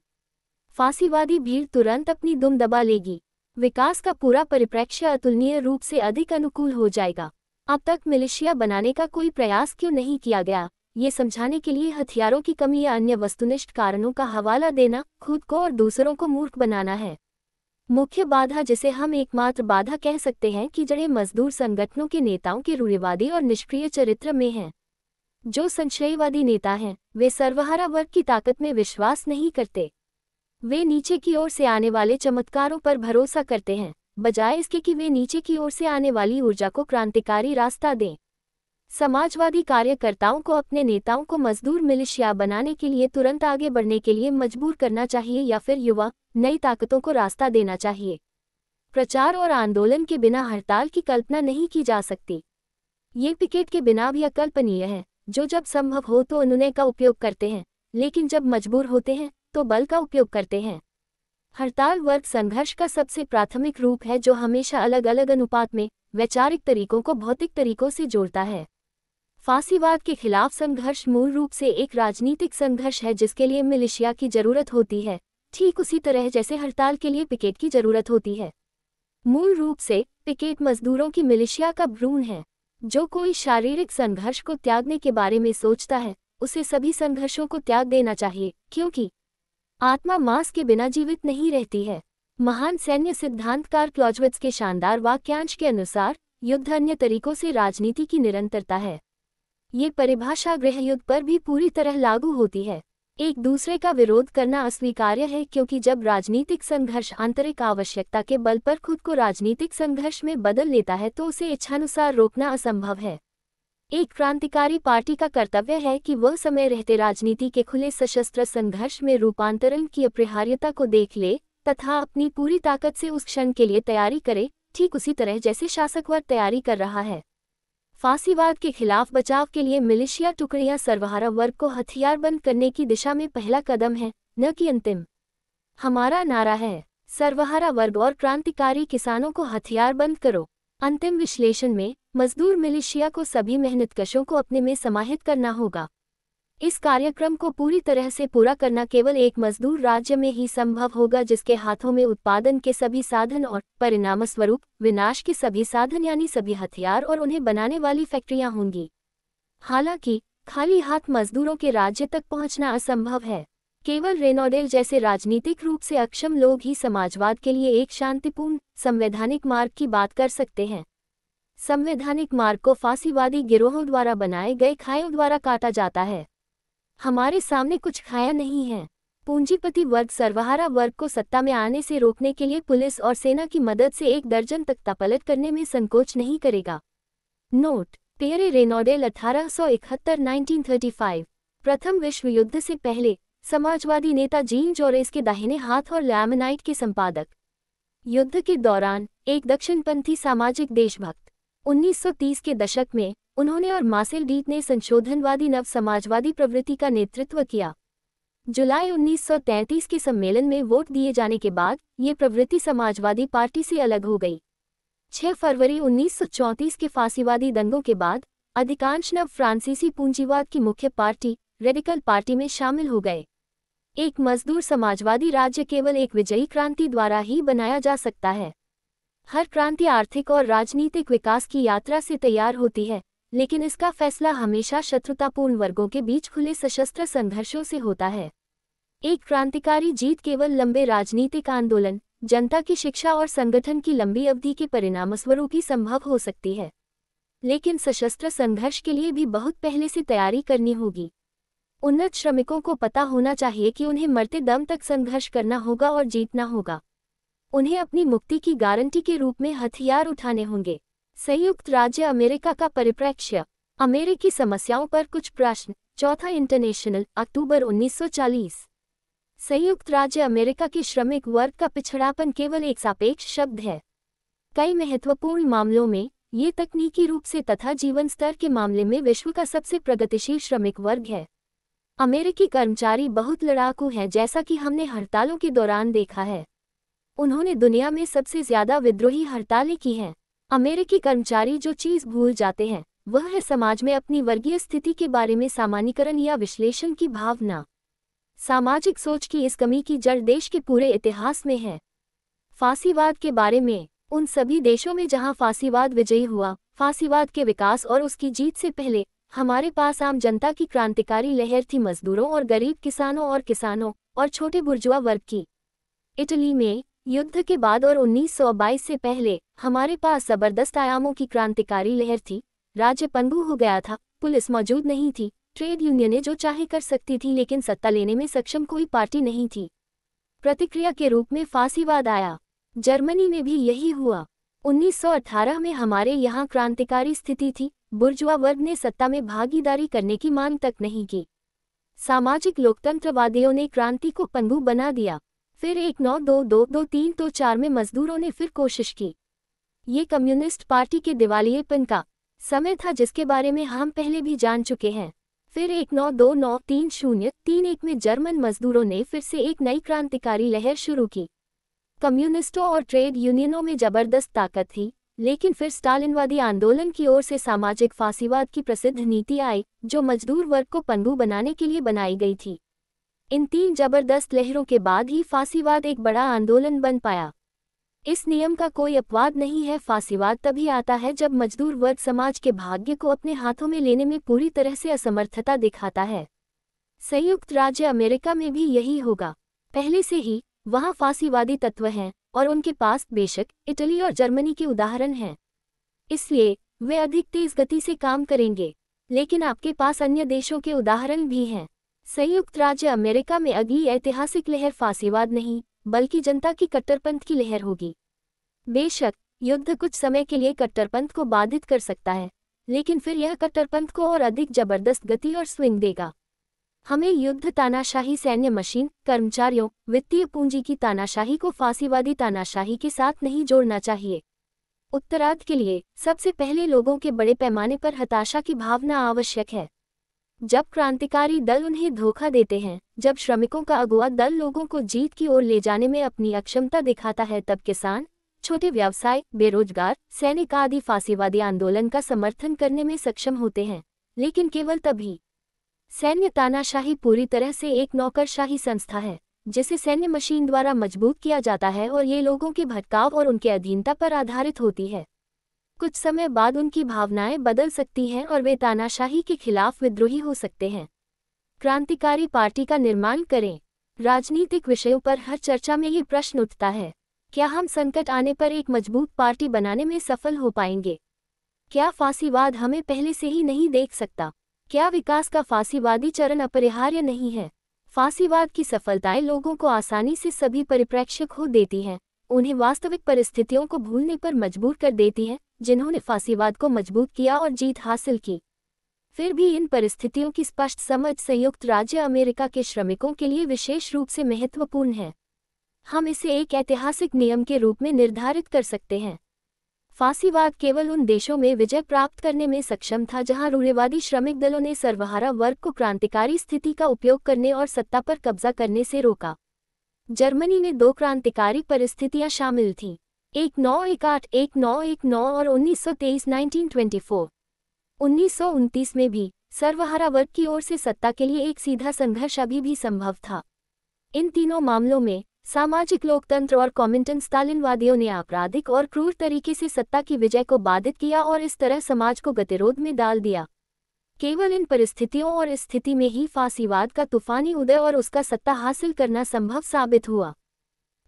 फांसीवादी भीड़ तुरंत अपनी दुम दबा लेगी। विकास का पूरा परिप्रेक्ष्य अतुलनीय रूप से अधिक अनुकूल हो जाएगा। अब तक मिलिशिया बनाने का कोई प्रयास क्यों नहीं किया गया, ये समझाने के लिए हथियारों की कमी या अन्य वस्तुनिष्ठ कारणों का हवाला देना खुद को और दूसरों को मूर्ख बनाना है। मुख्य बाधा, जिसे हम एकमात्र बाधा कह सकते हैं, कि जड़ें मजदूर संगठनों के नेताओं के रूढ़िवादी और निष्क्रिय चरित्र में हैं। जो संशयवादी नेता हैं, वे सर्वहारा वर्ग की ताकत में विश्वास नहीं करते। वे नीचे की ओर से आने वाले चमत्कारों पर भरोसा करते हैं, बजाय इसके कि वे नीचे की ओर से आने वाली ऊर्जा को क्रांतिकारी रास्ता दें। समाजवादी कार्यकर्ताओं को अपने नेताओं को मजदूर मिलिशिया बनाने के लिए तुरंत आगे बढ़ने के लिए मजबूर करना चाहिए या फिर युवा नई ताकतों को रास्ता देना चाहिए। प्रचार और आंदोलन के बिना हड़ताल की कल्पना नहीं की जा सकती। ये पिकेट के बिना भी अकल्पनीय है, जो जब संभव हो तो अनुनय का उपयोग करते हैं, लेकिन जब मजबूर होते हैं तो बल का उपयोग करते हैं। हड़ताल वर्ग संघर्ष का सबसे प्राथमिक रूप है, जो हमेशा अलग अलग अनुपात में वैचारिक तरीकों को भौतिक तरीकों से जोड़ता है। फांसीवाद के खिलाफ संघर्ष मूल रूप से एक राजनीतिक संघर्ष है, जिसके लिए मिलिशिया की जरूरत होती है, ठीक उसी तरह जैसे हड़ताल के लिए पिकेट की जरूरत होती है। मूल रूप से पिकेट मजदूरों की मिलिशिया का भ्रूण है। जो कोई शारीरिक संघर्ष को त्यागने के बारे में सोचता है, उसे सभी संघर्षों को त्याग देना चाहिए, क्योंकि आत्मा मांस के बिना जीवित नहीं रहती है। महान सैन्य सिद्धांतकार क्लॉजविट्ज के शानदार वाक्यांश के अनुसार, युद्ध अन्य तरीकों से राजनीति की निरंतरता है। ये परिभाषा गृह युद्ध पर भी पूरी तरह लागू होती है। एक दूसरे का विरोध करना अस्वीकार्य है, क्योंकि जब राजनीतिक संघर्ष आंतरिक आवश्यकता के बल पर खुद को राजनीतिक संघर्ष में बदल लेता है तो उसे इच्छानुसार रोकना असंभव है। एक क्रांतिकारी पार्टी का कर्तव्य है कि वह समय रहते राजनीति के खुले सशस्त्र संघर्ष में रूपांतरण की अपरिहार्यता को देख ले तथा अपनी पूरी ताकत से उस क्षण के लिए तैयारी करे, ठीक उसी तरह जैसे शासक वर्ग तैयारी कर रहा है। फांसीवाद के खिलाफ बचाव के लिए मिलिशिया टुकड़ियां सर्वहारा वर्ग को हथियारबंद करने की दिशा में पहला कदम है, न कि अंतिम। हमारा नारा है, सर्वहारा वर्ग और क्रांतिकारी किसानों को हथियारबंद करो। अंतिम विश्लेषण में मजदूर मिलिशिया को सभी मेहनतकशों को अपने में समाहित करना होगा। इस कार्यक्रम को पूरी तरह से पूरा करना केवल एक मजदूर राज्य में ही संभव होगा, जिसके हाथों में उत्पादन के सभी साधन और परिणामस्वरूप विनाश के सभी साधन यानी सभी हथियार और उन्हें बनाने वाली फैक्ट्रियां होंगी। हालांकि खाली हाथ मजदूरों के राज्य तक पहुंचना असंभव है। केवल रेनॉडेल जैसे राजनीतिक रूप से अक्षम लोग ही समाजवाद के लिए एक शांतिपूर्ण संवैधानिक मार्ग की बात कर सकते हैं। संवैधानिक मार्ग को फांसीवादी गिरोहों द्वारा बनाए गए खायों द्वारा काटा जाता है। हमारे सामने कुछ खाया नहीं है। पूंजीपति वर्ग सर्वहारा वर्ग को सत्ता में आने से रोकने के लिए पुलिस और सेना की मदद से 1 दर्जन तख्तापलट करने में संकोच नहीं करेगा। Note: Pierre Renaudel 1871-1935। प्रथम विश्व युद्ध से पहले समाजवादी नेता जीन जोरेस के दाहिने हाथ और लैमनाइट के संपादक। युद्ध के दौरान एक दक्षिणपंथी सामाजिक देशभक्त। 1930 के दशक में उन्होंने और मार्सेल डीट ने संशोधनवादी नव समाजवादी प्रवृत्ति का नेतृत्व किया। जुलाई 1933 के सम्मेलन में वोट दिए जाने के बाद ये प्रवृत्ति समाजवादी पार्टी से अलग हो गई। 6 फरवरी 1934 के फांसीवादी दंगों के बाद अधिकांश नव फ्रांसीसी पूंजीवाद की मुख्य पार्टी रेडिकल पार्टी में शामिल हो गए। एक मजदूर समाजवादी राज्य केवल एक विजयी क्रांति द्वारा ही बनाया जा सकता है। हर क्रांति आर्थिक और राजनीतिक विकास की यात्रा से तैयार होती है, लेकिन इसका फैसला हमेशा शत्रुतापूर्ण वर्गों के बीच खुले सशस्त्र संघर्षों से होता है। एक क्रांतिकारी जीत केवल लंबे राजनीतिक आंदोलन, जनता की शिक्षा और संगठन की लंबी अवधि के परिणामस्वरूप ही संभव हो सकती है, लेकिन सशस्त्र संघर्ष के लिए भी बहुत पहले से तैयारी करनी होगी। उन्नत श्रमिकों को पता होना चाहिए कि उन्हें मरते दम तक संघर्ष करना होगा और जीतना होगा। उन्हें अपनी मुक्ति की गारंटी के रूप में हथियार उठाने होंगे। संयुक्त राज्य अमेरिका का परिप्रेक्ष्य, अमेरिकी समस्याओं पर कुछ प्रश्न। चौथा इंटरनेशनल, अक्टूबर 1940। संयुक्त राज्य अमेरिका के श्रमिक वर्ग का पिछड़ापन केवल एक सापेक्ष शब्द है। कई महत्वपूर्ण मामलों में ये तकनीकी रूप से तथा जीवन स्तर के मामले में विश्व का सबसे प्रगतिशील श्रमिक वर्ग है। अमेरिकी कर्मचारी बहुत लड़ाकू हैं, जैसा कि हमने हड़तालों के दौरान देखा है। उन्होंने दुनिया में सबसे ज्यादा विद्रोही हड़तालें की हैं। अमेरिकी कर्मचारी जो चीज भूल जाते हैं वह है समाज में अपनी वर्गीय स्थिति के बारे में सामान्यीकरण या विश्लेषण की भावना। सामाजिक सोच की इस कमी की जड़ देश के पूरे इतिहास में है। फांसीवाद के बारे में, उन सभी देशों में जहां फांसीवाद विजयी हुआ, फांसीवाद के विकास और उसकी जीत से पहले हमारे पास आम जनता की क्रांतिकारी लहर थी, मजदूरों और गरीब किसानों और छोटे बुर्जुआ वर्ग की। इटली में युद्ध के बाद और 1922 से पहले हमारे पास जबरदस्त आयामों की क्रांतिकारी लहर थी। राज्य पंगु हो गया था, पुलिस मौजूद नहीं थी, ट्रेड यूनियनें जो चाहे कर सकती थी, लेकिन सत्ता लेने में सक्षम कोई पार्टी नहीं थी। प्रतिक्रिया के रूप में फांसीवाद आया। जर्मनी में भी यही हुआ। 1918 में हमारे यहाँ क्रांतिकारी स्थिति थी, बुर्जुआ वर्ग ने सत्ता में भागीदारी करने की मांग तक नहीं की। सामाजिक लोकतंत्रवादियों ने क्रांति को पंगु बना दिया। फिर 1922-23 में मजदूरों ने फिर कोशिश की। ये कम्युनिस्ट पार्टी के दिवालियेपन का समय था, जिसके बारे में हम पहले भी जान चुके हैं। फिर 1929-30-31 में जर्मन मजदूरों ने फिर से एक नई क्रांतिकारी लहर शुरू की। कम्युनिस्टों और ट्रेड यूनियनों में जबरदस्त ताकत थी, लेकिन फिर स्टालिनवादी आंदोलन की ओर से सामाजिक फांसीवाद की प्रसिद्ध नीति आई, जो मजदूर वर्ग को पंगु बनाने के लिए बनाई गई थी। इन तीन जबरदस्त लहरों के बाद ही फांसीवाद एक बड़ा आंदोलन बन पाया। इस नियम का कोई अपवाद नहीं है। फांसीवाद तभी आता है जब मजदूर वर्ग समाज के भाग्य को अपने हाथों में लेने में पूरी तरह से असमर्थता दिखाता है। संयुक्त राज्य अमेरिका में भी यही होगा। पहले से ही वहाँ फांसीवादी तत्व हैं और उनके पास बेशक इटली और जर्मनी के उदाहरण हैं, इसलिए वे अधिक तेज गति से काम करेंगे। लेकिन आपके पास अन्य देशों के उदाहरण भी हैं। संयुक्त राज्य अमेरिका में अगली ऐतिहासिक लहर फांसीवाद नहीं, बल्कि जनता की कट्टरपंथ की लहर होगी। बेशक युद्ध कुछ समय के लिए कट्टरपंथ को बाधित कर सकता है, लेकिन फिर यह कट्टरपंथ को और अधिक जबरदस्त गति और स्विंग देगा। हमें युद्ध तानाशाही, सैन्य मशीन, कर्मचारियों, वित्तीय पूंजी की तानाशाही को फांसीवादी तानाशाही के साथ नहीं जोड़ना चाहिए। उत्तरार्ध के लिए सबसे पहले लोगों के बड़े पैमाने पर हताशा की भावना आवश्यक है। जब क्रांतिकारी दल उन्हें धोखा देते हैं, जब श्रमिकों का अगुआ दल लोगों को जीत की ओर ले जाने में अपनी अक्षमता दिखाता है, तब किसान, छोटे व्यवसाय, बेरोजगार, सैनिक आदि फांसीवादी आंदोलन का समर्थन करने में सक्षम होते हैं, लेकिन केवल तभी। सैन्य तानाशाही पूरी तरह से एक नौकरशाही संस्था है, जिसे सैन्य मशीन द्वारा मजबूत किया जाता है और ये लोगों के भटकाव और उनके अधीनता पर आधारित होती है। कुछ समय बाद उनकी भावनाएं बदल सकती हैं और वे तानाशाही के खिलाफ विद्रोही हो सकते हैं। क्रांतिकारी पार्टी का निर्माण करें। राजनीतिक विषयों पर हर चर्चा में ये प्रश्न उठता है, क्या हम संकट आने पर एक मजबूत पार्टी बनाने में सफल हो पाएंगे? क्या फांसीवाद हमें पहले से ही नहीं देख सकता? क्या विकास का फांसीवादी चरण अपरिहार्य नहीं है? फांसीवाद की सफलताएं लोगों को आसानी से सभी परिप्रेक्ष्य खो देती हैं, उन्हें वास्तविक परिस्थितियों को भूलने पर मजबूर कर देती हैं, जिन्होंने फांसीवाद को मजबूत किया और जीत हासिल की। फिर भी इन परिस्थितियों की स्पष्ट समझ संयुक्त राज्य अमेरिका के श्रमिकों के लिए विशेष रूप से महत्वपूर्ण है। हम इसे एक ऐतिहासिक नियम के रूप में निर्धारित कर सकते हैं। फांसीवाद केवल उन देशों में विजय प्राप्त करने में सक्षम था जहां रूढ़िवादी श्रमिक दलों ने सर्वहारा वर्ग को क्रांतिकारी स्थिति का उपयोग करने और सत्ता पर कब्जा करने से रोका। जर्मनी में दो क्रांतिकारी परिस्थितियां शामिल थीं, 1918-1919 और 1923-1924। 1929 में भी सर्वहारा वर्ग की ओर से सत्ता के लिए एक सीधा संघर्ष अभी भी संभव था। इन तीनों मामलों में सामाजिक लोकतंत्र और कॉमिंटन स्टालिनवादियों ने आपराधिक और क्रूर तरीके से सत्ता की विजय को बाधित किया और इस तरह समाज को गतिरोध में डाल दिया। केवल इन परिस्थितियों और स्थिति में ही फांसीवाद का तूफानी उदय और उसका सत्ता हासिल करना संभव साबित हुआ।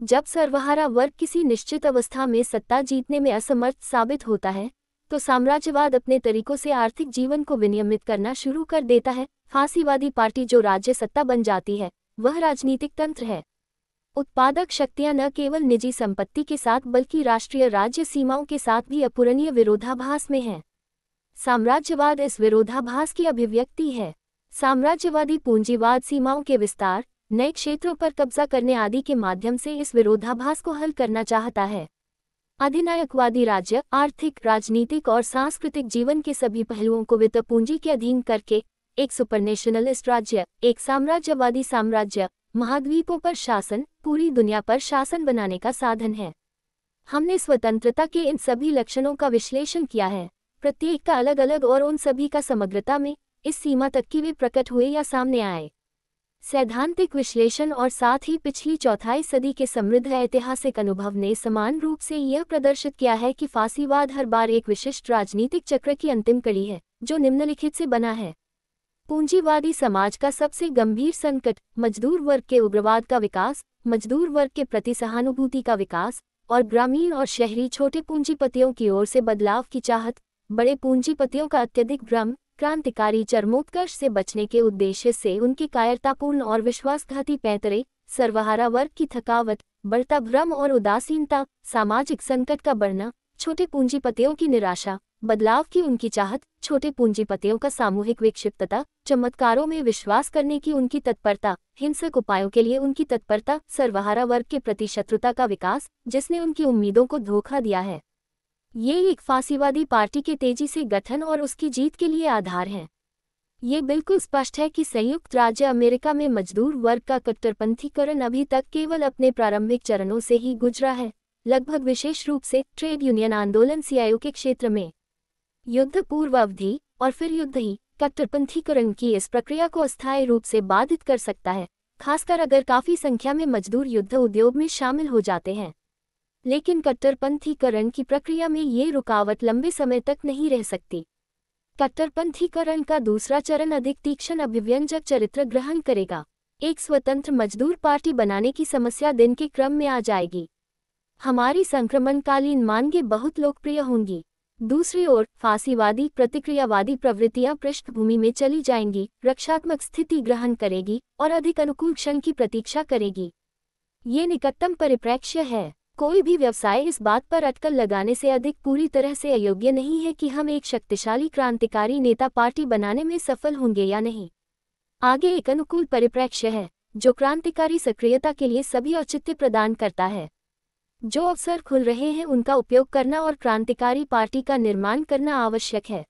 जब सर्वहारा वर्ग किसी निश्चित अवस्था में सत्ता जीतने में असमर्थ साबित होता है, तो साम्राज्यवाद अपने तरीकों से आर्थिक जीवन को विनियमित करना शुरू कर देता है। फांसीवादी पार्टी जो राज्य सत्ता बन जाती है, वह राजनीतिक तंत्र है। उत्पादक शक्तियां न केवल निजी संपत्ति के साथ बल्कि राष्ट्रीय राज्य सीमाओं के साथ भी अपूरणीय विरोधाभास में हैं। साम्राज्यवाद इस विरोधाभास की अभिव्यक्ति है। साम्राज्यवादी पूंजीवाद सीमाओं के विस्तार, नए क्षेत्रों पर कब्जा करने आदि के माध्यम से इस विरोधाभास को हल करना चाहता है। अधिनायकवादी राज्य आर्थिक, राजनीतिक और सांस्कृतिक जीवन के सभी पहलुओं को वित्त पूंजी के अधीन करके एक सुपरनेशनलिस्ट राज्य, एक साम्राज्यवादी साम्राज्य, महाद्वीपों पर शासन, पूरी दुनिया पर शासन बनाने का साधन है। हमने स्वतंत्रता के इन सभी लक्षणों का विश्लेषण किया है, प्रत्येक का अलग अलग और उन सभी का समग्रता में, इस सीमा तक कि वे प्रकट हुए या सामने आए। सैद्धांतिक विश्लेषण और साथ ही पिछली चौथाई सदी के समृद्ध ऐतिहासिक अनुभव ने समान रूप से यह प्रदर्शित किया है कि फासीवाद हर बार एक विशिष्ट राजनीतिक चक्र की अंतिम कड़ी है, जो निम्नलिखित से बना है। पूंजीवादी समाज का सबसे गंभीर संकट, मजदूर वर्ग के उग्रवाद का विकास, मजदूर वर्ग के प्रति सहानुभूति का विकास, और ग्रामीण और शहरी छोटे पूंजीपतियों की ओर से बदलाव की चाहत, बड़े पूंजीपतियों का अत्यधिक भ्रम, क्रांतिकारी चरमोत्कर्ष से बचने के उद्देश्य से उनकी कायरतापूर्ण और विश्वासघाती पैंतरे, सर्वहारा वर्ग की थकावट, बढ़ता भ्रम और उदासीनता, सामाजिक संकट का बढ़ना, छोटे पूंजीपतियों की निराशा, बदलाव की उनकी चाहत, छोटे पूंजीपतियों का सामूहिक विक्षिप्तता, चमत्कारों में विश्वास करने की उनकी तत्परता, हिंसक उपायों के लिए उनकी तत्परता, सर्वहारा वर्ग के प्रति शत्रुता का विकास, जिसने उनकी उम्मीदों को धोखा दिया है। ये एक फासीवादी पार्टी के तेजी से गठन और उसकी जीत के लिए आधार हैं। ये बिल्कुल स्पष्ट है कि संयुक्त राज्य अमेरिका में मजदूर वर्ग का कट्टरपंथीकरण अभी तक केवल अपने प्रारंभिक चरणों से ही गुजरा है, लगभग विशेष रूप से ट्रेड यूनियन आंदोलन CIO के क्षेत्र में। युद्ध पूर्व अवधि और फिर युद्ध ही कट्टरपंथीकरण की इस प्रक्रिया को अस्थायी रूप से बाधित कर सकता है, खासकर अगर काफी संख्या में मजदूर युद्ध उद्योग में शामिल हो जाते हैं। लेकिन कट्टरपंथीकरण की प्रक्रिया में ये रुकावट लंबे समय तक नहीं रह सकती। कट्टरपंथीकरण का दूसरा चरण अधिक तीक्ष्ण अभिव्यंजक चरित्र ग्रहण करेगा। एक स्वतंत्र मजदूर पार्टी बनाने की समस्या दिन के क्रम में आ जाएगी। हमारी संक्रमणकालीन मांगें बहुत लोकप्रिय होंगी। दूसरी ओर फासीवादी प्रतिक्रियावादी प्रवृत्तियां पृष्ठभूमि में चली जाएंगी, रक्षात्मक स्थिति ग्रहण करेगी और अधिक अनुकूल क्षण की प्रतीक्षा करेगी। ये निकटतम परिप्रेक्ष्य है। कोई भी व्यवसाय इस बात पर अटकल लगाने से अधिक पूरी तरह से अयोग्य नहीं है कि हम एक शक्तिशाली क्रांतिकारी नेता पार्टी बनाने में सफल होंगे या नहीं। आगे एक अनुकूल परिप्रेक्ष्य है, जो क्रांतिकारी सक्रियता के लिए सभी औचित्य प्रदान करता है। जो अवसर खुल रहे हैं उनका उपयोग करना और क्रांतिकारी पार्टी का निर्माण करना आवश्यक है।